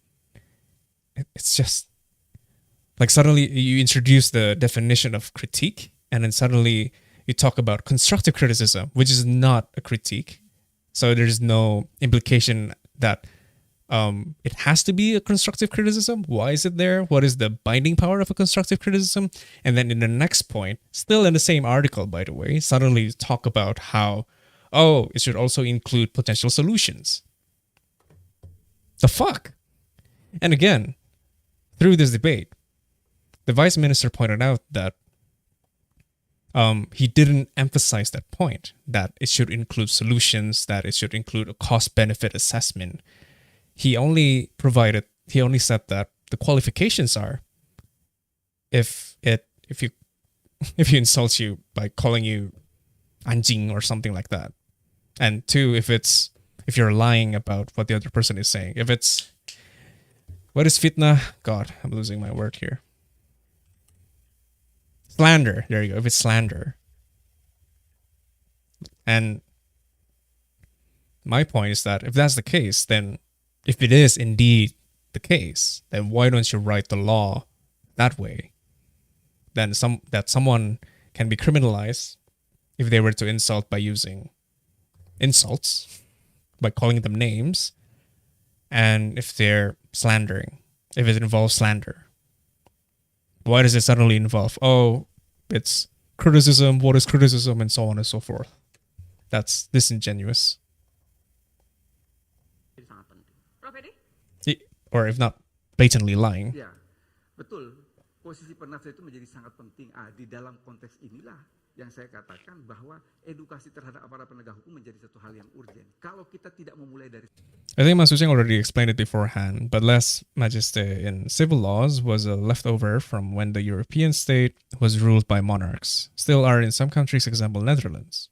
it's just like suddenly you introduce the definition of critique, and then suddenly you talk about constructive criticism, which is not a critique. So there's no implication that it has to be a constructive criticism. Why is it there? What is the binding power of a constructive criticism? And then in the next point, still in the same article, by the way, suddenly talk about how, oh, it should also include potential solutions. The fuck? And again, through this debate, the vice minister pointed out that he didn't emphasize that point, that it should include solutions, that it should include a cost-benefit assessment. He only said that the qualifications are if you insult you by calling you anjing or something like that. And two, if you're lying about what the other person is saying. If it's, what is fitna? God, I'm losing my word here. Slander. There you go. If it's slander. And my point is that if that's the case, then if it is indeed the case, then why don't you write the law that way? Then someone can be criminalized if they were to insult by using insults, by calling them names, and if they're slandering, if it involves slander. Why does it suddenly involve, oh, it's criticism, what is criticism, and so on and so forth? That's disingenuous. Sangat penting. Prof. Edi? Or if not, blatantly lying. Ya, betul. Posisi penafsir itu menjadi sangat penting. Di dalam konteks inilah yang saya katakan bahwa edukasi terhadap aparat penegak hukum menjadi satu hal yang urgent. Kalau kita tidak memulai dari I think Mas Useng already explained it beforehand, but lèse majesté in civil laws was a leftover from when the European state was ruled by monarchs. Still are in some countries, example Netherlands.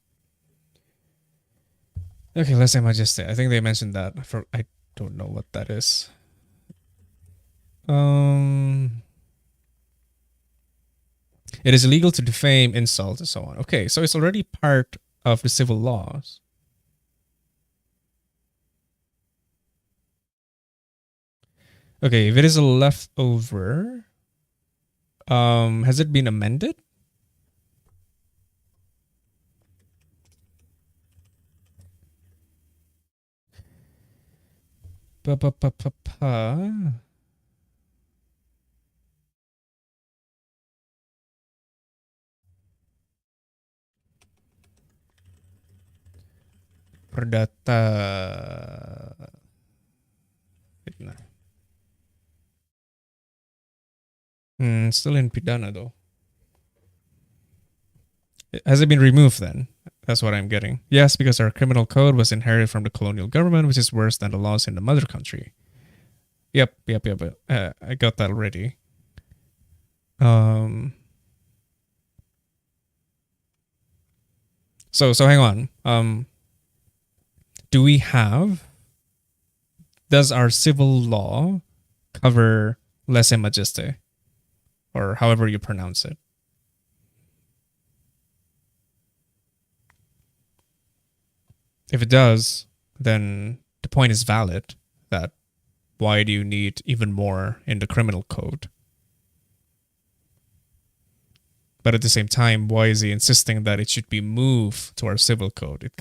Okay, lèse majesté. I think they mentioned that. I don't know what that is. It is illegal to defame, insult, and so on. Okay, so it's already part of the civil laws. Okay, if it is a leftover, has it been amended? Perdata fitnah. Still in pidana though. Has it been removed then? That's what I'm getting. Yes, because our criminal code was inherited from the colonial government, which is worse than the laws in the mother country. Yep. I got that already. So hang on. Does our civil law cover lèse majesté, or however you pronounce it? If it does, then the point is valid, that why do you need even more in the criminal code? But at the same time, why is he insisting that it should be moved to our civil code?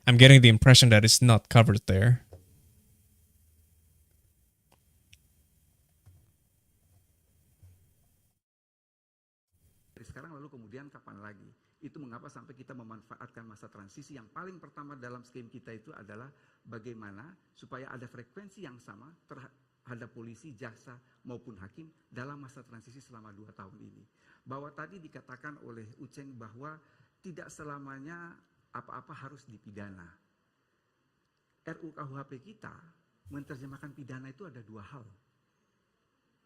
I'm getting the impression that it's not covered there. sekarang lalu kemudian kapan lagi? Itu mengapa sampai kita memanfaatkan masa transisi yang paling pertama dalam skema kita itu adalah bagaimana supaya ada frekuensi yang sama terhadap polisi, jaksa maupun hakim dalam masa transisi selama 2 tahun ini. Bahwa tadi dikatakan oleh Uceng bahwa tidak selamanya apa-apa harus dipidana. RKUHP kita menerjemahkan pidana itu ada 2 hal.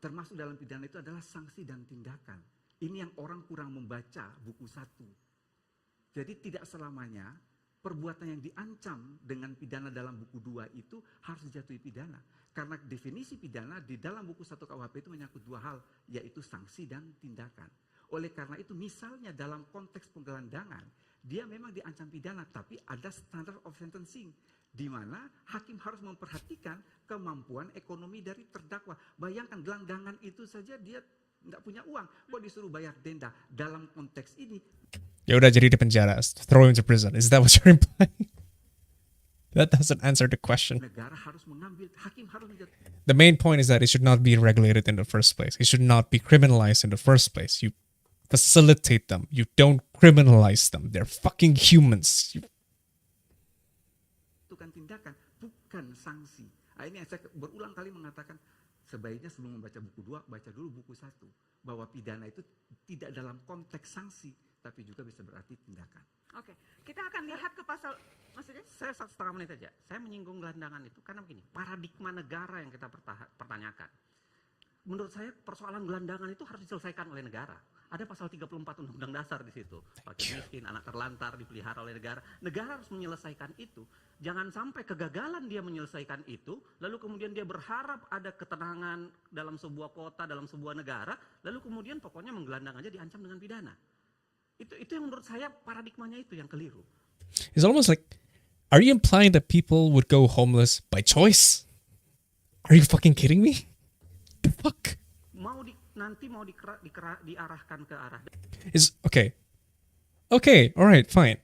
Termasuk dalam pidana itu adalah sanksi dan tindakan. Ini yang orang kurang membaca buku 1. Jadi tidak selamanya perbuatan yang diancam dengan pidana dalam buku 2 itu harus dijatuhi pidana. Karena definisi pidana di dalam buku 1 KUHP itu menyangkut 2 hal, yaitu sanksi dan tindakan. Oleh karena itu misalnya dalam konteks penggelandangan, dia memang diancam pidana, tapi ada standard of sentencing, di mana hakim harus memperhatikan kemampuan ekonomi dari terdakwa. Bayangkan gelandangan itu saja dia nggak punya uang, kok disuruh bayar denda. Dalam konteks ini, ya udah jadi di penjara, throw him to prison. Is that what you're implying? That doesn't answer the question. Negara harus mengambil, hakim harus menjatuhkan. The main point is that it should not be regulated in the first place. It should not be criminalized in the first place. You facilitate them. You don't criminalize them. They're fucking humans. Tindakan, bukan sanksi. Nah, ini yang saya berulang kali mengatakan, sebaiknya sebelum membaca buku 2, baca dulu buku 1. Bahwa pidana itu tidak dalam konteks sanksi, tapi juga bisa berarti tindakan. Oke, kita akan lihat ke pasal, maksudnya? Saya 1,5 menit aja. Saya menyinggung gelandangan itu karena begini, paradigma negara yang kita pertanyakan. Menurut saya persoalan gelandangan itu harus diselesaikan oleh negara. Ada pasal 34 Undang-Undang Dasar di situ. Fakir miskin, anak terlantar, dipelihara oleh negara. Negara harus menyelesaikan itu. Jangan sampai kegagalan dia menyelesaikan itu, lalu kemudian dia berharap ada ketenangan dalam sebuah kota, dalam sebuah negara, lalu kemudian pokoknya menggelandang aja diancam dengan pidana. Itu yang menurut saya paradigmanya itu yang keliru. It's almost like, are you implying that people would go homeless by choice? Are you fucking kidding me? The fuck? Nanti mau diarahkan ke arah. Is okay, all right, fine.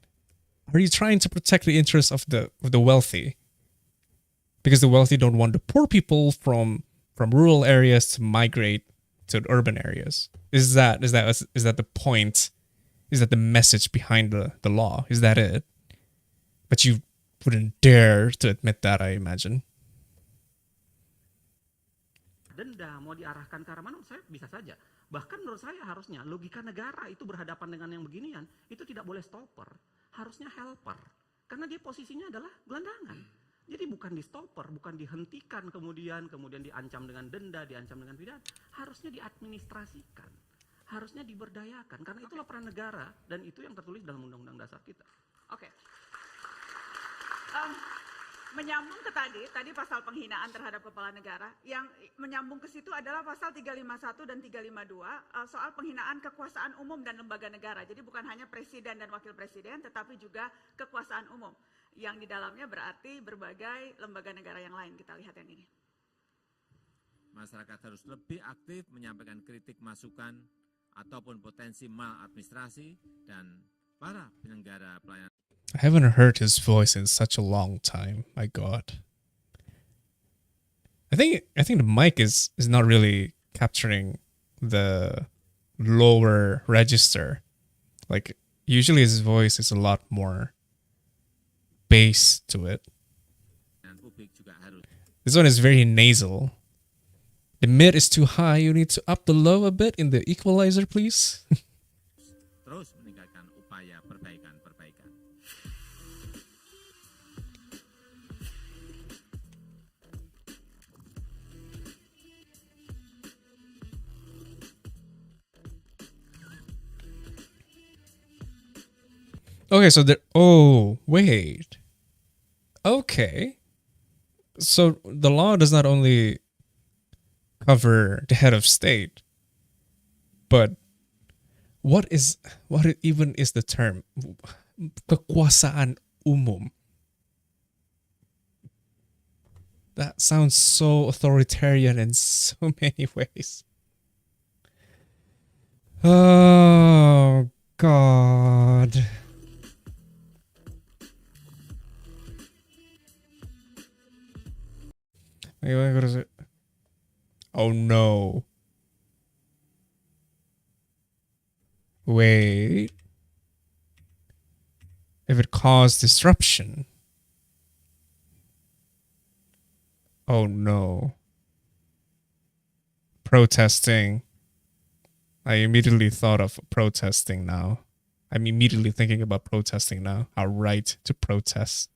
Are you trying to protect the interests of the wealthy? Because the wealthy don't want the poor people from rural areas to migrate to the urban areas. Is that the point? Is that the message behind the law? Is that it? But you wouldn't dare to admit that, I imagine. Denda mau diarahkan ke arah mana, saya bisa saja. Bahkan menurut saya harusnya logika negara itu berhadapan dengan yang beginian, itu tidak boleh stopper, harusnya helper. Karena dia posisinya adalah gelandangan. Jadi bukan di stopper, bukan dihentikan kemudian diancam dengan denda, diancam dengan pidana. Harusnya diadministrasikan, harusnya diberdayakan. Karena itulah peran negara dan itu yang tertulis dalam Undang-Undang Dasar kita. Oke. Menyambung ke tadi pasal penghinaan terhadap kepala negara, yang menyambung ke situ adalah pasal 351 dan 352 soal penghinaan kekuasaan umum dan lembaga negara. Jadi bukan hanya presiden dan wakil presiden, tetapi juga kekuasaan umum. Yang di dalamnya berarti berbagai lembaga negara yang lain. Kita lihat yang ini. Masyarakat harus lebih aktif menyampaikan kritik, masukan, ataupun potensi maladministrasi dan para penyelenggara pelayanan. I haven't heard his voice in such a long time. My God. I think the mic is not really capturing the lower register. Like usually his voice is a lot more bass to it. This one is very nasal. The mid is too high. You need to up the low a bit in the equalizer, please. Terus meningkatkan upaya perbaikan. Okay, so there. Oh, wait. Okay. So the law does not only cover the head of state, but what even is the term? Kekuasaan umum. That sounds so authoritarian in so many ways. Oh, God. What is it? Oh no. Wait. If it caused disruption. Oh no. Protesting. I immediately thought of protesting now. I'm immediately thinking about protesting now. Our right to protest.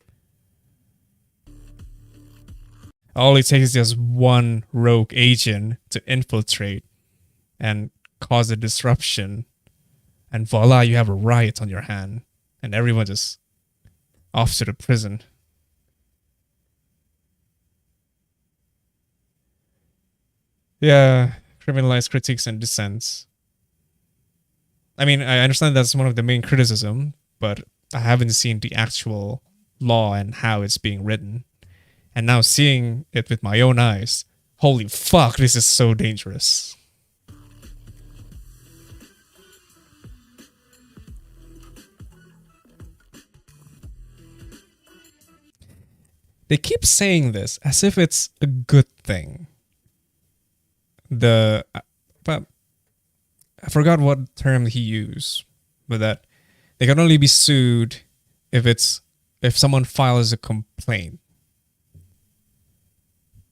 All it takes is just one rogue agent to infiltrate and cause a disruption. And voila, you have a riot on your hand. And everyone just off to the prison. Yeah, criminalize critiques and dissents. I mean, I understand that's one of the main criticism, but I haven't seen the actual law and how it's being written. And now seeing it with my own eyes, holy fuck, this is so dangerous. they keep saying this as if it's a good thing. But I forgot what term he used, but that they can only be sued if someone files a complaint.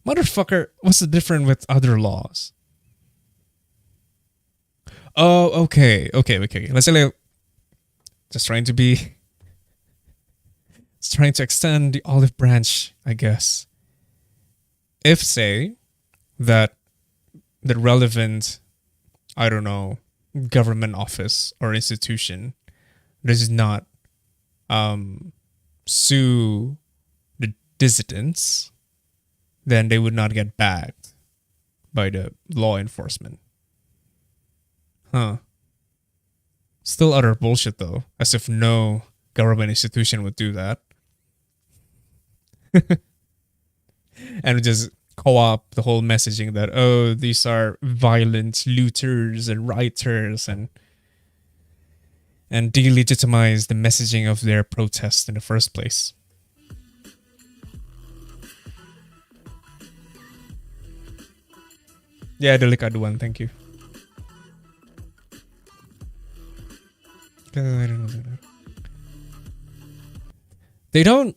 Motherfucker, what's the difference with other laws? Oh, okay. Let's say like, just trying to extend the olive branch, I guess. If say that the relevant, I don't know, government office or institution does not sue the dissidents, then they would not get bagged by the law enforcement. Huh. Still utter bullshit though, as if no government institution would do that. And just co-op the whole messaging that, oh, these are violent looters and rioters, and delegitimize the messaging of their protest in the first place. Yeah, delik aduan, thank you. They don't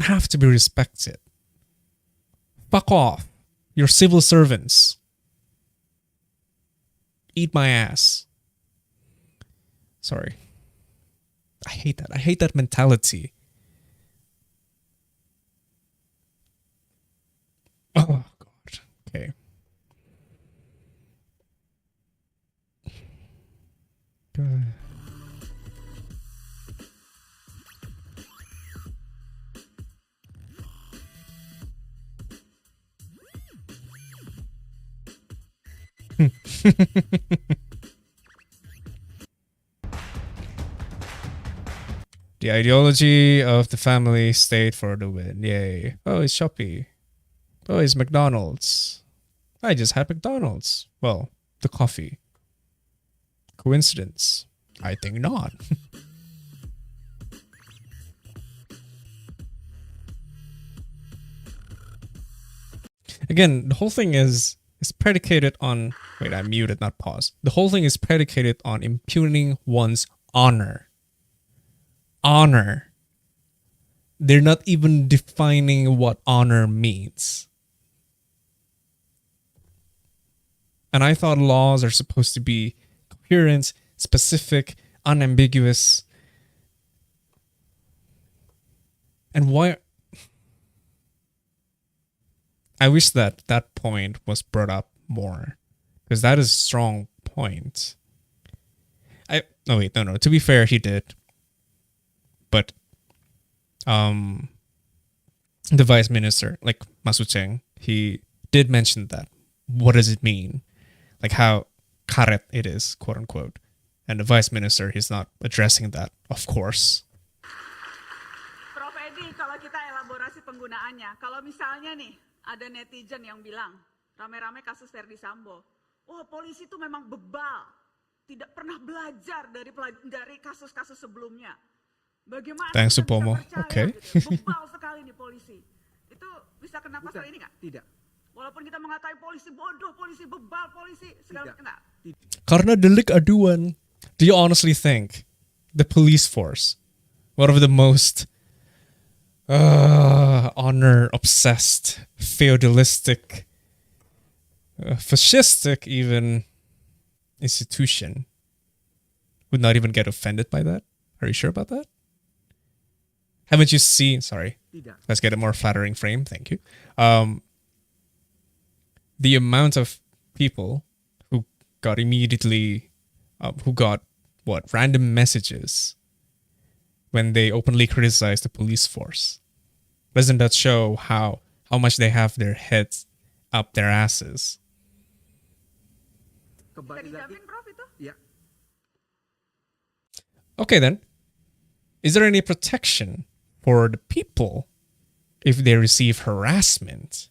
have to be respected. Fuck off. You're civil servants. Eat my ass. Sorry. I hate that. I hate that mentality. Oh, God. Okay. Good. The ideology of the family state for the win. Yay. Oh, it's Shopee. Oh, it's McDonald's. I just had McDonald's. Well, the coffee. Coincidence? I think not. Again, the whole thing is predicated on... Wait, I muted, not pause. The whole thing is predicated on impugning one's honor. Honor. They're not even defining what honor means. And I thought laws are supposed to be coherent, specific, unambiguous. And why... I wish that point was brought up more, because that is a strong point. No. To be fair, he did. But the vice minister, like Masu Cheng, he did mention that. What does it mean? Like how karet it is, quote unquote. And the vice minister, he's not addressing that, of course. Prof. Edi, kalau kita elaborasi penggunaannya, kalau misalnya nih ada netizen yang bilang rame-rame kasus Verdi Sambo, wah polisi itu memang bebal, tidak pernah belajar dari kasus-kasus sebelumnya. Bagaimana Thanks, kita bisa Supomo. percaya Okay. gitu? Bebal sekali nih polisi. Itu bisa kena pasal ini nggak? Tidak. Walaupun kita mengatakan polisi bodoh, polisi bebal, polisi segala macam. Karena delik aduan. Do you honestly think the police force, one of the most honor-obsessed, feudalistic, fascistic even institution, would not even get offended by that? Are you sure about that? Haven't you seen... Sorry. Let's get a more flattering frame. Thank you. The amount of people who got immediately... who got, random messages when they openly criticize the police force. Doesn't that show how much they have their heads up their asses? Yeah. Okay then. Is there any protection for the people if they receive harassment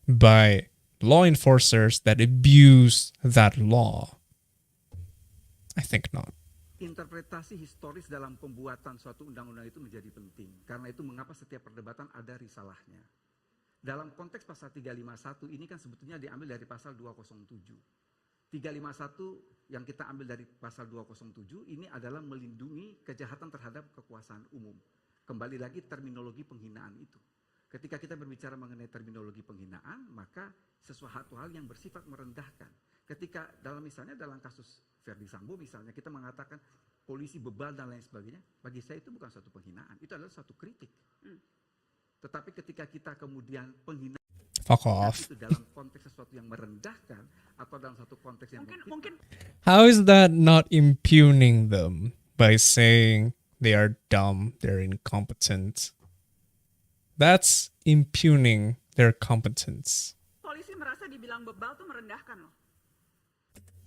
by law enforcers that abuse that law? I think not. interpretasi historis dalam pembuatan suatu undang-undang itu menjadi penting. Karena itu mengapa setiap perdebatan ada risalahnya. Dalam konteks pasal 351 ini kan sebetulnya diambil dari pasal 207. 351 yang kita ambil dari pasal 207 ini adalah melindungi kejahatan terhadap kekuasaan umum. Kembali lagi terminologi penghinaan itu. Ketika kita berbicara mengenai terminologi penghinaan, maka sesuatu hal yang bersifat merendahkan. Ketika misalnya dalam kasus Verdi Sambo misalnya kita mengatakan polisi bebal dan lain sebagainya, bagi saya itu bukan suatu penghinaan, itu adalah suatu kritik. Tetapi ketika kita kemudian penghinaan Fuck off. itu dalam konteks sesuatu yang merendahkan atau dalam satu konteks yang mungkin How is that not impugning them by saying they are dumb, they're incompetent? That's impugning their competence. polisi merasa dibilang bebal tuh merendahkan loh.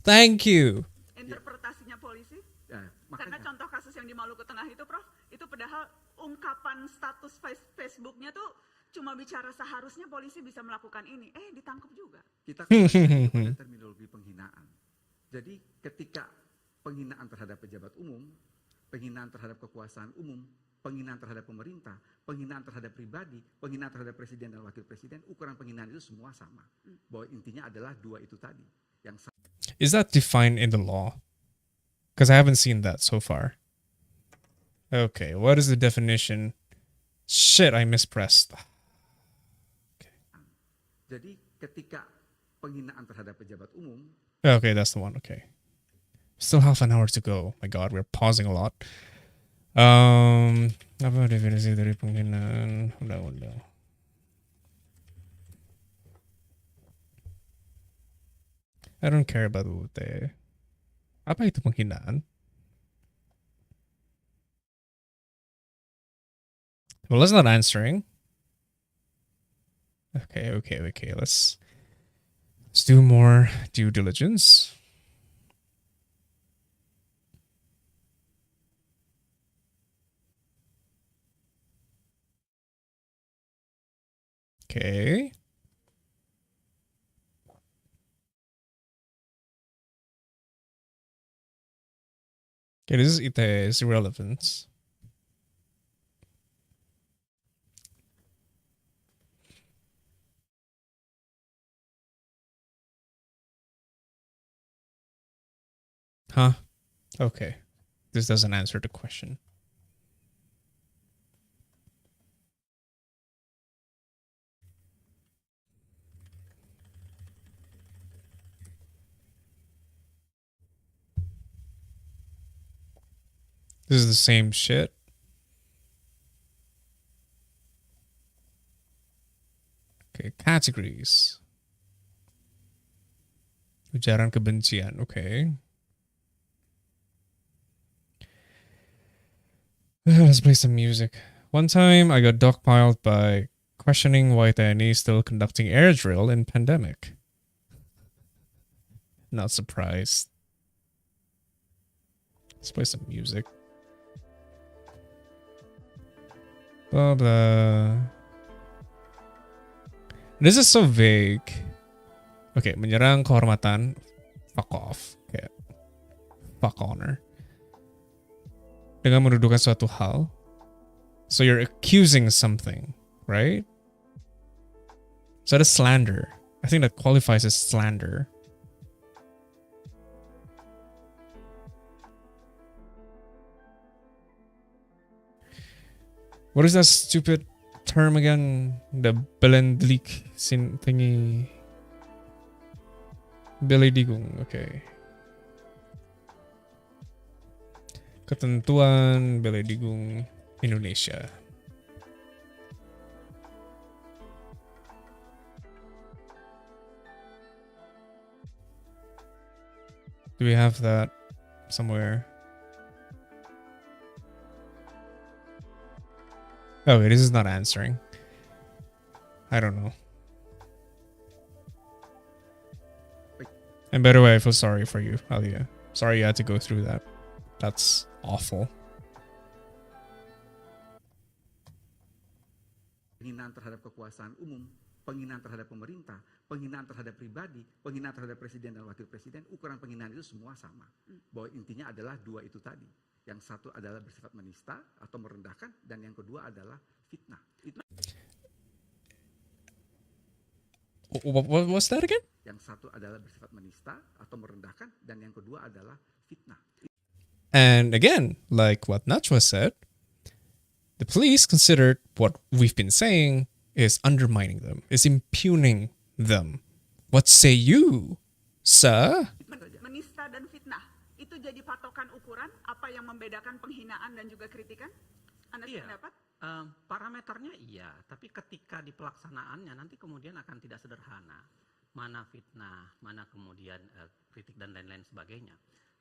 Thank you. Interpretasinya polisi. Ya, Karena contoh kasus yang di Maluku Tengah itu, Prof, itu padahal ungkapan status Facebooknya tuh cuma bicara seharusnya polisi bisa melakukan ini. Ditangkap juga. Kita pada terminologi penghinaan. Jadi ketika penghinaan terhadap pejabat umum, penghinaan terhadap kekuasaan umum, penghinaan terhadap pemerintah, penghinaan terhadap pribadi, penghinaan terhadap presiden dan wakil presiden, ukuran penghinaan itu semua sama. Bahwa intinya adalah dua itu tadi. Yang Is that defined in the law? Because I haven't seen that so far. Okay, what is the definition? Shit, I mispressed. Jadi ketika penghinaan terhadap pejabat umum. Okay, that's the one. Okay. Still half an hour to go. My God, we're pausing a lot. Apa definisi dari penghinaan undang-undang? I don't care about UUT. Apa itu penghinaan? Well, that's not answering. Okay. Let's do more due diligence. Okay. Okay, this is irrelevant. Huh? Okay. This doesn't answer the question. This is the same shit. Okay, categories. Ujaran kebencian, okay. Let's play some music. One time I got dogpiled by questioning why TNI is still conducting air drill in pandemic. Not surprised. Let's play some music. Blah blah. This is so vague. Okay, menyerang kehormatan. Fuck off. Okay. Fuck honor. Dengan menuduhkan suatu hal. So you're accusing something, right? So that is slander. I think that qualifies as slander. What is that stupid term again? The belendlik sin thingy. Beledigung, okay. Ketentuan Beledigung Indonesia. Do we have that somewhere? Okay, this is not answering. I don't know. And by the way, I feel sorry for you, Alia. Sorry you had to go through that. That's awful. Penghinaan terhadap kekuasaan umum, penghinaan terhadap pemerintah, penghinaan terhadap pribadi, penghinaan terhadap presiden dan wakil presiden, ukuran penghinaan itu semua sama. Bahwa intinya adalah dua itu tadi. Yang satu adalah bersifat menista atau merendahkan, dan yang kedua adalah fitnah. Itu What was that again? yang satu adalah bersifat menista atau merendahkan, dan yang kedua adalah fitnah. And again, like what Najwa said, the police considered what we've been saying is undermining them, is impugning them. What say you, sir? Menista dan fitnah itu jadi patokan ukuran apa yang membedakan penghinaan dan juga kritikan? Anda sependapat? Parameternya iya, tapi ketika di pelaksanaannya nanti kemudian akan tidak sederhana. Mana fitnah, mana kemudian kritik dan lain-lain sebagainya.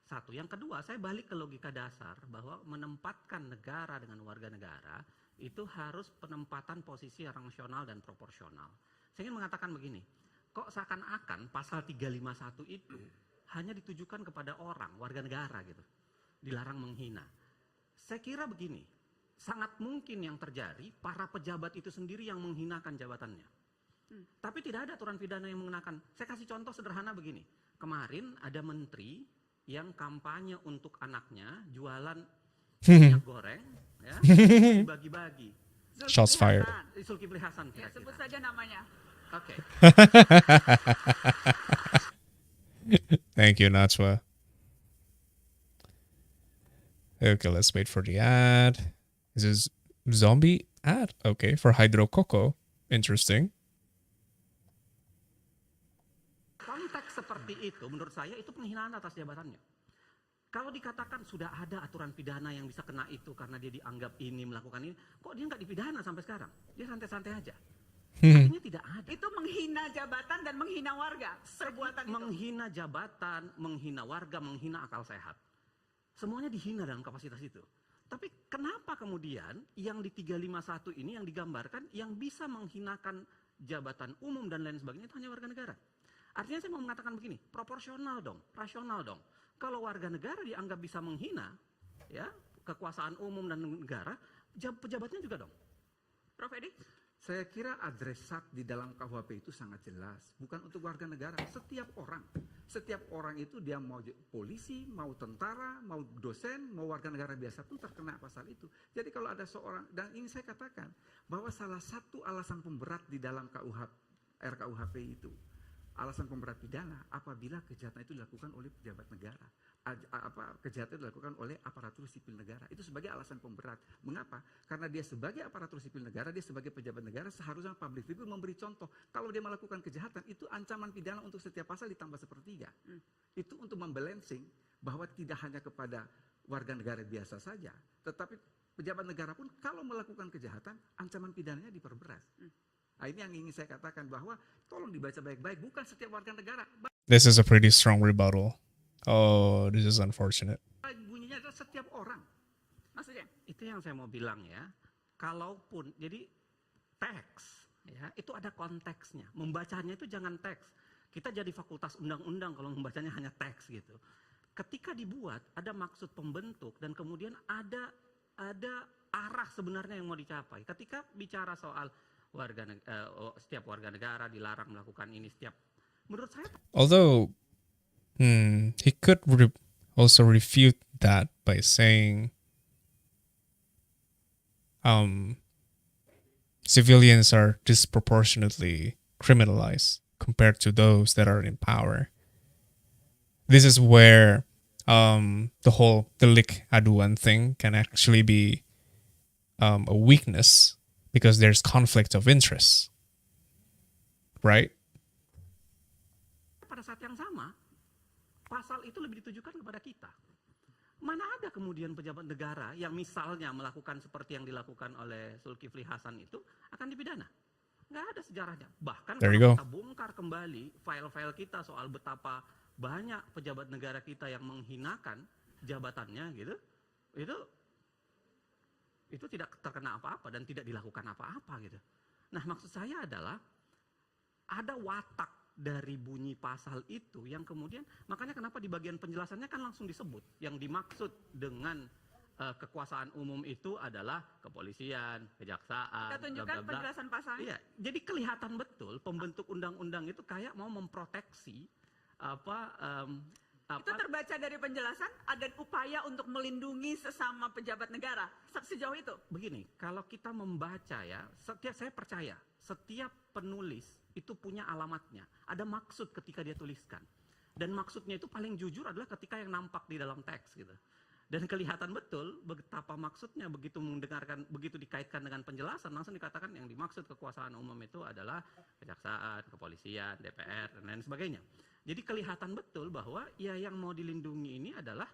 Satu, yang kedua, saya balik ke logika dasar bahwa menempatkan negara dengan warga negara itu harus penempatan posisi yang rasional dan proporsional. Saya ingin mengatakan begini, kok seakan-akan pasal 351 itu hanya ditujukan kepada orang, warga negara gitu, dilarang menghina. Saya kira begini, sangat mungkin yang terjadi para pejabat itu sendiri yang menghinakan jabatannya. Tapi tidak ada aturan pidana yang mengenakan. Saya kasih contoh sederhana begini, kemarin ada menteri yang kampanye untuk anaknya jualan minyak goreng, ya, dibagi-bagi. Shots fired. Zulkifli Hasan. Ya, sebut saja namanya. Oke. Thank you, Najwa. Okay, let's wait for the ad. This is zombie ad. Okay, for Hydro Coco. Interesting. Konteks seperti itu menurut saya itu penghinaan atas jabatannya. Kalau dikatakan sudah ada aturan pidana yang bisa kena itu karena dia dianggap ini melakukan ini, kok dia nggak dipidana sampai sekarang? Dia santai-santai aja. Artinya tidak ada. Itu menghina jabatan dan menghina warga. Perbuatan itu. Menghina jabatan, menghina warga, menghina akal sehat. Semuanya dihina dalam kapasitas itu. Tapi kenapa kemudian yang di 351 ini yang digambarkan yang bisa menghinakan jabatan umum dan lain sebagainya itu hanya warga negara? Artinya saya mau mengatakan begini, proporsional dong, rasional dong. Kalau warga negara dianggap bisa menghina, ya kekuasaan umum dan negara, pejabatnya juga dong. Prof. Edi? Saya kira adresat di dalam KUHP itu sangat jelas. Bukan untuk warga negara, setiap orang. Setiap orang itu dia mau polisi, mau tentara, mau dosen, mau warga negara biasa pun terkena pasal itu. Jadi kalau ada seorang, dan ini saya katakan, bahwa salah satu alasan pemberat di dalam RKUHP itu, alasan pemberat pidana apabila kejahatan itu dilakukan oleh pejabat negara. Kejahatan itu dilakukan oleh aparatur sipil negara. Itu sebagai alasan pemberat. Mengapa? Karena dia sebagai aparatur sipil negara, dia sebagai pejabat negara, seharusnya public figure memberi contoh. Kalau dia melakukan kejahatan, itu ancaman pidana untuk setiap pasal ditambah 1/3. Itu untuk membalancing bahwa tidak hanya kepada warga negara biasa saja, tetapi pejabat negara pun kalau melakukan kejahatan, ancaman pidananya diperberat. Nah, ini yang ingin saya katakan bahwa tolong dibaca baik-baik, bukan setiap warga negara. This is a pretty strong rebuttal. Oh, this is unfortunate. Bunyinya adalah setiap orang. Maksudnya? Itu yang saya mau bilang ya. Kalaupun, jadi teks, ya itu ada konteksnya. Membacanya itu jangan teks. Kita jadi fakultas undang-undang kalau membacanya hanya teks gitu. Ketika dibuat, ada maksud pembentuk dan kemudian ada arah sebenarnya yang mau dicapai. Ketika bicara soal setiap warga negara dilarang melakukan ini, menurut saya. Although, he could also refute that by saying, civilians are disproportionately criminalized compared to those that are in power. This is where the whole delik aduan thing can actually be a weakness because there's conflict of interest, right? Pada saat yang sama, pasal itu lebih ditujukan kepada kita. Mana ada kemudian pejabat negara yang misalnya melakukan seperti yang dilakukan oleh Zulkifli Hasan itu akan dipidana? Nggak ada sejarahnya. Bahkan kalau kita bongkar kembali file-file kita soal betapa banyak pejabat negara kita yang menghinakan jabatannya gitu, itu tidak terkena apa-apa dan tidak dilakukan apa-apa gitu. Nah, maksud saya adalah ada watak dari bunyi pasal itu yang kemudian, makanya kenapa di bagian penjelasannya kan langsung disebut yang dimaksud dengan kekuasaan umum itu adalah kepolisian, kejaksaan, Kita tunjukkan bla, bla, bla. penjelasan pasalnya. Iya, jadi kelihatan betul pembentuk undang-undang itu kayak mau memproteksi Itu terbaca dari penjelasan ada upaya untuk melindungi sesama pejabat negara. Sejauh itu. Begini, kalau kita membaca ya, saya percaya setiap penulis itu punya alamatnya. Ada maksud ketika dia tuliskan. Dan maksudnya itu paling jujur adalah ketika yang nampak di dalam teks gitu. Dan kelihatan betul betapa maksudnya begitu dikaitkan dengan penjelasan langsung dikatakan yang dimaksud kekuasaan umum itu adalah kejaksaan, kepolisian, DPR dan lain sebagainya. Jadi kelihatan betul bahwa ya yang mau dilindungi ini adalah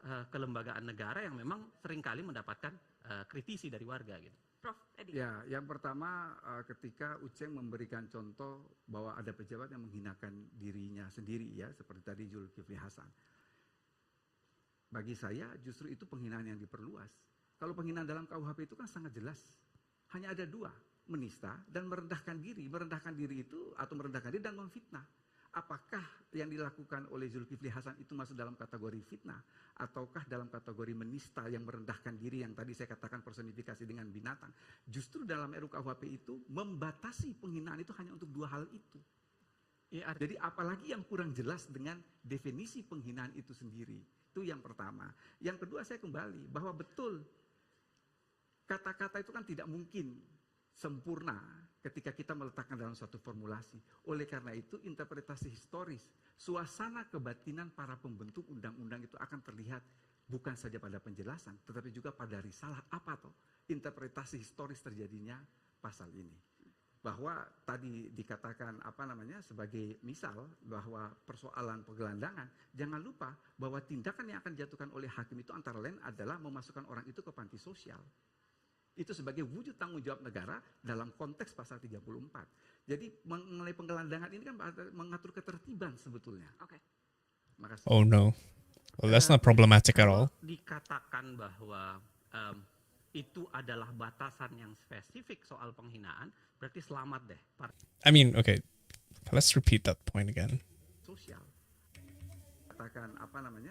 kelembagaan negara yang memang seringkali mendapatkan kritisi dari warga gitu. Prof. Edi. Ya, yang pertama ketika Uceng memberikan contoh bahwa ada pejabat yang menghinakan dirinya sendiri ya, seperti tadi Zulkifli Hasan. Bagi saya justru itu penghinaan yang diperluas. Kalau penghinaan dalam KUHP itu kan sangat jelas. Hanya ada dua, menista dan merendahkan diri. Merendahkan diri itu atau merendahkan diri dan memfitnah. Apakah yang dilakukan oleh Zulkifli Hasan itu masuk dalam kategori fitnah? Ataukah dalam kategori menista yang merendahkan diri yang tadi saya katakan personifikasi dengan binatang? Justru dalam RKUHP itu membatasi penghinaan itu hanya untuk dua hal itu. Ya, jadi apalagi yang kurang jelas dengan definisi penghinaan itu sendiri. Itu yang pertama. Yang kedua saya kembali bahwa betul kata-kata itu kan tidak mungkin sempurna ketika kita meletakkan dalam suatu formulasi. Oleh karena itu interpretasi historis, suasana kebatinan para pembentuk undang-undang itu akan terlihat bukan saja pada penjelasan, tetapi juga pada risalah apa toh interpretasi historis terjadinya pasal ini. Bahwa tadi dikatakan sebagai misal bahwa persoalan penggelandangan, jangan lupa bahwa tindakan yang akan dijatuhkan oleh hakim itu antara lain adalah memasukkan orang itu ke panti sosial. Itu sebagai wujud tanggung jawab negara dalam konteks pasal 34. Jadi mengenai penggelandangan ini kan mengatur ketertiban sebetulnya. Oke. Makasih. Oh no. Well, that's not problematic at all. Dikatakan bahwa itu adalah batasan yang spesifik soal penghinaan, berarti selamat deh. I mean, okay, let's repeat that point again. Sosial. Katakan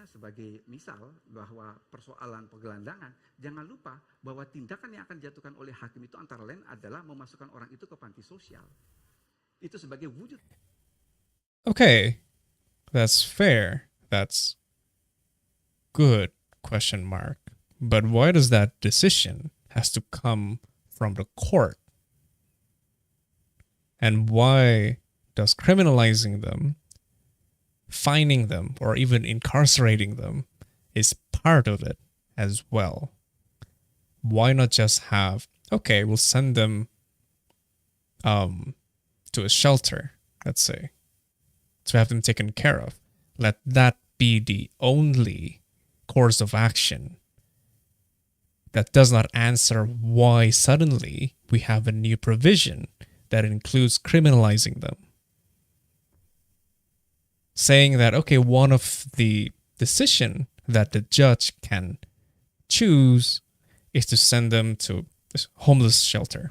sebagai misal bahwa persoalan penggelandangan, jangan lupa bahwa tindakan yang akan dijatuhkan oleh hakim itu antara lain adalah memasukkan orang itu ke panti sosial. Itu sebagai wujud. Okay, that's fair. That's good, question mark. But why does that decision has to come from the court? And why does criminalizing them, fining them, or even incarcerating them is part of it as well? Why not just have, okay, we'll send them to a shelter, let's say, to have them taken care of. Let that be the only course of action. That does not answer why suddenly we have a new provision that includes criminalizing them. Saying that, okay, one of the decision that the judge can choose is to send them to this homeless shelter.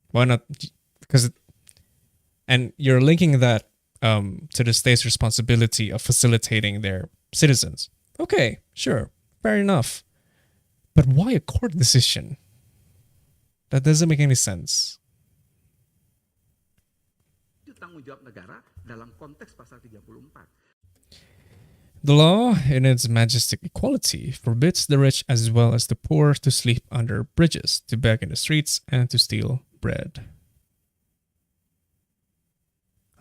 Why not? And you're linking that to the state's responsibility of facilitating their citizens. Okay, sure, fair enough. But why a court decision? That doesn't make any sense. Tanggung jawab negara dalam konteks pasal 34. The law, in its majestic equality, forbids the rich as well as the poor to sleep under bridges, to beg in the streets, and to steal bread.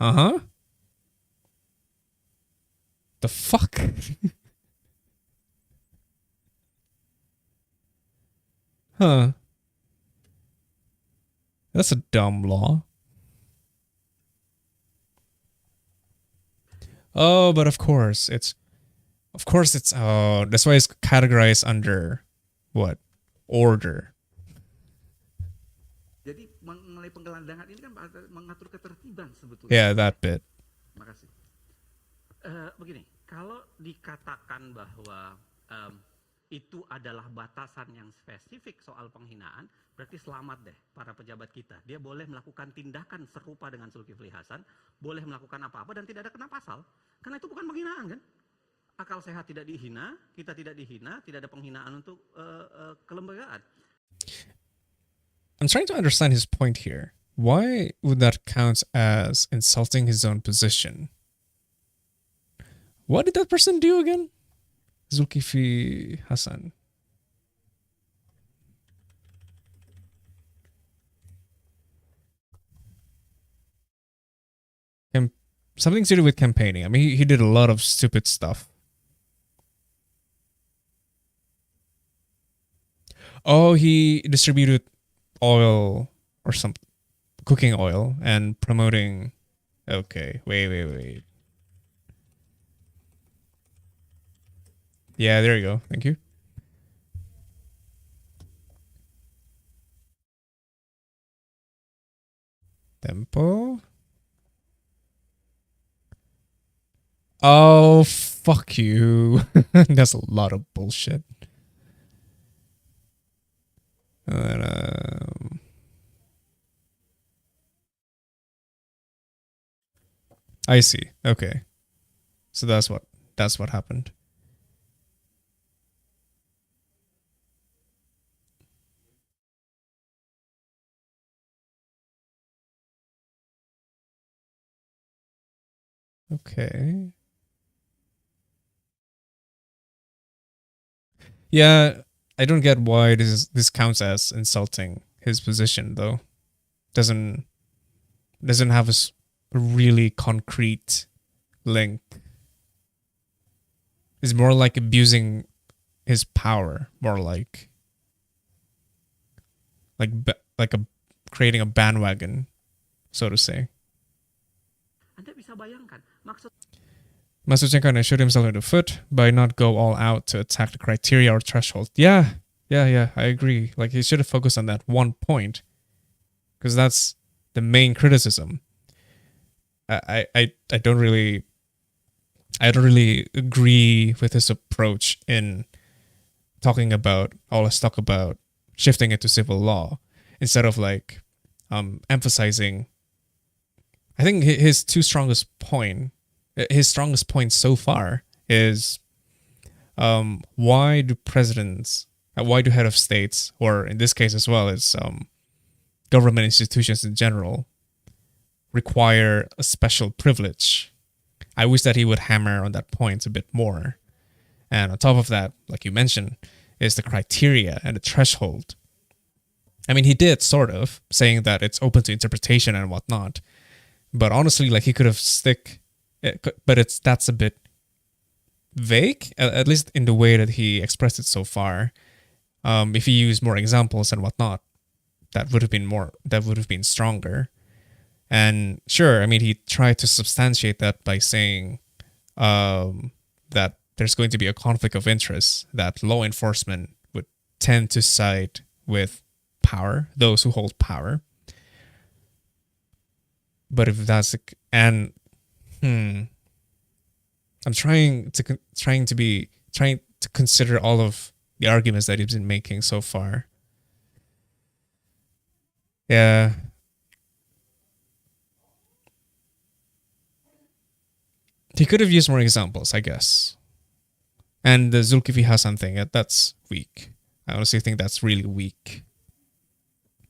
The fuck? Huh. That's a dumb law. Oh, but of course it's that's why it's categorized under what? Order. Jadi mengenai penggelandangan ini kan mengatur ketertiban sebetulnya. Yeah, that bit. Makasih. Begini, kalau dikatakan bahwa itu adalah batasan yang spesifik soal penghinaan, berarti selamat deh para pejabat kita. Dia boleh melakukan tindakan serupa dengan Zulkifli Hasan, boleh melakukan apa-apa dan tidak ada kena pasal. Karena itu bukan penghinaan kan? akal sehat tidak dihina, kita tidak dihina, tidak ada penghinaan untuk kelembagaan. I'm trying to understand his point here. Why would that count as insulting his own position? What did that person do again? Zulkifli Hasan. Something to do with campaigning. I mean, he did a lot of stupid stuff. Oh, he distributed oil or some cooking oil and promoting. Okay, wait. Yeah, there you go. Thank you. Tempo. Oh, fuck you. That's a lot of bullshit. I see. Okay. So that's what happened. Okay. Yeah, I don't get why this counts as insulting his position though. Doesn't have a really concrete link. It's more like abusing his power, more like creating a bandwagon, so to say. Anda bisa bayangkan, Maksudnya kind of shoot himself in the foot by not go all out to attack the criteria or threshold. Yeah, I agree. Like he should have focused on that one point, because that's the main criticism. I don't really agree with his approach in talking about let's talk about shifting it to civil law instead of like emphasizing. I think his strongest point so far is why do head of states, or in this case as well as government institutions in general, require a special privilege? I wish that he would hammer on that point a bit more. And on top of that, like you mentioned, is the criteria and the threshold. I mean, he did sort of, saying that it's open to interpretation and whatnot. But honestly, like he could have but that's a bit vague, at least in the way that he expressed it so far. If he used more examples and whatnot, that would have been stronger. And sure, I mean, he tried to substantiate that by saying that there's going to be a conflict of interest, that law enforcement would tend to side with power, those who hold power. But if that's I'm trying to consider all of the arguments that he's been making so far. Yeah. He could have used more examples, I guess. And the Zulkifli Hasan thing, that's weak. I honestly think that's really weak.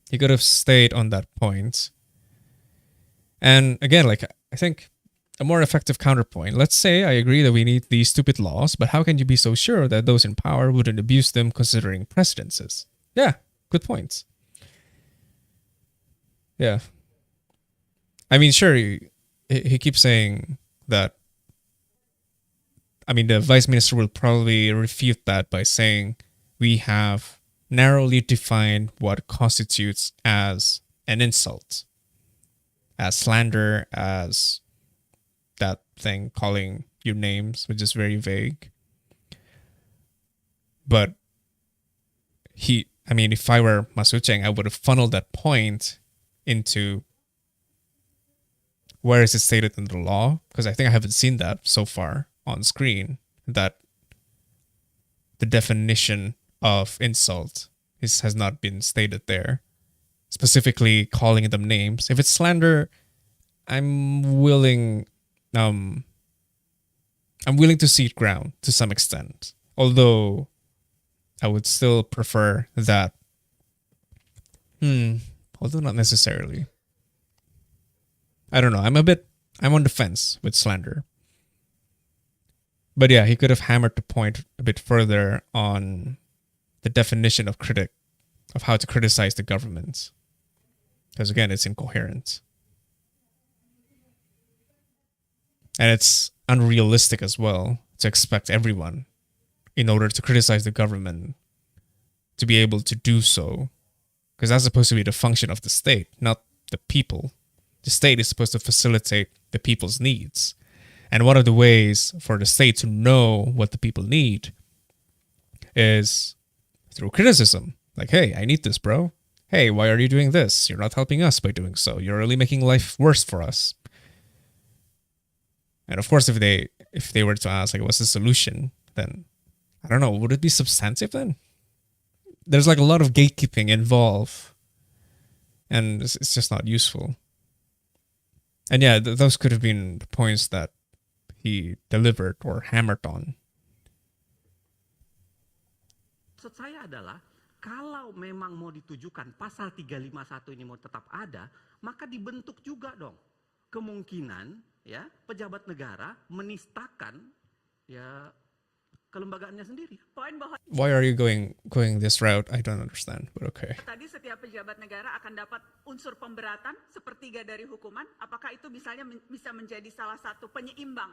He could have stayed on that point. And again, like, I think a more effective counterpoint. Let's say I agree that we need these stupid laws, but how can you be so sure that those in power wouldn't abuse them considering precedences? Yeah, good points. Yeah. I mean, sure, he keeps saying that. I mean, the vice minister will probably refute that by saying we have narrowly defined what constitutes as an insult, as slander, as that thing calling you names, which is very vague. But if I were Ma Su-cheng, I would have funneled that point into where is it stated in the law, because I think I haven't seen that so far on screen, that the definition of insult has not been stated there, specifically calling them names. If it's slander, I'm willing I'm willing to cede ground to some extent. Although I would still prefer that. Although not necessarily. I don't know. I'm on the fence with slander. But yeah, he could have hammered the point a bit further on the definition of critic, of how to criticize the government. Because again, it's incoherent. And it's unrealistic as well to expect everyone, in order to criticize the government, to be able to do so. Because that's supposed to be the function of the state, not the people. The state is supposed to facilitate the people's needs. And one of the ways for the state to know what the people need is through criticism. Like, hey, I need this, bro. Hey, why are you doing this? You're not helping us by doing so. You're really making life worse for us. And of course, if they were to ask, like, what's the solution, then I don't know, would it be substantive then? There's like a lot of gatekeeping involved, and it's just not useful. And yeah, those could have been the points that he delivered or hammered on. Maksud saya adalah, kalau memang mau ditujukan pasal 351 ini mau tetap ada, maka dibentuk juga dong kemungkinan ya pejabat negara menistakan ya kelembagaannya sendiri. Poin bahwa Why are you going this route? I don't understand, but okay. tadi setiap pejabat negara akan dapat unsur pemberatan sepertiga dari hukuman, apakah itu bisa menjadi salah satu penyeimbang?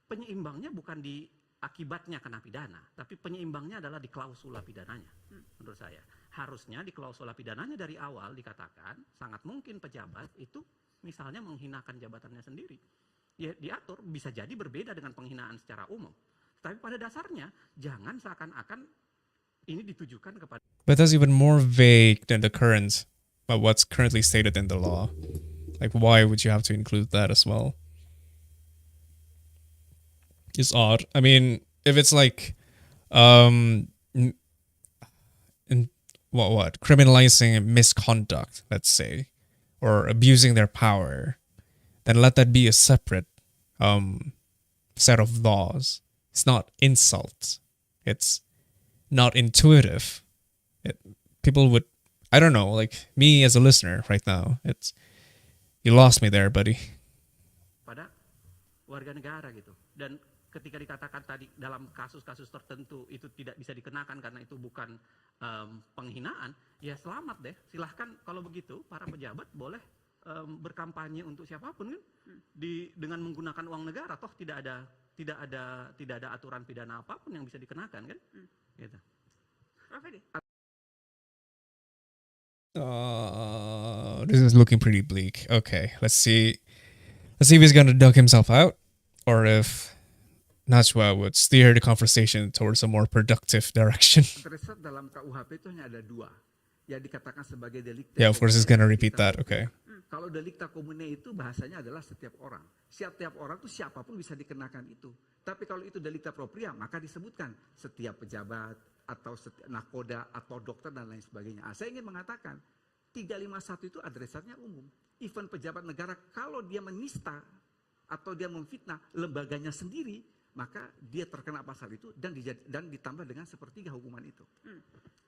Penyeimbangnya bukan di akibatnya kena pidana, tapi penyeimbangnya adalah di klausula pidananya. Menurut saya, harusnya di klausula pidananya dari awal dikatakan sangat mungkin pejabat itu misalnya menghinakan jabatannya sendiri. Ya diatur bisa jadi berbeda dengan penghinaan secara umum. Tapi pada dasarnya jangan seakan-akan ini ditujukan kepada. But that's even more vague than the current, but what's currently stated in the law. Like, why would you have to include that as well? It's odd. I mean, if it's like, criminalizing misconduct, let's say, or abusing their power, then let that be a separate set of laws. It's not insult. It's not intuitive. People would, I don't know, like me as a listener right now, you lost me there, buddy. Pada warga negara gitu. Dan ketika dikatakan tadi dalam kasus-kasus tertentu itu tidak bisa dikenakan karena itu bukan penghinaan, ya selamat deh. Silahkan kalau begitu para pejabat boleh berkampanye untuk siapapun kan, dengan menggunakan uang negara. Toh tidak ada aturan pidana apapun yang bisa dikenakan kan, gitu. Prof Edi. This is looking pretty bleak. Okay, let's see if he's gonna dug himself out, or if Najwa would steer the conversation towards a more productive direction. Adresat dalam KUHP itu hanya ada 2. Ya dikatakan sebagai delikta. Yeah, of course he's gonna repeat that. Okay. Kalau delikta komune itu bahasanya adalah setiap orang. Setiap orang itu siapapun bisa dikenakan itu. Tapi kalau itu delikta propria, maka disebutkan setiap pejabat atau setiap nakoda atau dokter dan lain sebagainya. Saya ingin mengatakan 351 itu adresatnya umum. Even pejabat negara kalau dia menista atau dia memfitnah lembaganya sendiri, maka dia terkena pasal itu dan ditambah dengan sepertiga hukuman itu.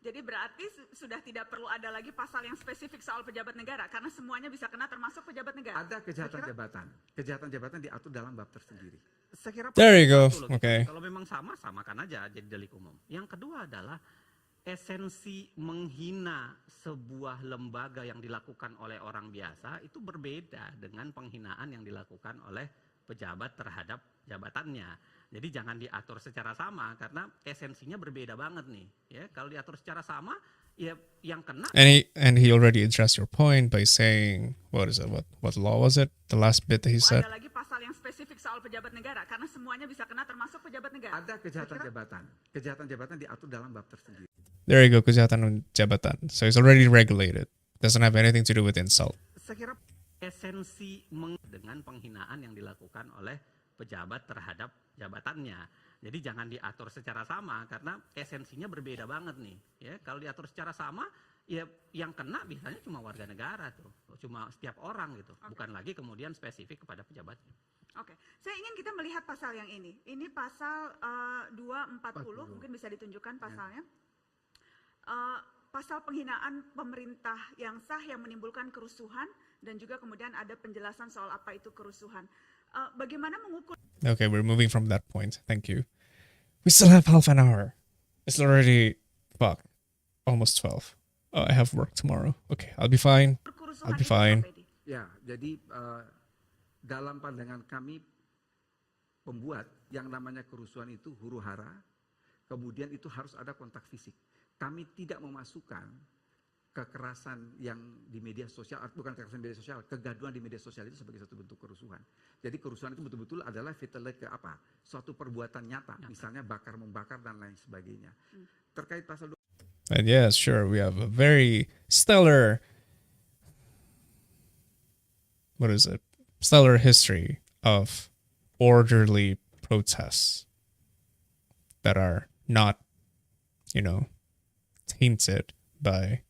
Jadi berarti sudah tidak perlu ada lagi pasal yang spesifik soal pejabat negara karena semuanya bisa kena termasuk pejabat negara. Ada kejahatan jabatan. Kejahatan jabatan diatur dalam bab tersendiri. Saya kira There you go. Gitu. Okay. Kalau memang samakan aja jadi delik umum. Yang kedua adalah esensi menghina sebuah lembaga yang dilakukan oleh orang biasa itu berbeda dengan penghinaan yang dilakukan oleh pejabat terhadap jabatannya. Jadi jangan diatur secara sama karena esensinya berbeda banget nih. Ya, kalau diatur secara sama, ya yang kena. And he already addressed your point by saying, what is it? What law was it? The last bit that he said. Ada lagi pasal yang spesifik soal pejabat negara karena semuanya bisa kena termasuk pejabat negara. Ada kejahatan jabatan. Kejahatan jabatan diatur dalam bab tersendiri. There you go, kejahatan jabatan. So it's already regulated. Doesn't have anything to do with insult. Saya kira esensi dengan penghinaan yang dilakukan oleh pejabat terhadap jabatannya. Jadi jangan diatur secara sama karena esensinya berbeda banget nih. Ya, kalau diatur secara sama, ya yang kena biasanya cuma warga negara tuh, cuma setiap orang gitu, bukan lagi kemudian spesifik kepada pejabatnya. Oke, saya ingin kita melihat pasal yang ini. Ini pasal 240, mungkin bisa ditunjukkan pasalnya. Pasal penghinaan pemerintah yang sah yang menimbulkan kerusuhan dan juga kemudian ada penjelasan soal apa itu kerusuhan. Bagaimana mengukur? Okay, we're moving from that point. Thank you. We still have half an hour. It's already almost 12. Oh, I have work tomorrow. Okay, I'll be fine. I'll be fine. Ya, jadi dalam pandangan kami pembuat yang namanya kerusuhan itu huru hara, kemudian itu harus ada kontak fisik. Kami tidak memasukkan kekerasan yang di media sosial, bukan kekerasan di media sosial, kegaduhan di media sosial itu sebagai satu bentuk kerusuhan. Jadi kerusuhan itu betul-betul adalah vital ke apa? Suatu perbuatan nyata, misalnya bakar-membakar dan lain sebagainya. Terkait pasal And yes, sure, we have a very stellar, stellar history of orderly protests that are not, tainted by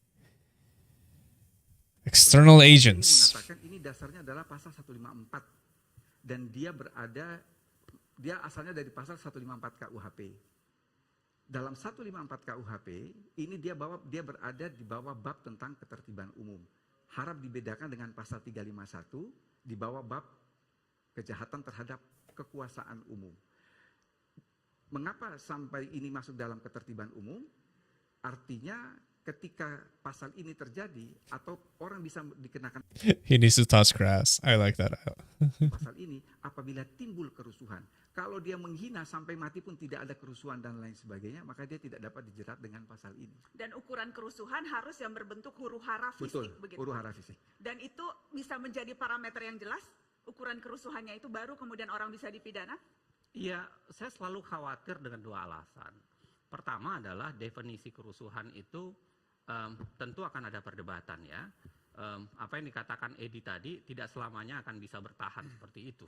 external agents. Mengatakan ini dasarnya adalah pasal 154 dan dia asalnya dari pasal 154 KUHP. Dalam 154 KUHP ini dia berada di bawah bab tentang ketertiban umum. Harap dibedakan dengan pasal 351 di bawah bab kejahatan terhadap kekuasaan umum. Mengapa sampai ini masuk dalam ketertiban umum? Artinya ketika pasal ini terjadi atau orang bisa dikenakan He needs to touch grass. I like that. pasal ini apabila timbul kerusuhan. Kalau dia menghina sampai mati pun tidak ada kerusuhan dan lain sebagainya, maka dia tidak dapat dijerat dengan pasal ini. Dan ukuran kerusuhan harus yang berbentuk huru hara fisik. Betul, begitu. huru hara fisik. Dan itu bisa menjadi parameter yang jelas, ukuran kerusuhannya itu baru kemudian orang bisa dipidana? Iya, saya selalu khawatir dengan dua alasan. Pertama adalah definisi kerusuhan itu tentu akan ada perdebatan ya. Apa yang dikatakan Edi tadi tidak selamanya akan bisa bertahan seperti itu.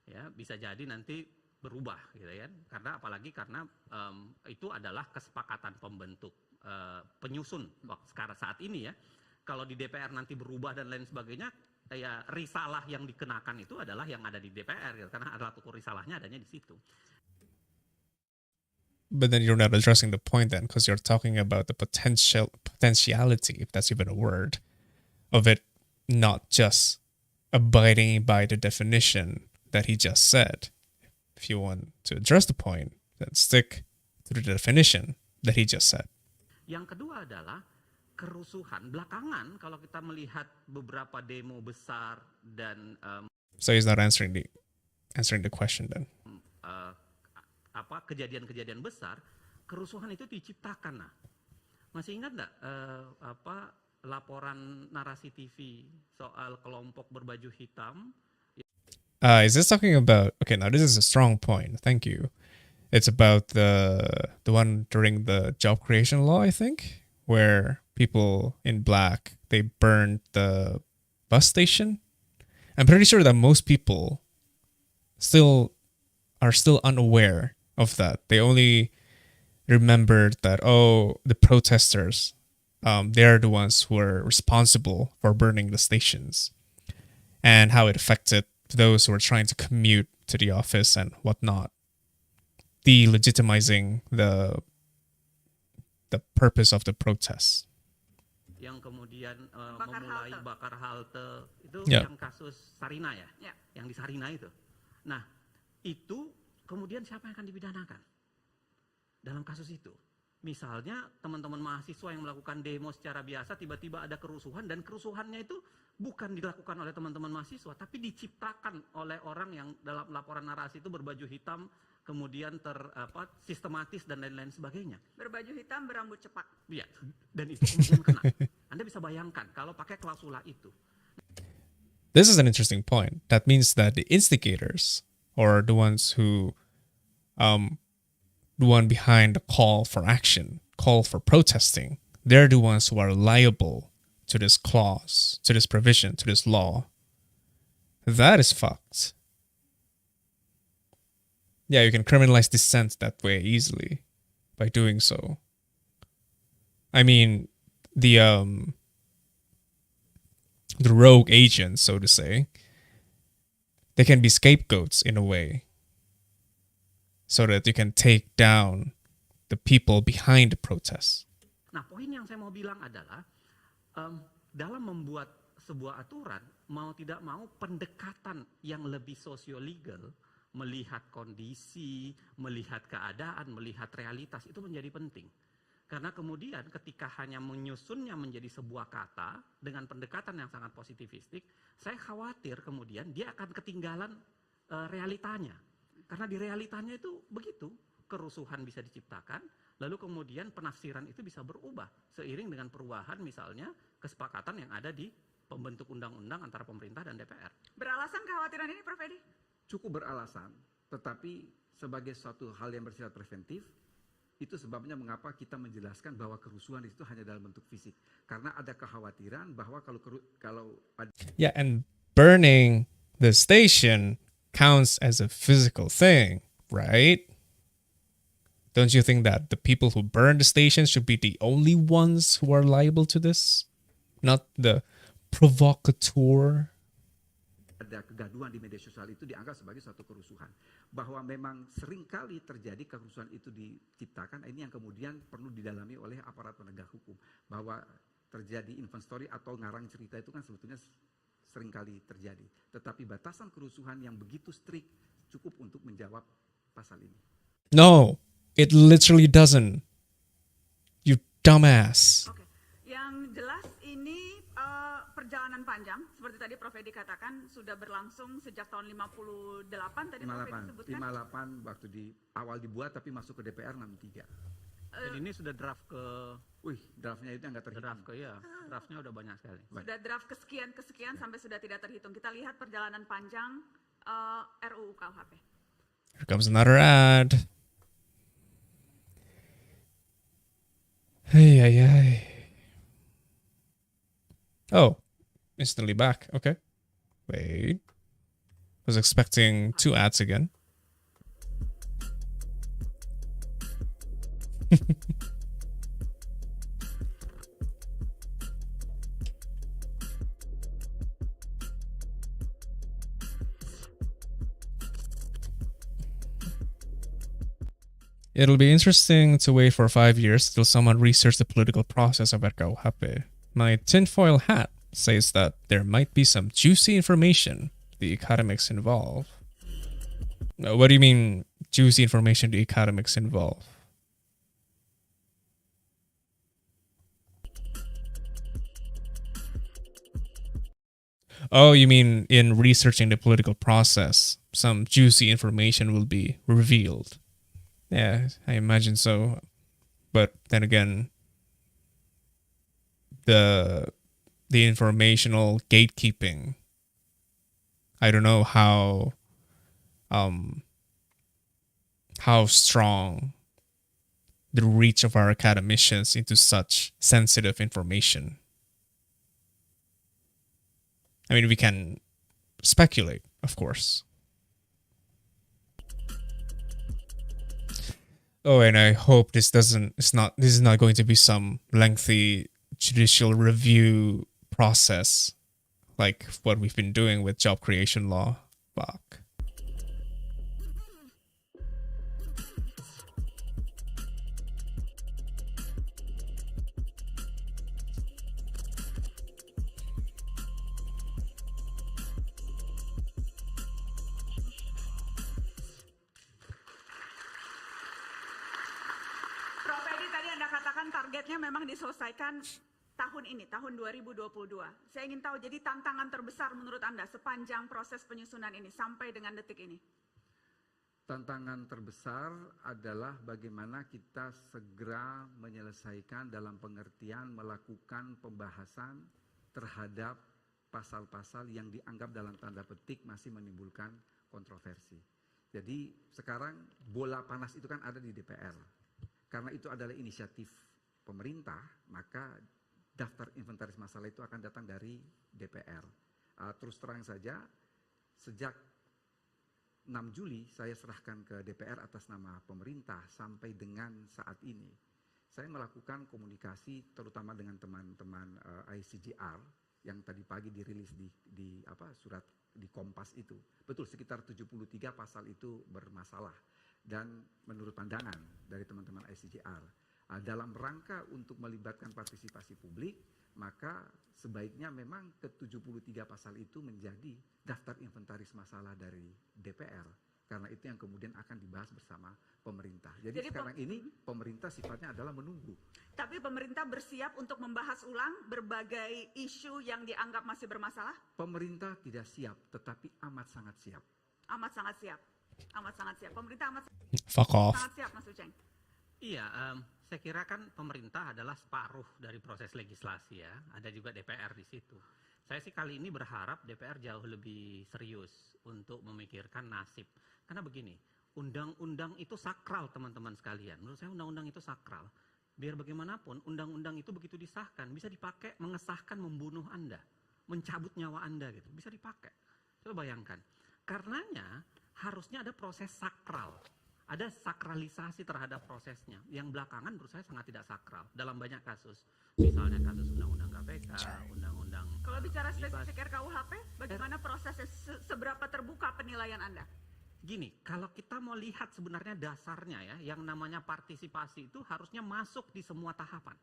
Ya, bisa jadi nanti berubah gitu ya. Karena apalagi karena itu adalah kesepakatan pembentuk penyusun sekarang saat ini ya. Kalau di DPR nanti berubah dan lain sebagainya, ya risalah yang dikenakan itu adalah yang ada di DPR gitu. Karena adalah tukur risalahnya adanya di situ. But then you're not addressing the point then, because you're talking about the potentiality, if that's even a word, of it not just abiding by the definition that he just said. If you want to address the point, then stick to the definition that he just said. Yang kedua adalah kerusuhan belakangan kalau kita melihat beberapa demo besar dan So he's not answering the question then. Kejadian-kejadian besar, kerusuhan itu diciptakan. Nah, masih ingat nggak laporan narasi TV soal kelompok berbaju hitam? Is this talking about? Okay, now this is a strong point. Thank you. It's about the one during the job creation law, I think, where people in black, they burned the bus station. I'm pretty sure that most people are still unaware of that. They only remembered that, the protesters, they're the ones who were responsible for burning the stations, and how it affected those who were trying to commute to the office and whatnot, delegitimizing the purpose of the protests. Yang kemudian memulai bakar halte itu yang kasus Sarina ya, yang di Sarina itu. Nah, itu kemudian siapa yang akan dipidanakan dalam kasus itu? Misalnya teman-teman mahasiswa yang melakukan demo secara biasa tiba-tiba ada kerusuhan dan kerusuhannya itu bukan dilakukan oleh teman-teman mahasiswa tapi diciptakan oleh orang yang dalam laporan narasi itu berbaju hitam kemudian sistematis dan lain-lain sebagainya. Berbaju hitam berambut cepak. Iya, dan itu kemudian kena. Anda bisa bayangkan kalau pakai klausula itu. This is an interesting point. That means that the instigators, or the ones who, the one behind the call for action, call for protesting, they're the ones who are liable to this clause, to this provision, to this law. That is fucked. Yeah, you can criminalize dissent that way easily by doing so. I mean, the rogue agent, so to say, they can be scapegoats in a way, so that you can take down the people behind the protests. Nah, poin yang saya mau bilang adalah dalam membuat sebuah aturan, mau tidak mau pendekatan yang lebih sosio-legal, melihat kondisi, melihat keadaan, melihat realitas itu menjadi penting. Karena kemudian ketika hanya menyusunnya menjadi sebuah kata dengan pendekatan yang sangat positivistik, saya khawatir kemudian dia akan ketinggalan realitanya. Karena di realitanya itu begitu, kerusuhan bisa diciptakan, lalu kemudian penafsiran itu bisa berubah seiring dengan perubahan misalnya kesepakatan yang ada di pembentuk undang-undang antara pemerintah dan DPR. Beralasan kekhawatiran ini, Prof. Edi? Cukup beralasan, tetapi sebagai suatu hal yang bersifat preventif, itu sebabnya mengapa kita menjelaskan bahwa kerusuhan itu hanya dalam bentuk fisik. Karena ada kekhawatiran bahwa kalau ada... Yeah, and burning the station counts as a physical thing, right? Don't you think that the people who burn the station should be the only ones who are liable to this? Not the provocateur? Ada kegaduhan di media sosial itu dianggap sebagai suatu kerusuhan. Bahwa memang seringkali terjadi kerusuhan itu diciptakan, ini yang kemudian perlu didalami oleh aparat penegak hukum. Bahwa terjadi invent story atau ngarang cerita itu kan sebetulnya seringkali terjadi. Tetapi batasan kerusuhan yang begitu strict cukup untuk menjawab pasal ini. No, it literally doesn't. You dumbass. Oke. Yang jelas ini perjalanan panjang, seperti tadi Prof. Edi katakan, sudah berlangsung sejak tahun 58 tadi Prof. Edi sebutkan. 58 waktu di awal dibuat tapi masuk ke DPR 63. Dan ini sudah draft ke... draftnya itu yang nggak terhitung. Draftnya udah banyak sekali. Sudah draft kesekian sampai sudah tidak terhitung. Kita lihat perjalanan panjang RUU KUHP. Here comes another ad. Hey, hey, hey. Oh, instantly back. Okay. Wait. Was expecting 2 ads again. It'll be interesting to wait for 5 years till someone researches the political process of RKUHP. My tinfoil hat says that there might be some juicy information the academics involve. What do you mean, juicy information the academics involve? Oh, you mean in researching the political process, some juicy information will be revealed. Yeah, I imagine so. But then again, the informational gatekeeping, I don't know how strong the reach of our academicians into such sensitive information. I mean, we can speculate, of course. Oh, and I hope this is not going to be some lengthy judicial review process like what we've been doing with job creation law. Fuck. Targetnya memang diselesaikan tahun ini, tahun 2022. Saya ingin tahu, jadi tantangan terbesar menurut Anda sepanjang proses penyusunan ini sampai dengan detik ini? Tantangan terbesar adalah bagaimana kita segera menyelesaikan dalam pengertian melakukan pembahasan terhadap pasal-pasal yang dianggap dalam tanda petik masih menimbulkan kontroversi. Jadi sekarang bola panas itu kan ada di DPR. Karena itu adalah inisiatif pemerintah, maka daftar inventaris masalah itu akan datang dari DPR. Terus terang saja, sejak 6 Juli saya serahkan ke DPR atas nama pemerintah sampai dengan saat ini. Saya melakukan komunikasi terutama dengan teman-teman ICGR yang tadi pagi dirilis di surat di Kompas itu. Betul, sekitar 73 pasal itu bermasalah. Dan menurut pandangan dari teman-teman ICJR, dalam rangka untuk melibatkan partisipasi publik, maka sebaiknya memang ke-73 pasal itu menjadi daftar inventaris masalah dari DPR. Karena itu yang kemudian akan dibahas bersama pemerintah. Jadi sekarang ini pemerintah sifatnya adalah menunggu. Tapi pemerintah bersiap untuk membahas ulang berbagai isu yang dianggap masih bermasalah? Pemerintah tidak siap, tetapi amat sangat siap. Amat sangat siap. Amat sangat siap. Pemerintah amat Fuck off. sangat siap, Mas Uceng. Iya, saya kira kan pemerintah adalah separuh dari proses legislasi ya. Ada juga DPR di situ. Saya sih kali ini berharap DPR jauh lebih serius untuk memikirkan nasib. Karena begini, undang-undang itu sakral teman-teman sekalian. Menurut saya undang-undang itu sakral. Biar bagaimanapun undang-undang itu begitu disahkan bisa dipakai mengesahkan membunuh Anda, mencabut nyawa Anda gitu. Bisa dipakai. Coba bayangkan. Karenanya harusnya ada proses sakral. Ada sakralisasi terhadap prosesnya. Yang belakangan menurut saya sangat tidak sakral dalam banyak kasus. Misalnya kasus undang-undang KPK, undang-undang... Kalau bicara spesifik RKUHP, bagaimana prosesnya? Seberapa terbuka penilaian Anda? Gini, kalau kita mau lihat sebenarnya dasarnya ya, yang namanya partisipasi itu harusnya masuk di semua tahapan.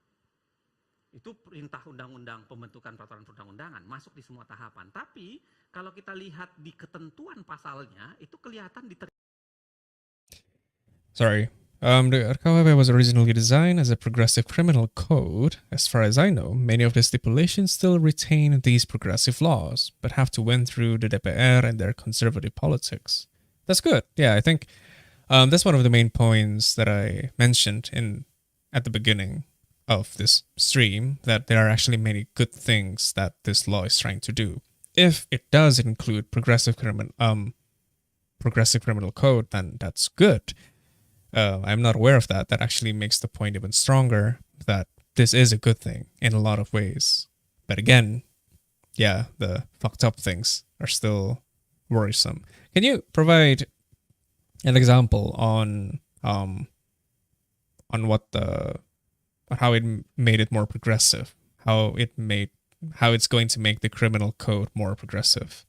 Itu perintah undang-undang pembentukan peraturan perundang-undangan, masuk di semua tahapan. Tapi kalau kita lihat di ketentuan pasalnya, itu kelihatan Sorry. The RKUHP was originally designed as a progressive criminal code. As far as I know, many of the stipulations still retain these progressive laws, but have to went through the DPR and their conservative politics. That's good. Yeah, I think that's one of the main points that I mentioned at the beginning of this stream, that there are actually many good things that this law is trying to do. If it does include progressive criminal code, then that's good. I'm not aware of that. That actually makes the point even stronger that this is a good thing in a lot of ways. But again, yeah, the fucked up things are still worrisome. Can you provide an example on what how it made it more progressive? How it's going to make the criminal code more progressive?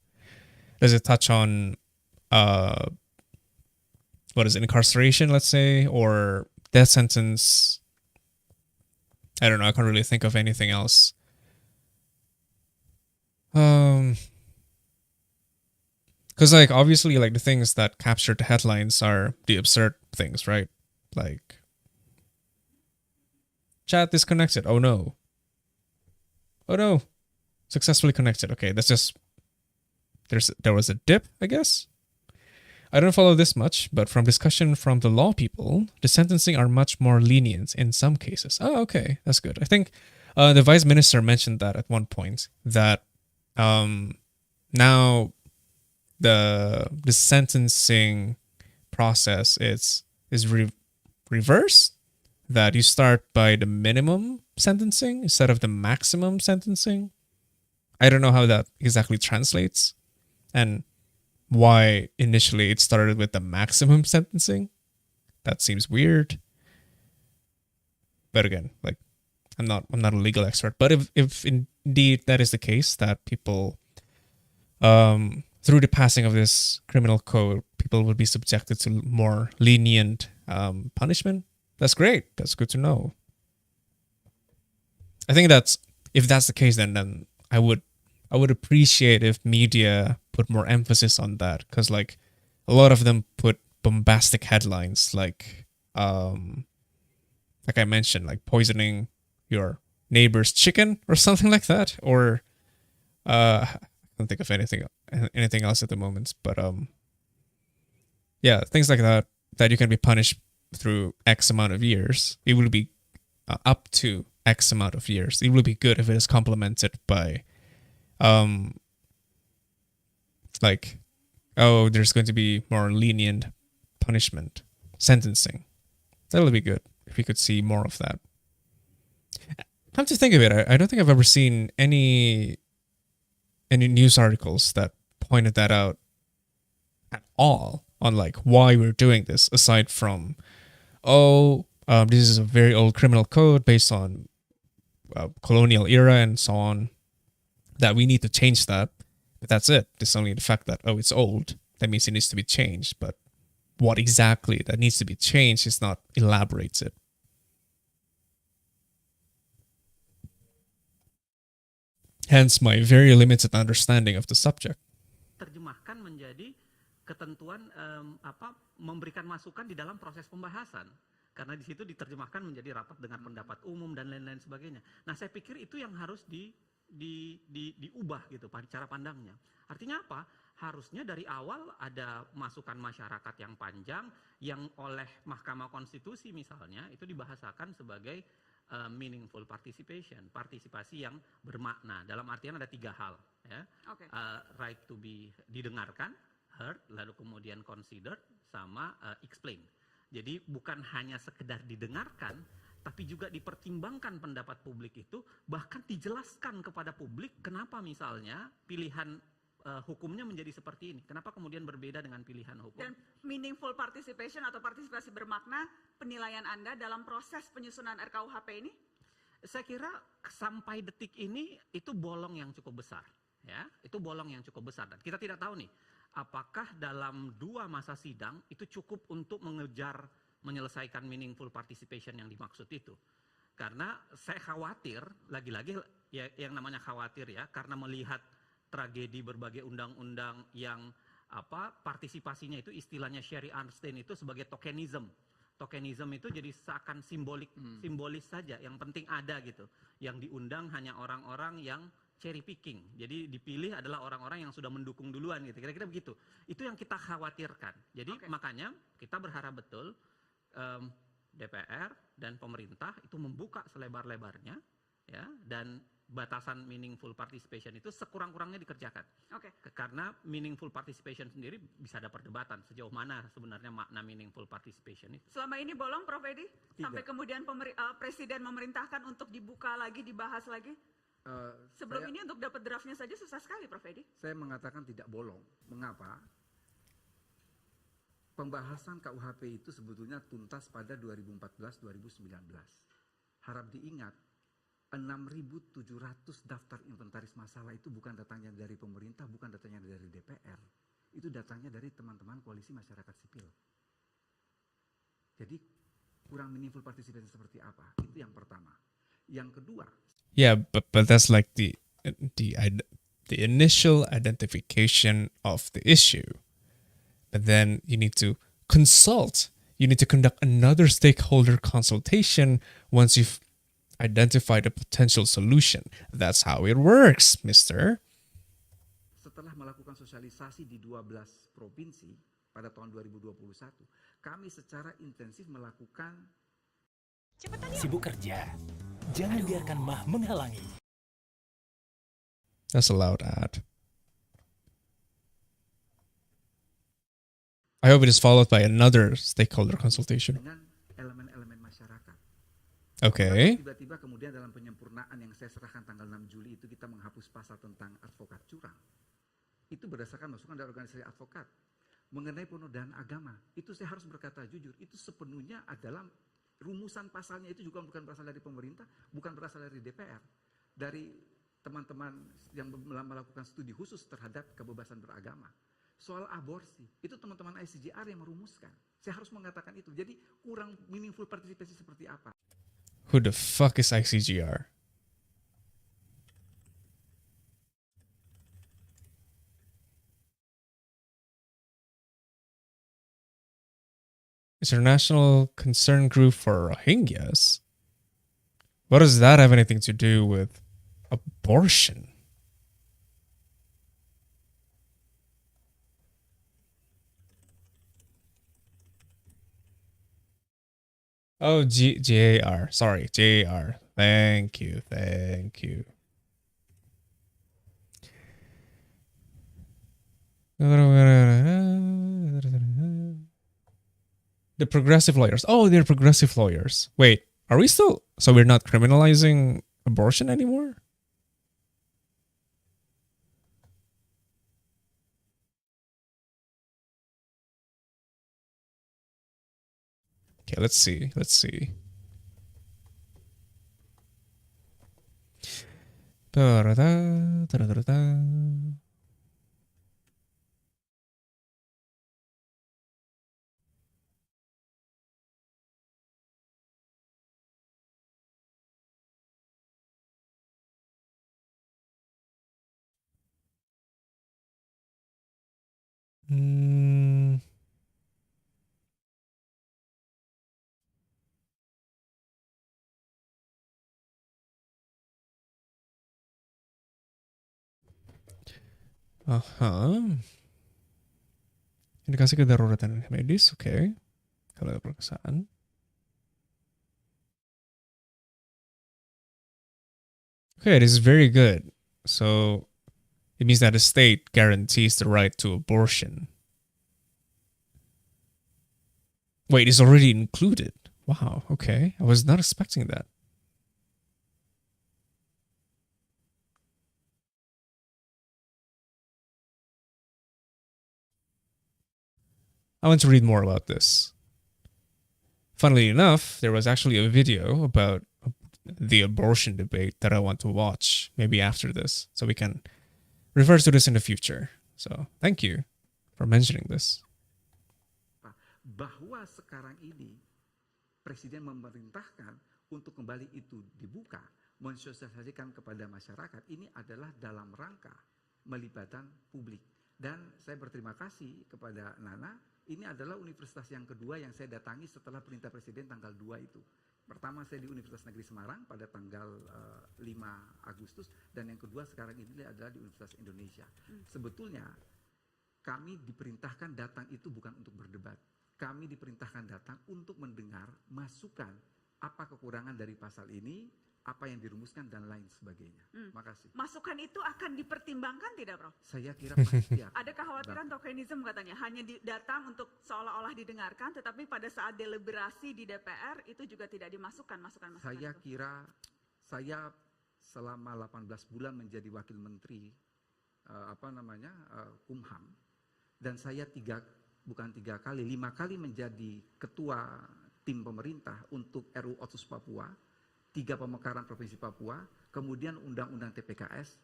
Does it touch on what is it, incarceration, let's say, or death sentence? I don't know. I can't really think of anything else. Because like obviously like the things that captured the headlines are the absurd things, right? Like chat disconnected. Oh no. Successfully connected. Okay, that's just there was a dip, I guess. I don't follow this much, but from discussion from the law people, the sentencing are much more lenient in some cases. Oh, okay, that's good. I think the vice minister mentioned that at one point, that now the sentencing process is reversed, that you start by the minimum sentencing instead of the maximum sentencing. I don't know how that exactly translates, and why initially it started with the maximum sentencing. That seems weird. But again, like I'm not a legal expert, but if indeed that is the case, that people through the passing of this criminal code, people would be subjected to more lenient punishment, that's great. That's good to know. I think if that's the case, then I would appreciate if media put more emphasis on that, because like a lot of them put bombastic headlines like I mentioned, like poisoning your neighbor's chicken or something like that, or I don't think of anything else at the moment, but yeah, things like that you can be punished through X amount of years. It will be up to X amount of years. It will be good if it is complemented by like, oh, there's going to be more lenient punishment, sentencing. That'll be good if we could see more of that. Come to think of it, I don't think I've ever seen any news articles that pointed that out at all, on like why we're doing this, aside from, this is a very old criminal code based on colonial era and so on, that we need to change that. But that's it. It's only the fact that, oh, it's old. That means it needs to be changed. But what exactly that needs to be changed is not elaborated. Hence my very limited understanding of the subject. Terjemahkan menjadi ketentuan memberikan masukan di dalam proses pembahasan. Karena di situ diterjemahkan menjadi rapat dengar pendapat umum dan lain-lain sebagainya. Nah, saya pikir itu yang harus diubah gitu cara pandangnya. Artinya apa? Harusnya dari awal ada masukan masyarakat yang panjang yang oleh Mahkamah Konstitusi misalnya itu dibahasakan sebagai meaningful participation, partisipasi yang bermakna. Dalam artian ada 3 hal, ya. Okay. Right to be didengarkan, heard, lalu kemudian considered, sama explain. Jadi bukan hanya sekedar didengarkan, tapi juga dipertimbangkan pendapat publik itu, bahkan dijelaskan kepada publik kenapa misalnya pilihan hukumnya menjadi seperti ini. Kenapa kemudian berbeda dengan pilihan hukum? Dan meaningful participation atau partisipasi bermakna, penilaian Anda dalam proses penyusunan RKUHP ini? Saya kira sampai detik ini itu bolong yang cukup besar. Ya, itu bolong yang cukup besar. Dan kita tidak tahu nih, apakah dalam 2 masa sidang itu cukup untuk menyelesaikan meaningful participation yang dimaksud itu. Karena saya khawatir, lagi-lagi ya, yang namanya khawatir ya, karena melihat tragedi berbagai undang-undang yang partisipasinya itu istilahnya Sherry Arnstein itu sebagai tokenism. Tokenism itu jadi seakan simbolis saja, yang penting ada gitu. Yang diundang hanya orang-orang yang cherry picking. Jadi dipilih adalah orang-orang yang sudah mendukung duluan gitu. Kira-kira begitu. Itu yang kita khawatirkan. Jadi makanya kita berharap betul DPR dan pemerintah itu membuka selebar-lebarnya ya, dan batasan meaningful participation itu sekurang-kurangnya dikerjakan. Karena meaningful participation sendiri bisa ada perdebatan sejauh mana sebenarnya makna meaningful participation itu. Selama ini bolong, Prof. Edi? Sampai kemudian Presiden memerintahkan untuk dibuka lagi, dibahas lagi? Sebelum ini untuk dapat draftnya saja susah sekali, Prof. Edi. Saya mengatakan tidak bolong. Mengapa? Pembahasan KUHP itu sebetulnya tuntas pada 2014-2019. Harap diingat, 6.700 daftar inventaris masalah itu bukan datangnya dari pemerintah, bukan datangnya dari DPR. Itu datangnya dari teman-teman koalisi masyarakat sipil. Jadi kurang meaningful participation seperti apa? Itu yang pertama. Yang kedua. Yeah, but that's like the initial identification of the issue. But then you need to consult. You need to conduct another stakeholder consultation once you've identified a potential solution. That's how it works, mister. Setelah melakukan sosialisasi di 12 provinsi pada tahun 2021, kami secara intensif melakukan. Sibuk kerja, jangan biarkan mah menghalangi. That's a loud ad. I hope it is followed by another stakeholder consultation. Dengan elemen-elemen masyarakat. Okay. Tiba-tiba kemudian dalam penyempurnaan yang saya serahkan tanggal 6 Juli itu kita menghapus pasal tentang advokat curang. Itu berdasarkan masukan dari organisasi advokat. Mengenai penodaan agama, itu saya harus berkata jujur, itu sepenuhnya adalah rumusan pasalnya itu juga bukan berasal dari pemerintah, bukan berasal dari DPR. Dari teman-teman yang melakukan studi khusus terhadap kebebasan beragama. Soal aborsi, itu teman-teman ICJR yang merumuskan. Saya harus mengatakan itu. Jadi kurang meaningful participation seperti apa? Who the fuck is ICGR? International Concern Group for Rohingyas? What does that have anything to do with abortion? Oh, JAR. Sorry, JAR. Thank you. The progressive lawyers. Oh, they're progressive lawyers. Wait, are we still... So we're not criminalizing abortion anymore? Okay, let's see. Hmm. Aha. Indikasi kedaruratan medis, oke. Kalau ada perkosaan. Okay, this is very good. So it means that the state guarantees the right to abortion. Wait, it's already included. Wow, okay. I was not expecting that. I want to read more about this. Funnily enough, there was actually a video about the abortion debate that I want to watch maybe after this, so we can refer to this in the future. So thank you for mentioning this. Bahwa sekarang ini Presiden memerintahkan untuk kembali itu dibuka, mensosialisasikan kepada masyarakat, ini adalah dalam rangka melibatkan publik. Dan saya berterima kasih kepada Nana, ini adalah universitas yang kedua yang saya datangi setelah perintah Presiden tanggal 2 itu. Pertama saya di Universitas Negeri Semarang pada tanggal 5 Agustus, dan yang kedua sekarang ini adalah di Universitas Indonesia. Sebetulnya kami diperintahkan datang itu bukan untuk berdebat. Kami diperintahkan datang untuk mendengar masukan apa kekurangan dari pasal ini, apa yang dirumuskan dan lain sebagainya. Makasih. Masukan itu akan dipertimbangkan tidak, Prof? Saya kira pasti ya. Ada kekhawatiran tokenisme katanya, hanya datang untuk seolah-olah didengarkan, tetapi pada saat deliberasi di DPR itu juga tidak dimasukkan masukan-masukan. Saya kira saya selama 18 bulan menjadi wakil menteri Kumham, dan saya 5 kali menjadi ketua tim pemerintah untuk RUU Otsus Papua, 3 pemekaran Provinsi Papua, kemudian Undang-Undang TPKS,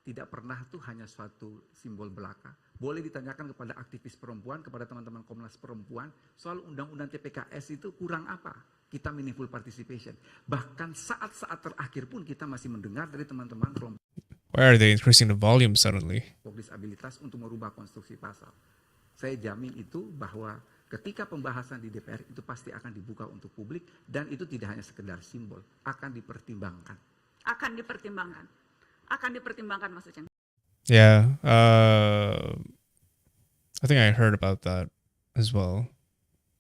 tidak pernah tuh hanya suatu simbol belaka. Boleh ditanyakan kepada aktivis perempuan, kepada teman-teman Komnas Perempuan, soal Undang-Undang TPKS itu kurang apa? Kita meaningful participation. Bahkan saat-saat terakhir pun kita masih mendengar dari teman-teman perempuan. Why are they increasing the volume suddenly? Disabilitas untuk merubah konstruksi pasal. Saya jamin itu bahwa ketika pembahasan di DPR itu pasti akan dibuka untuk publik, dan itu tidak hanya sekedar simbol, akan dipertimbangkan. Akan dipertimbangkan. Akan dipertimbangkan maksudnya. Yeah, I think I heard about that as well,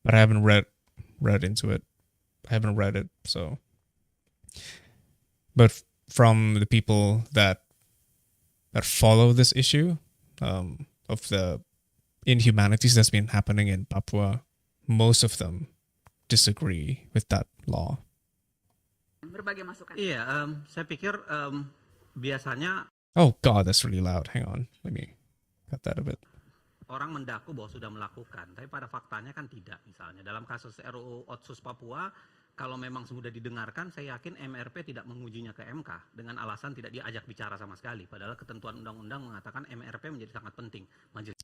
but I haven't read into it. I haven't read it, so. But from the people that follow this issue of the inhumanities that's been happening in Papua, most of them disagree with that law. Berbagai masukan. Iya, saya pikir biasanya Oh God, that's really loud. Hang on, let me cut that a bit. orang mendaku bahwa sudah melakukan, tapi pada faktanya kan tidak. Misalnya dalam kasus RUU Otsus Papua, kalau memang sudah didengarkan, saya yakin MRP tidak mengujinya ke MK dengan alasan tidak diajak bicara sama sekali. Padahal ketentuan undang-undang mengatakan MRP menjadi sangat penting. Majelis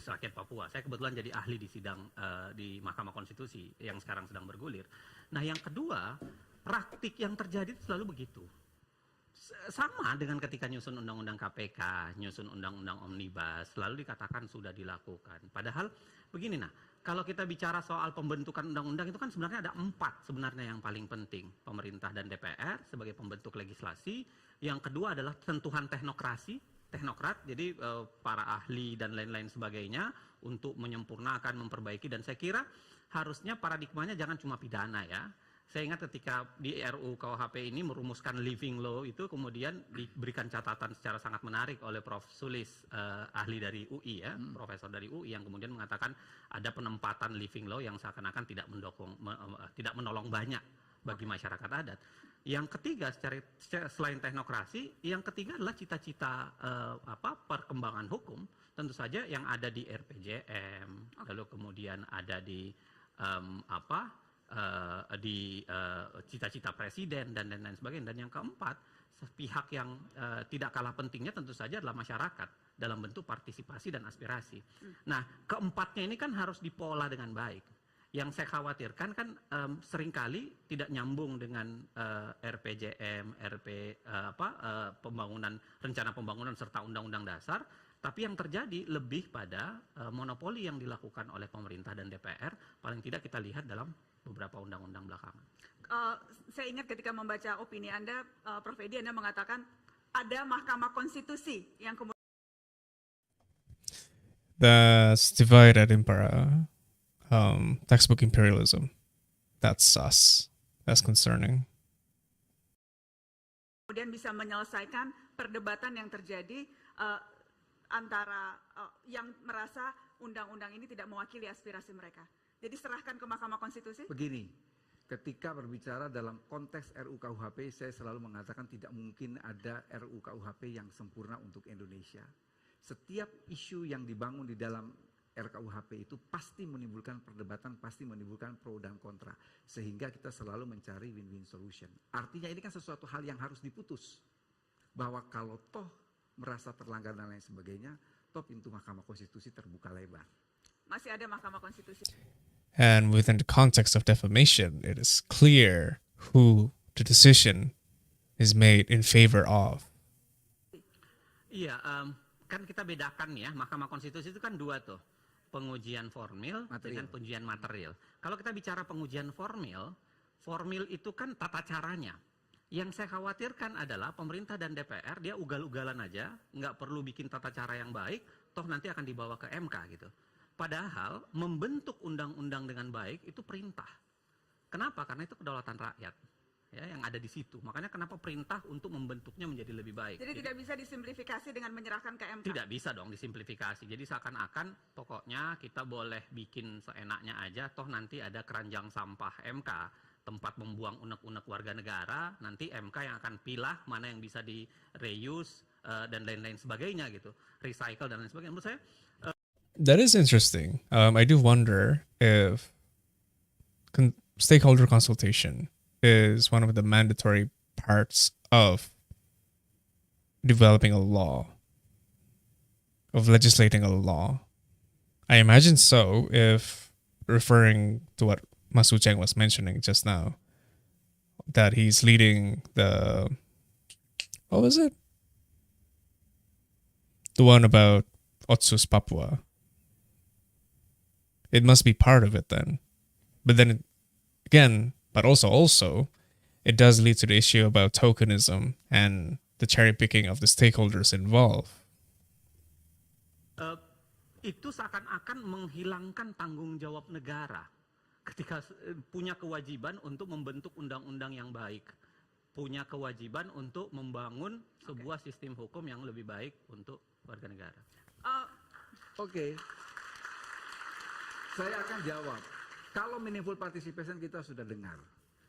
Rakyat Papua. Saya kebetulan jadi ahli di sidang di Mahkamah Konstitusi yang sekarang sedang bergulir. Nah, yang kedua, praktik yang terjadi itu selalu begitu. Sama dengan ketika nyusun undang-undang KPK, nyusun undang-undang omnibus, selalu dikatakan sudah dilakukan. Padahal begini, nah, kalau kita bicara soal pembentukan undang-undang itu kan sebenarnya ada 4 sebenarnya yang paling penting. Pemerintah dan DPR sebagai pembentuk legislasi. Yang kedua adalah sentuhan teknokrat, jadi para ahli dan lain-lain sebagainya untuk menyempurnakan, memperbaiki. Dan saya kira harusnya paradigmanya jangan cuma pidana ya. Saya ingat ketika di RKUHP ini merumuskan living law itu kemudian diberikan catatan secara sangat menarik oleh Prof. Sulis, ahli dari UI ya, profesor dari UI, yang kemudian mengatakan ada penempatan living law yang seakan-akan tidak menolong banyak bagi masyarakat adat. Yang ketiga, selain teknokrasi, yang ketiga adalah cita-cita perkembangan hukum, tentu saja yang ada di RPJM, lalu kemudian ada di cita-cita presiden dan lain-lain sebagainya. Dan yang keempat, pihak yang tidak kalah pentingnya tentu saja adalah masyarakat dalam bentuk partisipasi dan aspirasi. Nah, keempatnya ini kan harus dipola dengan baik. Yang saya khawatirkan kan seringkali tidak nyambung dengan RPJM, rencana pembangunan serta undang-undang dasar. Tapi yang terjadi lebih pada monopoli yang dilakukan oleh pemerintah dan DPR, paling tidak kita lihat dalam beberapa undang-undang belakangan. Saya ingat ketika membaca opini Anda, Prof. Edi, Anda mengatakan ada Mahkamah Konstitusi yang kemudian That's divided empire, textbook imperialism. That's sus. That's concerning. kemudian bisa menyelesaikan perdebatan yang terjadi antara yang merasa undang-undang ini tidak mewakili aspirasi mereka. Jadi serahkan ke Mahkamah Konstitusi? Begini, ketika berbicara dalam konteks RKUHP, saya selalu mengatakan tidak mungkin ada RKUHP yang sempurna untuk Indonesia. Setiap isu yang dibangun di dalam RKUHP itu pasti menimbulkan perdebatan, pasti menimbulkan pro dan kontra. Sehingga kita selalu mencari win-win solution. Artinya ini kan sesuatu hal yang harus diputus. Bahwa kalau toh merasa terlanggar dan lain sebagainya, toh pintu Mahkamah Konstitusi terbuka lebar. Masih ada Mahkamah Konstitusi. And within the context of defamation, it is clear who the decision is made in favor of. Iya, kan kita bedakan ya, Mahkamah Konstitusi itu kan dua tuh, pengujian formil dengan pengujian material. Kalau kita bicara pengujian formil itu kan tata caranya. Yang saya khawatirkan adalah pemerintah dan DPR dia ugal-ugalan aja, nggak perlu bikin tata cara yang baik, toh nanti akan dibawa ke MK gitu. Padahal membentuk undang-undang dengan baik itu perintah. Kenapa? Karena itu kedaulatan rakyat. Ya, yang ada di situ. Makanya kenapa perintah untuk membentuknya menjadi lebih baik. Jadi tidak bisa disimplifikasi dengan menyerahkan ke MK? Tidak bisa dong disimplifikasi. Jadi seakan-akan pokoknya kita boleh bikin seenaknya aja, toh nanti ada keranjang sampah MK, tempat membuang unek-unek warga negara, nanti MK yang akan pilah mana yang bisa di reuse dan lain-lain sebagainya gitu. Recycle dan lain sebagainya. Menurut saya That is interesting. I do wonder if stakeholder consultation is one of the mandatory parts of developing a law, of legislating a law. I imagine so, if referring to what Mas Ucheng was mentioning just now, that he's leading the, what was it? The one about Otsus Papua. It must be part of it then. But then again, but also, it does lead to the issue about tokenism and the cherry picking of the stakeholders involved. Itu seakan-akan menghilangkan tanggung jawab negara ketika punya kewajiban untuk membentuk undang-undang yang baik, punya kewajiban untuk membangun sebuah sistem hukum yang lebih baik untuk warga negara. Oke. Saya akan jawab. Kalau meaningful participation kita sudah dengar,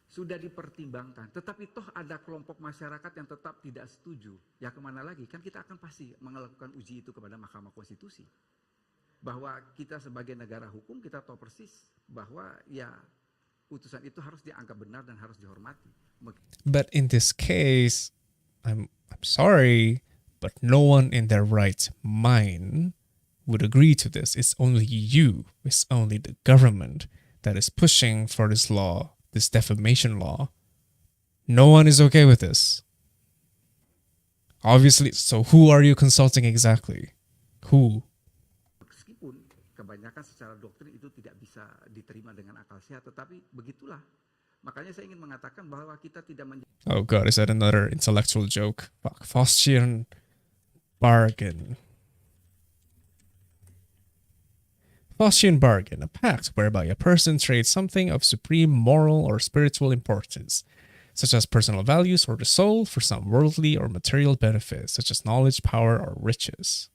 sudah dipertimbangkan, tetapi toh ada kelompok masyarakat yang tetap tidak setuju. Ya kemana lagi? Kan kita akan pasti melakukan uji itu kepada Mahkamah Konstitusi. Bahwa kita sebagai negara hukum, kita tahu persis bahwa ya putusan itu harus dianggap benar dan harus dihormati. But in this case, I'm sorry, but no one in their right mind would agree to this. It's only you, it's only the government that is pushing for this law, this defamation law. No one is okay with this. Obviously, so who are you consulting exactly? Who? Meskipun kebanyakan secara doktrin itu tidak bisa diterima dengan akal sehat, tetapi begitulah. Makanya saya ingin mengatakan bahwa kita tidak Oh God, is that another intellectual joke? Fuck, Faustian bargain. Faustian bargain, a pact whereby a person trades something of supreme moral or spiritual importance, such as personal values or the soul, for some worldly or material benefit, such as knowledge, power, or riches.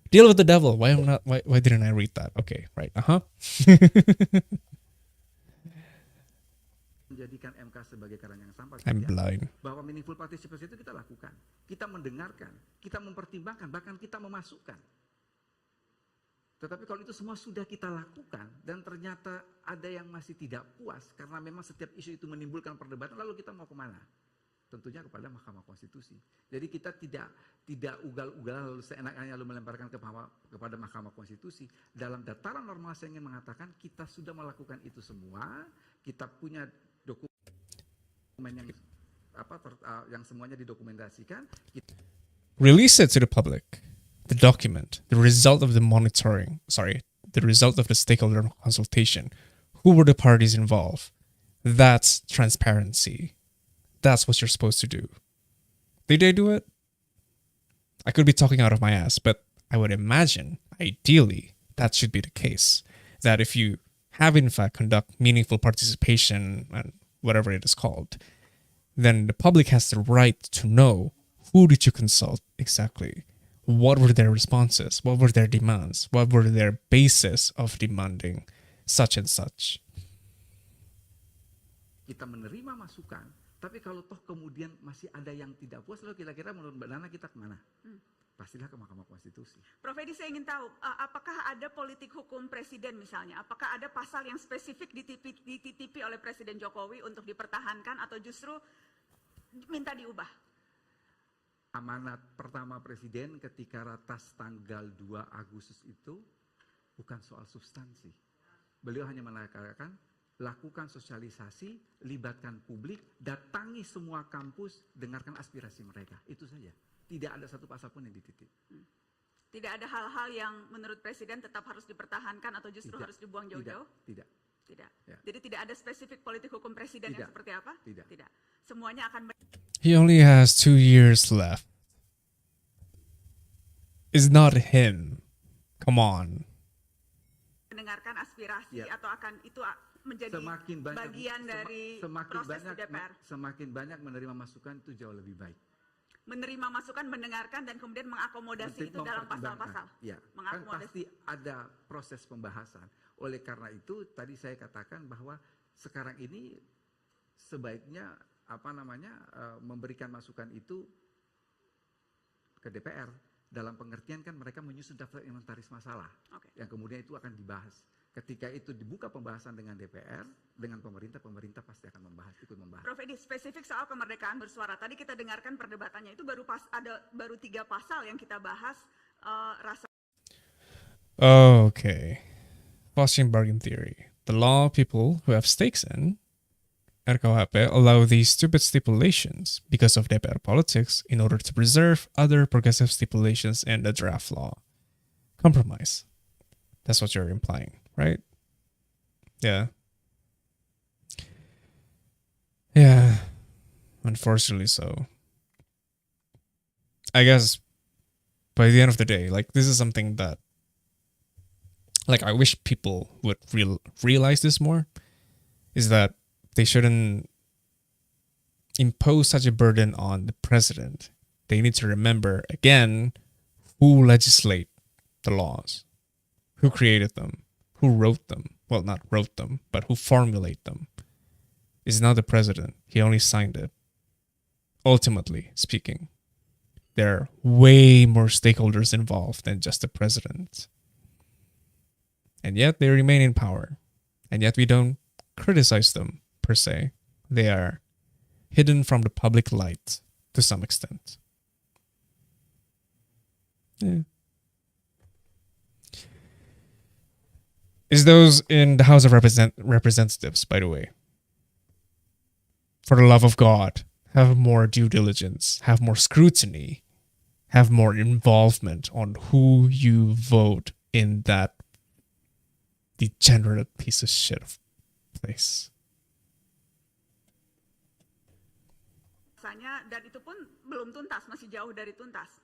Deal with the devil. Why didn't I read that? Okay, right. menjadikan MK sebagai keranjang sampah. I'm blind. Bahwa meaningful participation itu kita lakukan. Kita mendengarkan, kita mempertimbangkan, bahkan kita memasukkan. Tetapi kalau itu semua sudah kita lakukan dan ternyata ada yang masih tidak puas karena memang setiap isu itu menimbulkan perdebatan, lalu kita mau kemana? Tentunya kepada Mahkamah Konstitusi. Jadi kita tidak ugal-ugalan lalu seenaknya lalu melemparkan kepada Mahkamah Konstitusi. Dalam dataran normal saya ingin mengatakan kita sudah melakukan itu semua, kita punya dokumen yang semuanya didokumentasikan. Release it to the public. the document, the result of the the result of the stakeholder consultation. Who were the parties involved? That's transparency. That's what you're supposed to do. Did they do it? I could be talking out of my ass, but I would imagine, ideally, that should be the case. That if you have in fact conduct meaningful participation and whatever it is called, then the public has the right to know who did you consult exactly? What were their responses? What were their demands? What were their basis of demanding such and such? Kita menerima masukan, tapi kalau toh kemudian masih ada yang tidak puas, lalu kira-kira menurut Mbak Nana kita kemana? Pastilah ke Mahkamah Konstitusi. Prof. Edi, saya ingin tahu, apakah ada politik hukum presiden misalnya? Apakah ada pasal yang spesifik dititipi oleh Presiden Jokowi untuk dipertahankan atau justru minta diubah? Amanat pertama Presiden ketika ratas tanggal 2 Agustus itu bukan soal substansi. Beliau hanya mengatakan, lakukan sosialisasi, libatkan publik, datangi semua kampus, dengarkan aspirasi mereka. Itu saja. Tidak ada satu pasal pun yang dititip. Tidak ada hal-hal yang menurut Presiden tetap harus dipertahankan atau justru harus dibuang jauh-jauh? Tidak. Ya. Jadi tidak ada spesifik politik hukum Presiden yang seperti apa? Tidak. Semuanya akan... He only has 2 years left. It's not him. Come on. Mendengarkan aspirasi atau akan itu menjadi bagian dari proses di DPR? Semakin banyak menerima masukan itu jauh lebih baik. Menerima masukan, mendengarkan, dan kemudian mengakomodasi itu dalam pasal-pasal. Ya, kan pasti ada proses pembahasan. Oleh karena itu, tadi saya katakan bahwa sekarang ini sebaiknya memberikan masukan itu ke DPR. Dalam pengertian kan mereka menyusun daftar inventaris masalah, yang kemudian itu akan dibahas. Ketika itu dibuka pembahasan dengan DPR, dengan pemerintah pasti akan ikut membahas. Prof. Edi, spesifik soal kemerdekaan bersuara. Tadi kita dengarkan perdebatannya, itu baru 3 pasal yang kita bahas. Okay. Faustian bargain theory. The law people who have stakes in RKUHP allow these stupid stipulations because of DPR politics in order to preserve other progressive stipulations in the draft law. Compromise. That's what you're implying, right? Yeah. Yeah. Unfortunately so. I guess by the end of the day, like, this is something that, like, I wish people would realize this more, is that they shouldn't impose such a burden on the president. They need to remember, again, who legislate the laws, who created them, who wrote them. Well, not wrote them, but who formulate them. Is not the president. He only signed it. Ultimately speaking, there are way more stakeholders involved than just the president. And yet they remain in power. And yet we don't criticize them per se. They are hidden from the public light to some extent. Yeah. Is those in the House of Representatives, by the way. For the love of God, have more due diligence, have more scrutiny, have more involvement on who you vote in that degenerate piece of shit of place. Dan itu pun belum tuntas, masih jauh dari tuntas.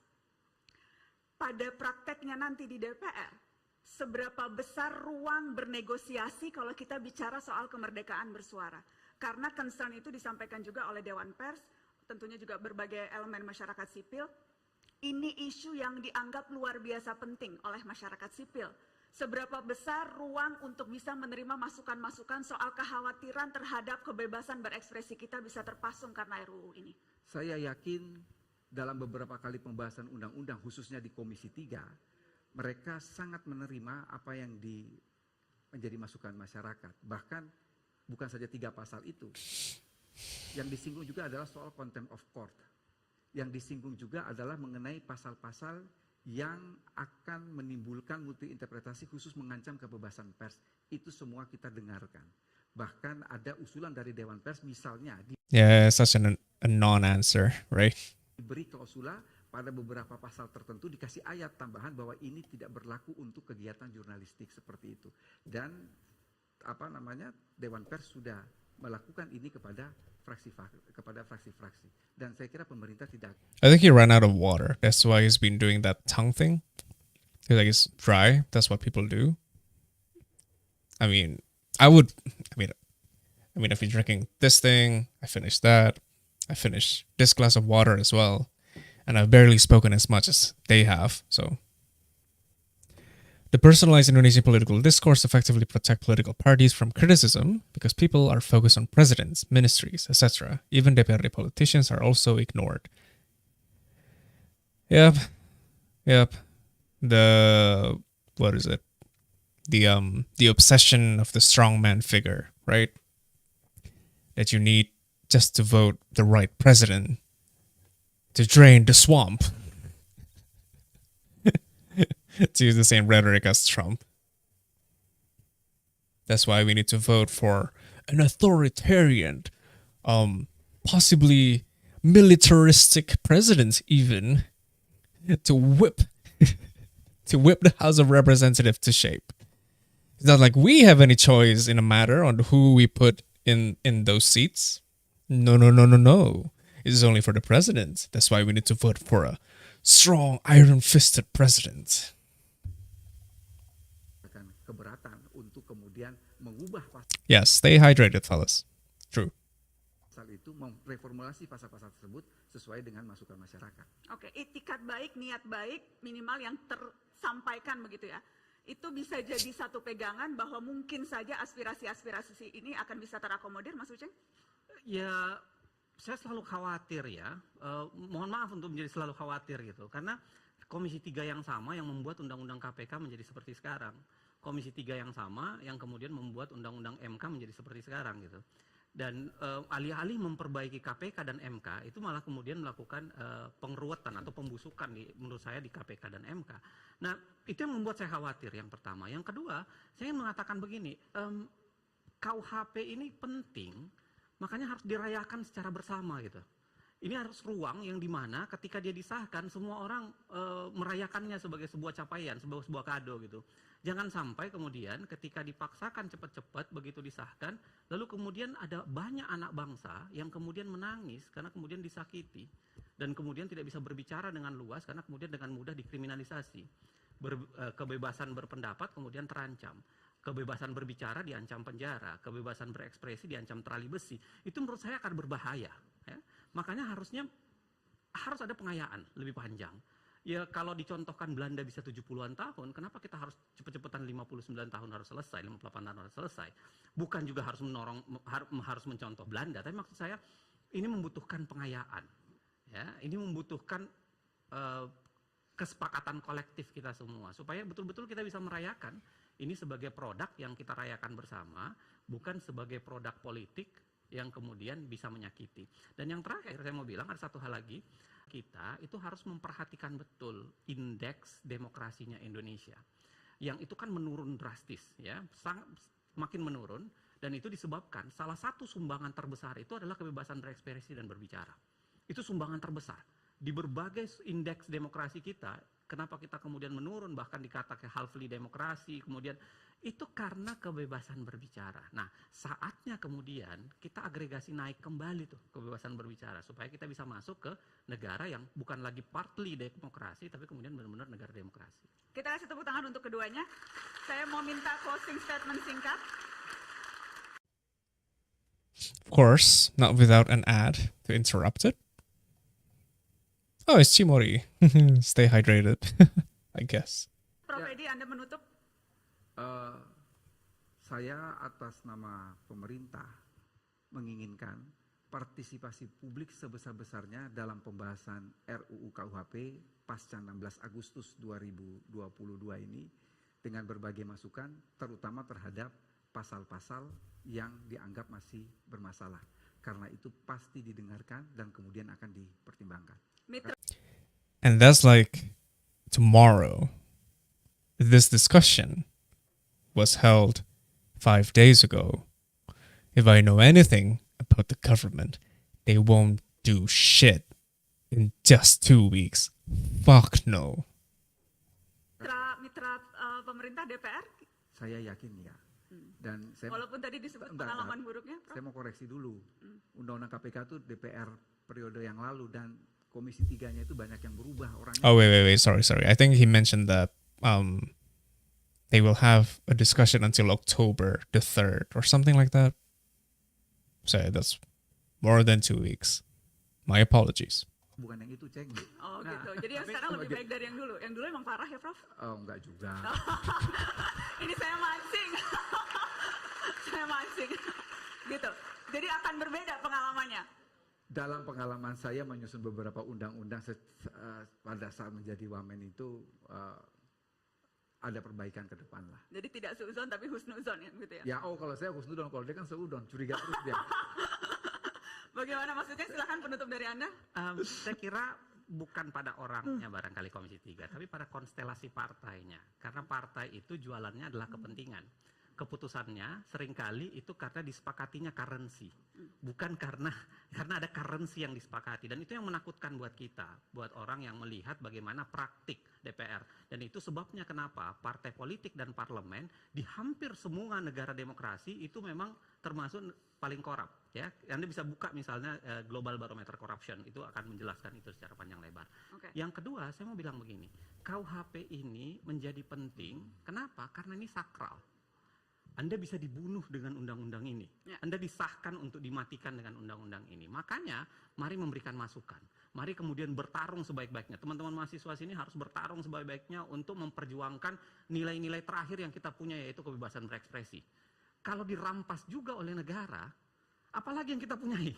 Pada prakteknya nanti di DPR, seberapa besar ruang bernegosiasi kalau kita bicara soal kemerdekaan bersuara? Karena concern itu disampaikan juga oleh Dewan Pers, tentunya juga berbagai elemen masyarakat sipil. Ini isu yang dianggap luar biasa penting oleh masyarakat sipil. Seberapa besar ruang untuk bisa menerima masukan-masukan soal kekhawatiran terhadap kebebasan berekspresi kita bisa terpasung karena RUU ini? Saya yakin dalam beberapa kali pembahasan undang-undang, khususnya di Komisi 3, mereka sangat menerima apa yang menjadi masukan masyarakat. Bahkan bukan saja 3 pasal itu. Yang disinggung juga adalah soal contempt of court. Yang disinggung juga adalah mengenai pasal-pasal yang akan menimbulkan multi interpretasi khusus mengancam kebebasan pers. Itu semua kita dengarkan. Bahkan ada usulan dari Dewan Pers misalnya. Yeah, such a non-answer, right? Diberi klausula pada beberapa pasal tertentu dikasih ayat tambahan bahwa ini tidak berlaku untuk kegiatan jurnalistik seperti itu. Dan Dewan Pers sudah melakukan ini kepada fraksi-fraksi. Dan saya kira pemerintah tidak. I think he ran out of water. That's why he's been doing that tongue thing. He's like, it's dry. That's what people do. I mean, if you're drinking this thing, I finished that. I finished this glass of water as well. And I've barely spoken as much as they have. So the personalized Indonesian political discourse effectively protect political parties from criticism because people are focused on presidents, ministries, etc. Even DPRD politicians are also ignored. Yep. What is it? The obsession of the strongman figure, right? That you need just to vote the right president to drain the swamp. To use the same rhetoric as Trump. That's why we need to vote for an authoritarian, possibly militaristic president even, to whip the House of Representatives to shape. It's not like we have any choice in a matter on who we put in those seats. No. It's only for the president. That's why we need to vote for a strong, iron-fisted president. Yes, stay hydrated, fellas. True. Pasal itu mereformulasi pasal-pasal tersebut sesuai dengan masukan masyarakat. Oke, itikat baik, niat baik, minimal yang tersampaikan begitu ya. Itu bisa jadi satu pegangan bahwa mungkin saja aspirasi-aspirasi ini akan bisa terakomodir, Mas Uceng? Ya, saya selalu khawatir ya. Mohon maaf untuk menjadi selalu khawatir gitu. Karena Komisi 3 yang sama yang membuat Undang-Undang KPK menjadi seperti sekarang. Komisi 3 yang sama yang kemudian membuat Undang-Undang MK menjadi seperti sekarang gitu. Dan alih-alih memperbaiki KPK dan MK itu malah kemudian melakukan pengeruwetan atau pembusukan menurut saya di KPK dan MK. Nah itu yang membuat saya khawatir yang pertama. Yang kedua saya ingin mengatakan begini, KUHP ini penting, makanya harus dirayakan secara bersama gitu. Ini harus ruang yang dimana ketika dia disahkan semua orang merayakannya sebagai sebuah capaian, sebagai sebuah kado gitu. Jangan sampai kemudian ketika dipaksakan cepat-cepat begitu disahkan, lalu kemudian ada banyak anak bangsa yang kemudian menangis karena kemudian disakiti dan kemudian tidak bisa berbicara dengan luas karena kemudian dengan mudah dikriminalisasi. Kebebasan berpendapat kemudian terancam. Kebebasan berbicara diancam penjara, kebebasan berekspresi diancam tali besi. Itu menurut saya akan berbahaya. Ya. Makanya harus ada pengayaan lebih panjang. Ya kalau dicontohkan Belanda bisa 70-an tahun, kenapa kita harus cepet-cepetan 59 tahun harus selesai, 58 tahun harus selesai? Bukan juga harus mencontoh Belanda, tapi maksud saya ini membutuhkan pengayaan. Ya, ini membutuhkan kesepakatan kolektif kita semua supaya betul-betul kita bisa merayakan ini sebagai produk yang kita rayakan bersama, bukan sebagai produk politik yang kemudian bisa menyakiti. Dan yang terakhir saya mau bilang ada satu hal lagi, kita itu harus memperhatikan betul indeks demokrasinya Indonesia. Yang itu kan menurun drastis ya, makin menurun dan itu disebabkan salah satu sumbangan terbesar itu adalah kebebasan berekspresi dan berbicara. Itu sumbangan terbesar. Di berbagai indeks demokrasi kita, kenapa kita kemudian menurun, bahkan dikatakan halfly demokrasi, kemudian itu karena kebebasan berbicara. Nah, saatnya kemudian kita agregasi naik kembali tuh kebebasan berbicara, supaya kita bisa masuk ke negara yang bukan lagi partly demokrasi, tapi kemudian benar-benar negara demokrasi. Kita kasih tepuk tangan untuk keduanya. Saya mau minta closing statement singkat. Of course, not without an ad to interrupt it. Oh, it's Chimori. Stay hydrated, I guess. Prof. Edi, Anda menutup? Saya atas nama pemerintah menginginkan partisipasi publik sebesar-besarnya dalam pembahasan RUU KUHP pasca 16 Agustus 2022 ini dengan berbagai masukan, terutama terhadap pasal-pasal yang dianggap masih bermasalah. Karena itu pasti didengarkan dan kemudian akan dipertimbangkan. And that's like tomorrow. This discussion was held 5 days ago. If I know anything about the government, they won't do shit in just 2 weeks. Fuck no. Mitra pemerintah DPR? Saya yakin ya. Dan saya, walaupun tadi disebut pengalaman buruknya, Prof? Saya mau koreksi dulu. Undang-undang KPK itu DPR periode yang lalu dan Komisi 3-nya itu banyak yang berubah orangnya. Oh wait. Sorry. I think he mentioned that they will have a discussion until October the 3rd or something like that. So that's more than 2 weeks. My apologies. Bukan yang itu, Ceng. Oh gitu. Jadi yang sekarang lebih baik dari yang dulu. Yang dulu emang parah ya, Prof? Oh, enggak juga. Ini saya mancing. Saya mancing. Gitu. Jadi akan berbeda pengalamannya. Dalam pengalaman saya menyusun beberapa undang-undang pada saat menjadi wamen itu ada perbaikan ke depan lah. Jadi tidak seuzon tapi husnuzon ya, gitu ya? Ya, kalau saya husnudon, kalau dia kan seudon, curiga terus dia. Bagaimana maksudnya? Silakan penutup dari Anda. Saya kira bukan pada orangnya barangkali Komisi 3, tapi pada konstelasi partainya. Karena partai itu jualannya adalah kepentingan. Keputusannya seringkali itu karena disepakatinya currency, bukan karena ada currency yang disepakati, dan itu yang menakutkan buat kita, buat orang yang melihat bagaimana praktik DPR. Dan itu sebabnya kenapa partai politik dan parlemen di hampir semua negara demokrasi itu memang termasuk paling korup. Ya, Anda bisa buka misalnya Global Barometer Corruption, itu akan menjelaskan itu secara panjang lebar. Okay. Yang kedua, saya mau bilang begini, KUHP ini menjadi penting. Kenapa? Karena ini sakral. Anda bisa dibunuh dengan undang-undang ini. Ya. Anda disahkan untuk dimatikan dengan undang-undang ini. Makanya, mari memberikan masukan. Mari kemudian bertarung sebaik-baiknya. Teman-teman mahasiswa sini harus bertarung sebaik-baiknya untuk memperjuangkan nilai-nilai terakhir yang kita punya, yaitu kebebasan berekspresi. Kalau dirampas juga oleh negara, apalagi yang kita punyai?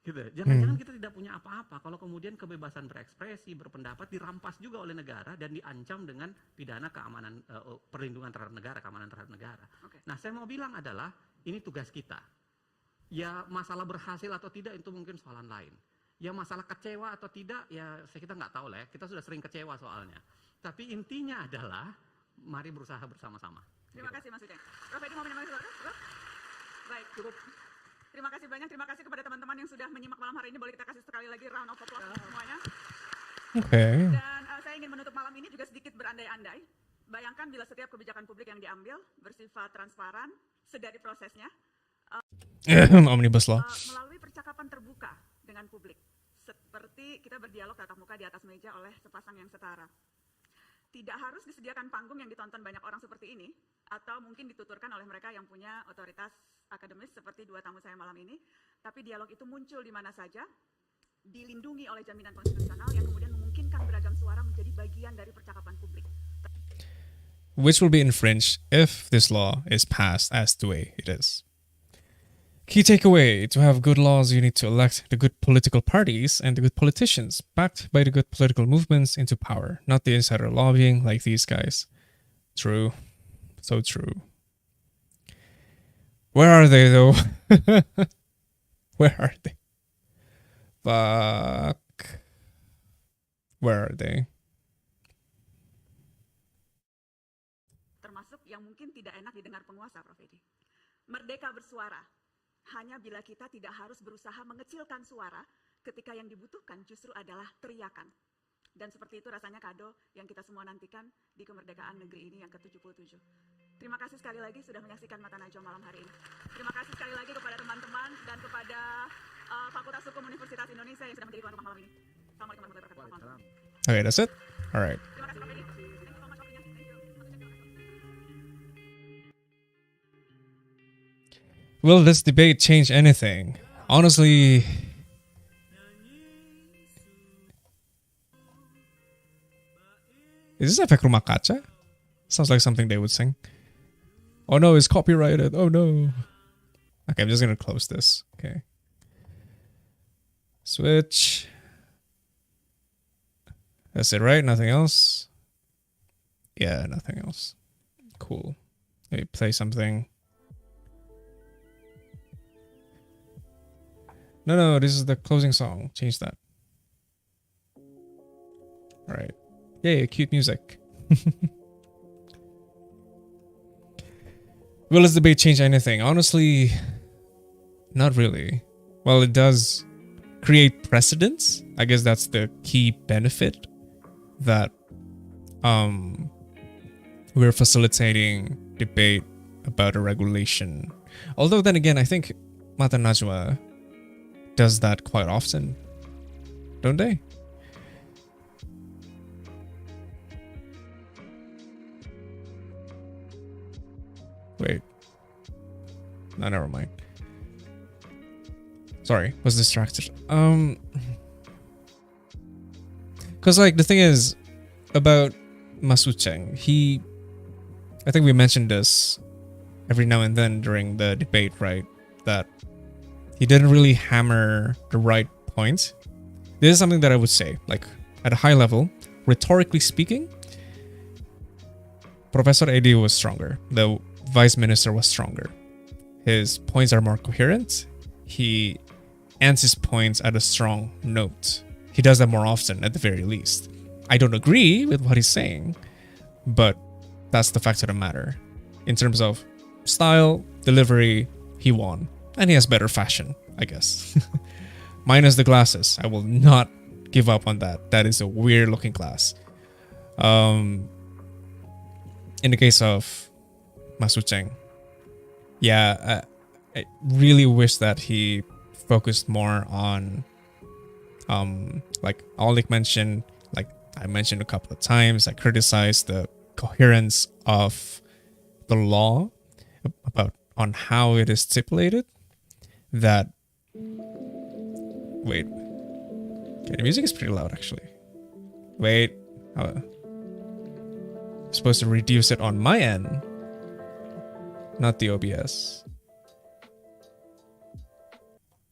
Gitu. Jangan-jangan kita tidak punya apa-apa kalau kemudian kebebasan berekspresi, berpendapat dirampas juga oleh negara dan diancam dengan pidana keamanan, perlindungan terhadap negara, keamanan terhadap negara. Okay. Nah, saya mau bilang adalah ini tugas kita. Ya, masalah berhasil atau tidak itu mungkin soalan lain. Ya, masalah kecewa atau tidak, ya kita nggak tahu lah ya. Kita sudah sering kecewa soalnya. Tapi intinya adalah mari berusaha bersama-sama. Terima kasih Mas Uceng. Prof Edi mau menyamai sesuatu? Baik, cukup. Terima kasih banyak, terima kasih kepada teman-teman yang sudah menyimak malam hari ini. Boleh kita kasih sekali lagi round of applause semuanya. Okay. Dan saya ingin menutup malam ini juga sedikit berandai-andai. Bayangkan bila setiap kebijakan publik yang diambil bersifat transparan, sedari prosesnya, Omnibus Law. melalui percakapan terbuka dengan publik. Seperti kita berdialog tatap muka di atas meja oleh sepasang yang setara. Tidak harus disediakan panggung yang ditonton banyak orang seperti ini, atau mungkin dituturkan oleh mereka yang punya otoritas akademis seperti dua tamu saya malam ini, tapi dialog itu muncul di mana saja, dilindungi oleh jaminan konstitusional yang kemudian memungkinkan beragam suara menjadi bagian dari percakapan publik. Which will be infringed if this law is passed as the way it is. Key takeaway: to have good laws, you need to elect the good political parties and the good politicians, backed by the good political movements into power, not the insider lobbying like these guys. True. So true. Where are they, though? Where are they? Fuck. Where are they? Termasuk yang mungkin tidak enak didengar penguasa, Prof Edi. Merdeka bersuara. Hanya bila kita tidak harus berusaha mengecilkan suara ketika yang dibutuhkan justru adalah teriakan. Dan seperti itu rasanya kado yang kita semua nantikan di kemerdekaan negeri ini yang ke-77. Terima kasih sekali lagi sudah menyaksikan Mata Najwa malam hari ini. Terima kasih sekali lagi kepada teman-teman dan kepada Fakultas Hukum Universitas Indonesia yang sudah menjadi tuan rumah malam ini. Assalamualaikum warahmatullahi wabarakatuh. Okay, that's it? All right. Terima kasih Prof Edi. Thank you so much waktunya. Thank you. Will this debate change anything? Honestly, is this efek rumah kaca? Sounds like something they would sing. Oh no, it's copyrighted. Oh no. Okay, I'm just gonna close this. Okay. Switch. That's it, right? Nothing else? Yeah, nothing else. Cool. Maybe play something. No, this is the closing song. Change that. Alright. Yay, cute music. Will this debate change anything? Honestly, not really. Well, it does create precedents. I guess that's the key benefit that we're facilitating debate about a regulation. Although then again, I think Mata Najwa does that quite often, don't they? Wait. No, never mind. Sorry, was distracted. Cause like the thing is about Mas Ucheng, I think we mentioned this every now and then during the debate, right? That he didn't really hammer the right points. This is something that I would say, like at a high level, rhetorically speaking, Professor Edi was stronger. The vice minister was stronger. His points are more coherent. He ends his points at a strong note. He does that more often, at the very least. I don't agree with what he's saying, but that's the fact of the matter. In terms of style, delivery, he won. And he has better fashion, I guess. Minus the glasses. I will not give up on that. That is a weird looking glass. In the case of Mas Ucheng, yeah, I really wish that he focused more on, like Oleg mentioned, like I mentioned a couple of times, I criticized the coherence of the law on how it is stipulated. That, wait, okay, the music is pretty loud actually. Wait, I'm supposed to reduce it on my end, not the OBS.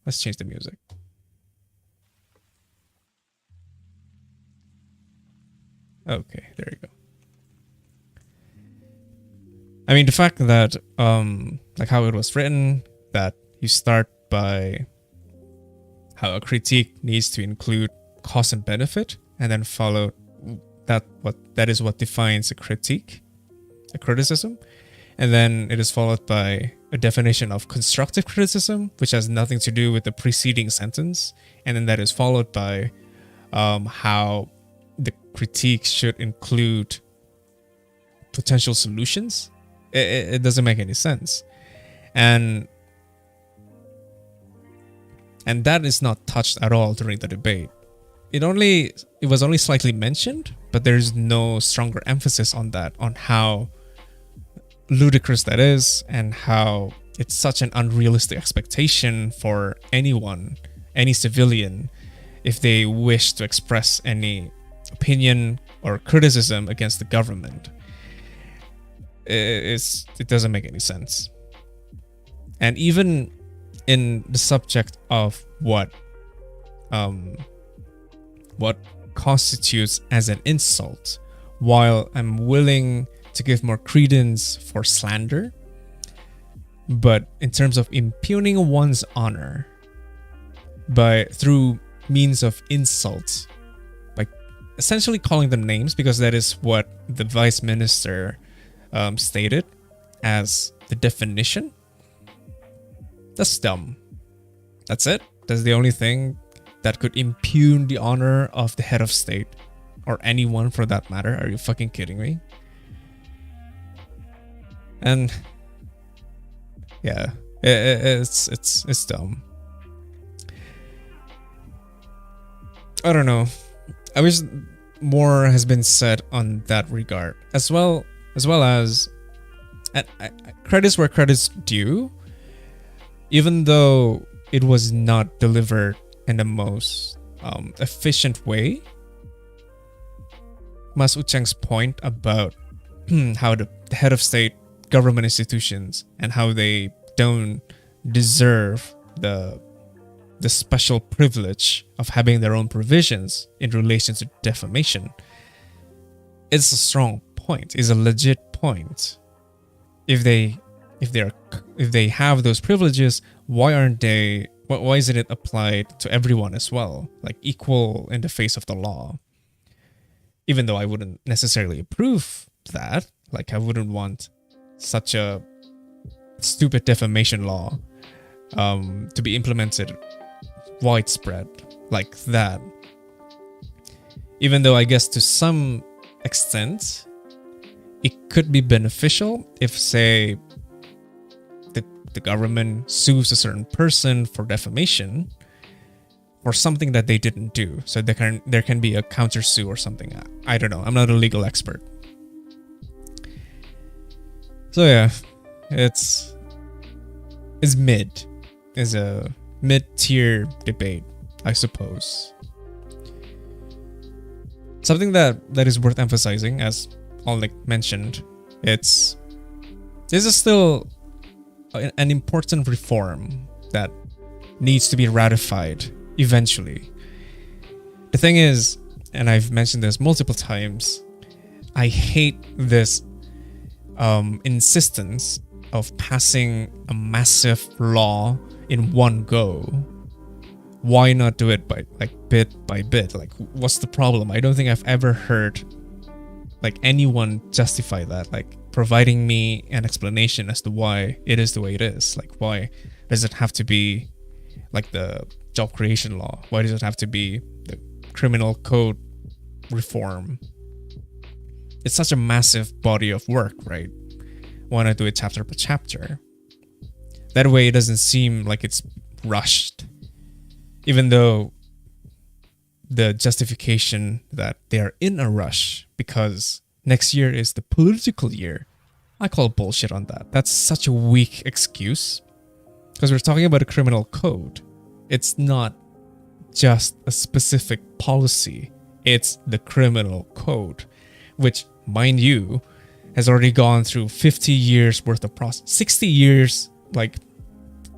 Let's change the music. Okay, there you go. I mean, the fact that, like how it was written, that you start by how a critique needs to include cause and benefit, and then follow that is what defines a critique, a criticism, and then it is followed by a definition of constructive criticism, which has nothing to do with the preceding sentence, and then that is followed by how the critique should include potential solutions. It doesn't make any sense, and that is not touched at all during the debate. It was only slightly mentioned, but there's no stronger emphasis on that, on how ludicrous that is, and how it's such an unrealistic expectation for anyone, any civilian, if they wish to express any opinion or criticism against the government. It doesn't make any sense. And even in the subject of what constitutes as an insult, while I'm willing to give more credence for slander, but in terms of impugning one's honor through means of insult, like essentially calling them names, because that is what the vice minister stated as the definition. That's dumb. That's it. That's the only thing that could impugn the honor of the head of state, or anyone for that matter. Are you fucking kidding me? And yeah, it's dumb. I don't know. I wish more has been said on that regard, as well as credits where credit's due. Even though it was not delivered in the most efficient way, Mas Ucheng's point about how the head of state, government institutions, and how they don't deserve the special privilege of having their own provisions in relation to defamation, it's a strong point. It's a legit point. If they have those privileges, why isn't it applied to everyone as well, like equal in the face of the law? Even though I wouldn't necessarily approve that, like I wouldn't want such a stupid defamation law to be implemented widespread like that. Even though I guess to some extent, it could be beneficial if, say, the government sues a certain person for defamation or something that they didn't do. So there can be a counter sue or something. I don't know. I'm not a legal expert. So yeah, it's mid. It's a mid-tier debate, I suppose. Something that is worth emphasizing, as Oleg mentioned, this is still an important reform that needs to be ratified eventually. The thing is, and I've mentioned this multiple times, I hate this insistence of passing a massive law in one go. Why not do it by bit by bit? Like, what's the problem? I don't think I've ever heard like anyone justify that, like providing me an explanation as to why it is the way it is. Like, why does it have to be like the job creation law? Why does it have to be the criminal code reform? It's such a massive body of work, right? Why not do it chapter by chapter? That way it doesn't seem like it's rushed. Even though the justification that they are in a rush because next year is the political year, I call bullshit on that. That's such a weak excuse. Because we're talking about a criminal code. It's not just a specific policy. It's the criminal code, which, mind you, has already gone through 50 years worth of process, 60 years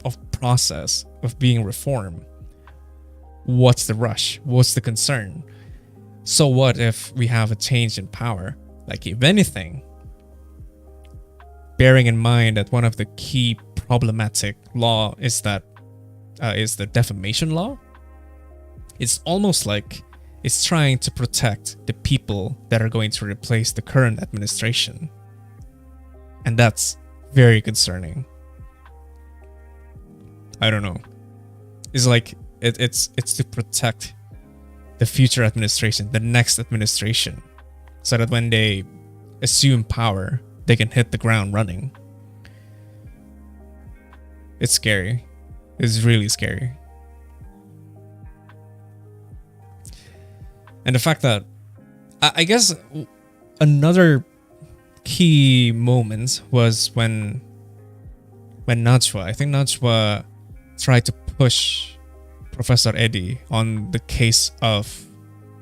of process of being reformed. What's the rush? What's the concern? So what if we have a change in power? Like, if anything, bearing in mind that one of the key problematic law is the defamation law, it's almost like it's trying to protect the people that are going to replace the current administration. And that's very concerning. I don't know. It's like it's to protect the future administration, the next administration, so that when they assume power, they can hit the ground running. It's scary. It's really scary. And the fact that, I guess another key moment was when Najwa, I think Najwa tried to push Professor Eddie on the case of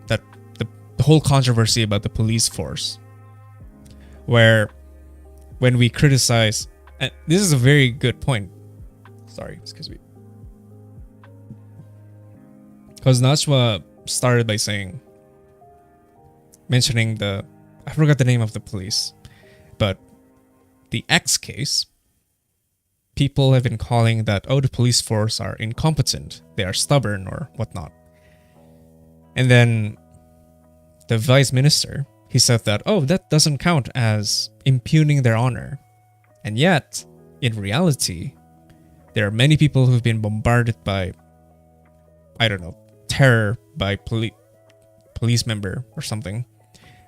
that the whole controversy about the police force, where when we criticize, and this is a very good point. Sorry, excuse me. Because Najwa started by mentioning I forgot the name of the police, but the X case, people have been calling that, oh, the police force are incompetent, they are stubborn or whatnot. And then the vice minister, he said that, oh, that doesn't count as impugning their honor. And yet, in reality, there are many people who've been bombarded by, I don't know, terror by police member or something,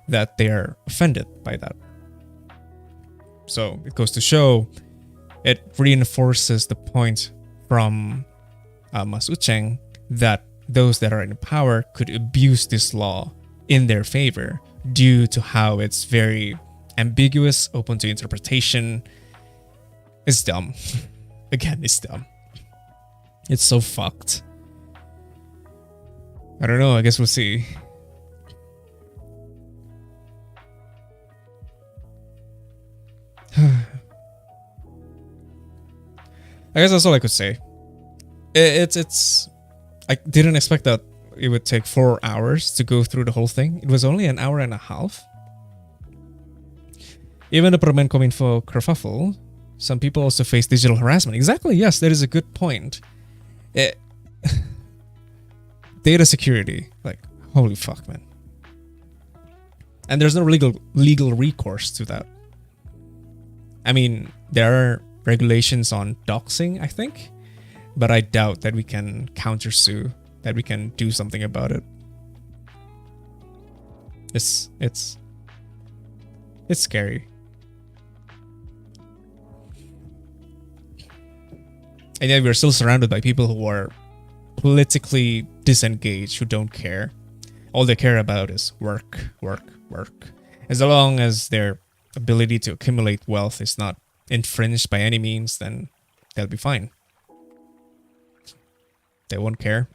that they are offended by that. So it goes to show, it reinforces the point from Mas Ucheng that those that are in power could abuse this law in their favor due to how it's very ambiguous, open to interpretation. It's dumb. Again, it's dumb. It's so fucked. I don't know, I guess we'll see. I guess that's all I could say. It's I didn't expect that it would take 4 hours to go through the whole thing. It was only an hour and a half. Even the Permenkominfo kerfuffle, some people also face digital harassment. Exactly, yes, that is a good point. Data security, like, holy fuck, man. And there's no legal recourse to that. I mean, there are regulations on doxing, I think, but I doubt that we can countersue, that we can do something about it. It's scary. And yet we're still surrounded by people who are politically disengaged, who don't care. All they care about is work, work, work. As long as their ability to accumulate wealth is not infringed by any means, then they'll be fine. They won't care.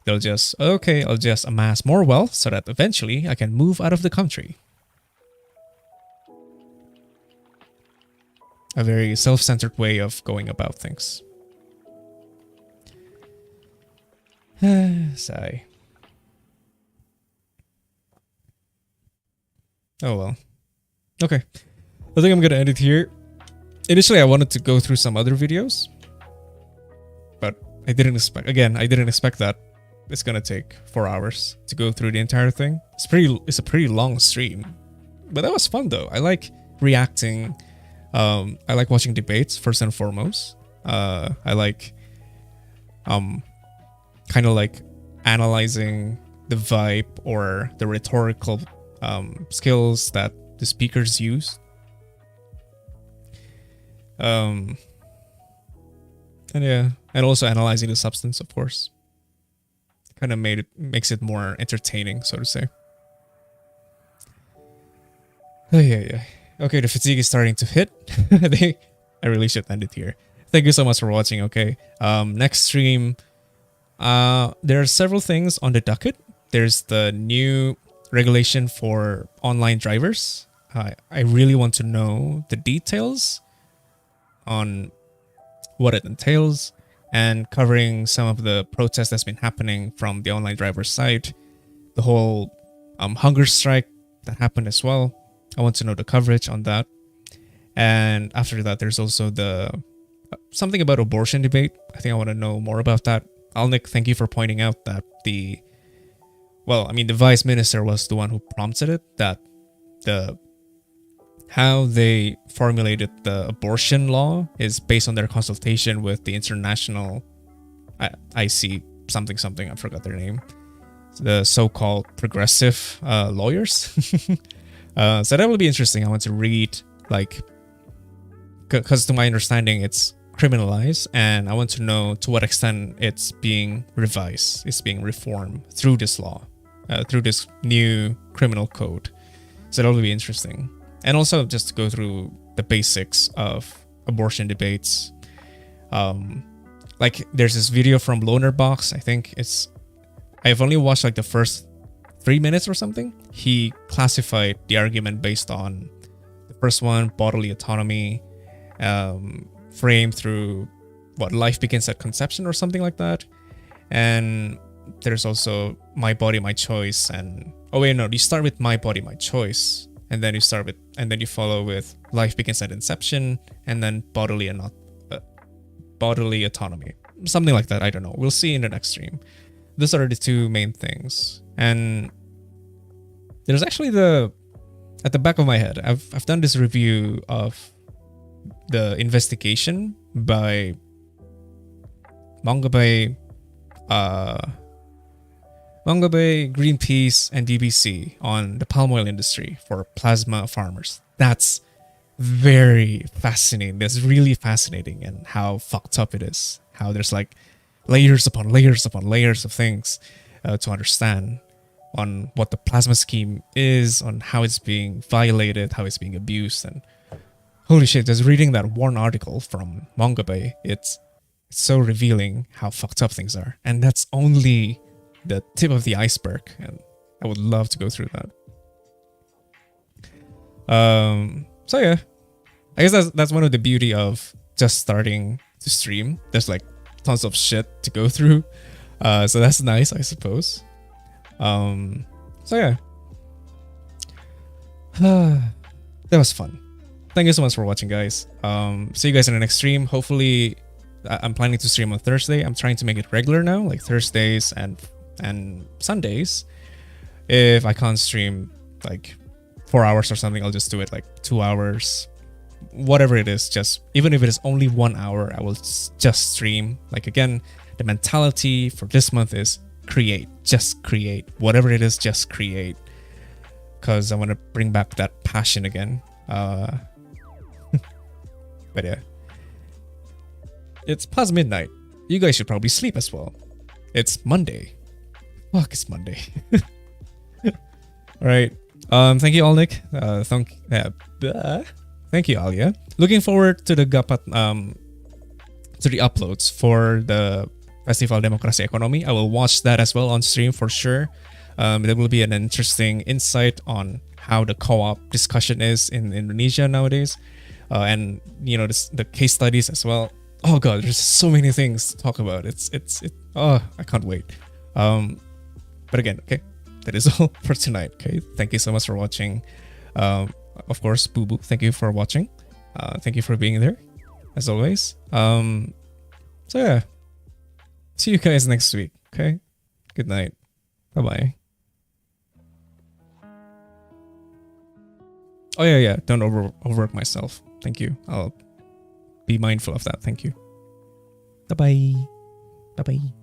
They'll just, okay, I'll just amass more wealth so that eventually I can move out of the country. A very self-centered way of going about things. Sigh. Oh well. Okay. I think I'm gonna end it here. Initially, I wanted to go through some other videos, but I didn't expect that it's gonna take 4 hours to go through the entire thing. It's a pretty long stream, but that was fun though. I like reacting. I like watching debates first and foremost. I like kind of like analyzing the vibe or the rhetorical skills that the speakers use. And yeah, and also analyzing the substance, of course. Kind of makes it more entertaining, so to say. Yeah. Okay, the fatigue is starting to hit. I think I really should end it here. Thank you so much for watching. Okay, next stream. There are several things on the docket. There's the new regulation for online drivers. I really want to know the details on what it entails, and covering some of the protests that's been happening from the online driver side. The whole hunger strike that happened as well. I want to know the coverage on that. And after that, there's also the something about abortion debate. I think I want to know more about that. Alnick, thank you for pointing out that the vice minister was the one who prompted it, that how they formulated the abortion law is based on their consultation with the international IC something, I forgot their name, the so-called progressive lawyers. So that will be interesting. I want to read, because to my understanding it's criminalized, and I want to know to what extent it's being revised, it's being reformed through this law, through this new criminal code. So that will be interesting. And also just to go through the basics of abortion debates. There's this video from Lonerbox. I think I've only watched the first 3 minutes or something. He classified the argument based on the first one, bodily autonomy, framed through life begins at conception or something like that. And there's also my body, my choice. And you start with my body, my choice. And then you follow with life begins at inception, and then bodily autonomy, something like that. I don't know. We'll see in the next stream. Those are the two main things. And there's actually at the back of my head, I've done this review of the investigation by Mongabay, Greenpeace, and BBC on the palm oil industry for plasma farmers. That's very fascinating. That's really fascinating, and how fucked up it is. How there's layers upon layers upon layers of things to understand on what the plasma scheme is, on how it's being violated, how it's being abused. And holy shit, just reading that one article from Mongabay, it's so revealing how fucked up things are. And that's only the tip of the iceberg, and I would love to go through that. So yeah, I guess that's one of the beauty of just starting to stream. There's tons of shit to go through, so that's nice, I suppose. So yeah, that was fun. Thank you so much for watching, guys. See you guys in the next stream. Hopefully, I'm planning to stream on Thursday. I'm trying to make it regular now, Thursdays and Sundays. If I can't stream 4 hours or something, I'll just do it 2 hours, whatever it is. Just even if it is only 1 hour, I will just stream. Again, the mentality for this month is create, whatever it is, just create, because I want to bring back that passion again. But yeah, it's past midnight. You guys should probably sleep as well. It's Monday. Fuck, it's Monday. All right. Thank you all, Nick. Thank you, Alia. Looking forward to the to the uploads for the Festival Demokrasi Ekonomi. I will watch that as well on stream for sure. There will be an interesting insight on how the co-op discussion is in Indonesia nowadays, and the case studies as well. Oh god, there's so many things to talk about. I can't wait. But again, okay, that is all for tonight. Okay, thank you so much for watching. Of course, Boo Boo, thank you for watching. Thank you for being there, as always. So yeah, see you guys next week. Okay, good night. Bye bye. Oh yeah. Don't overwork myself. Thank you. I'll be mindful of that. Thank you. Bye bye. Bye bye.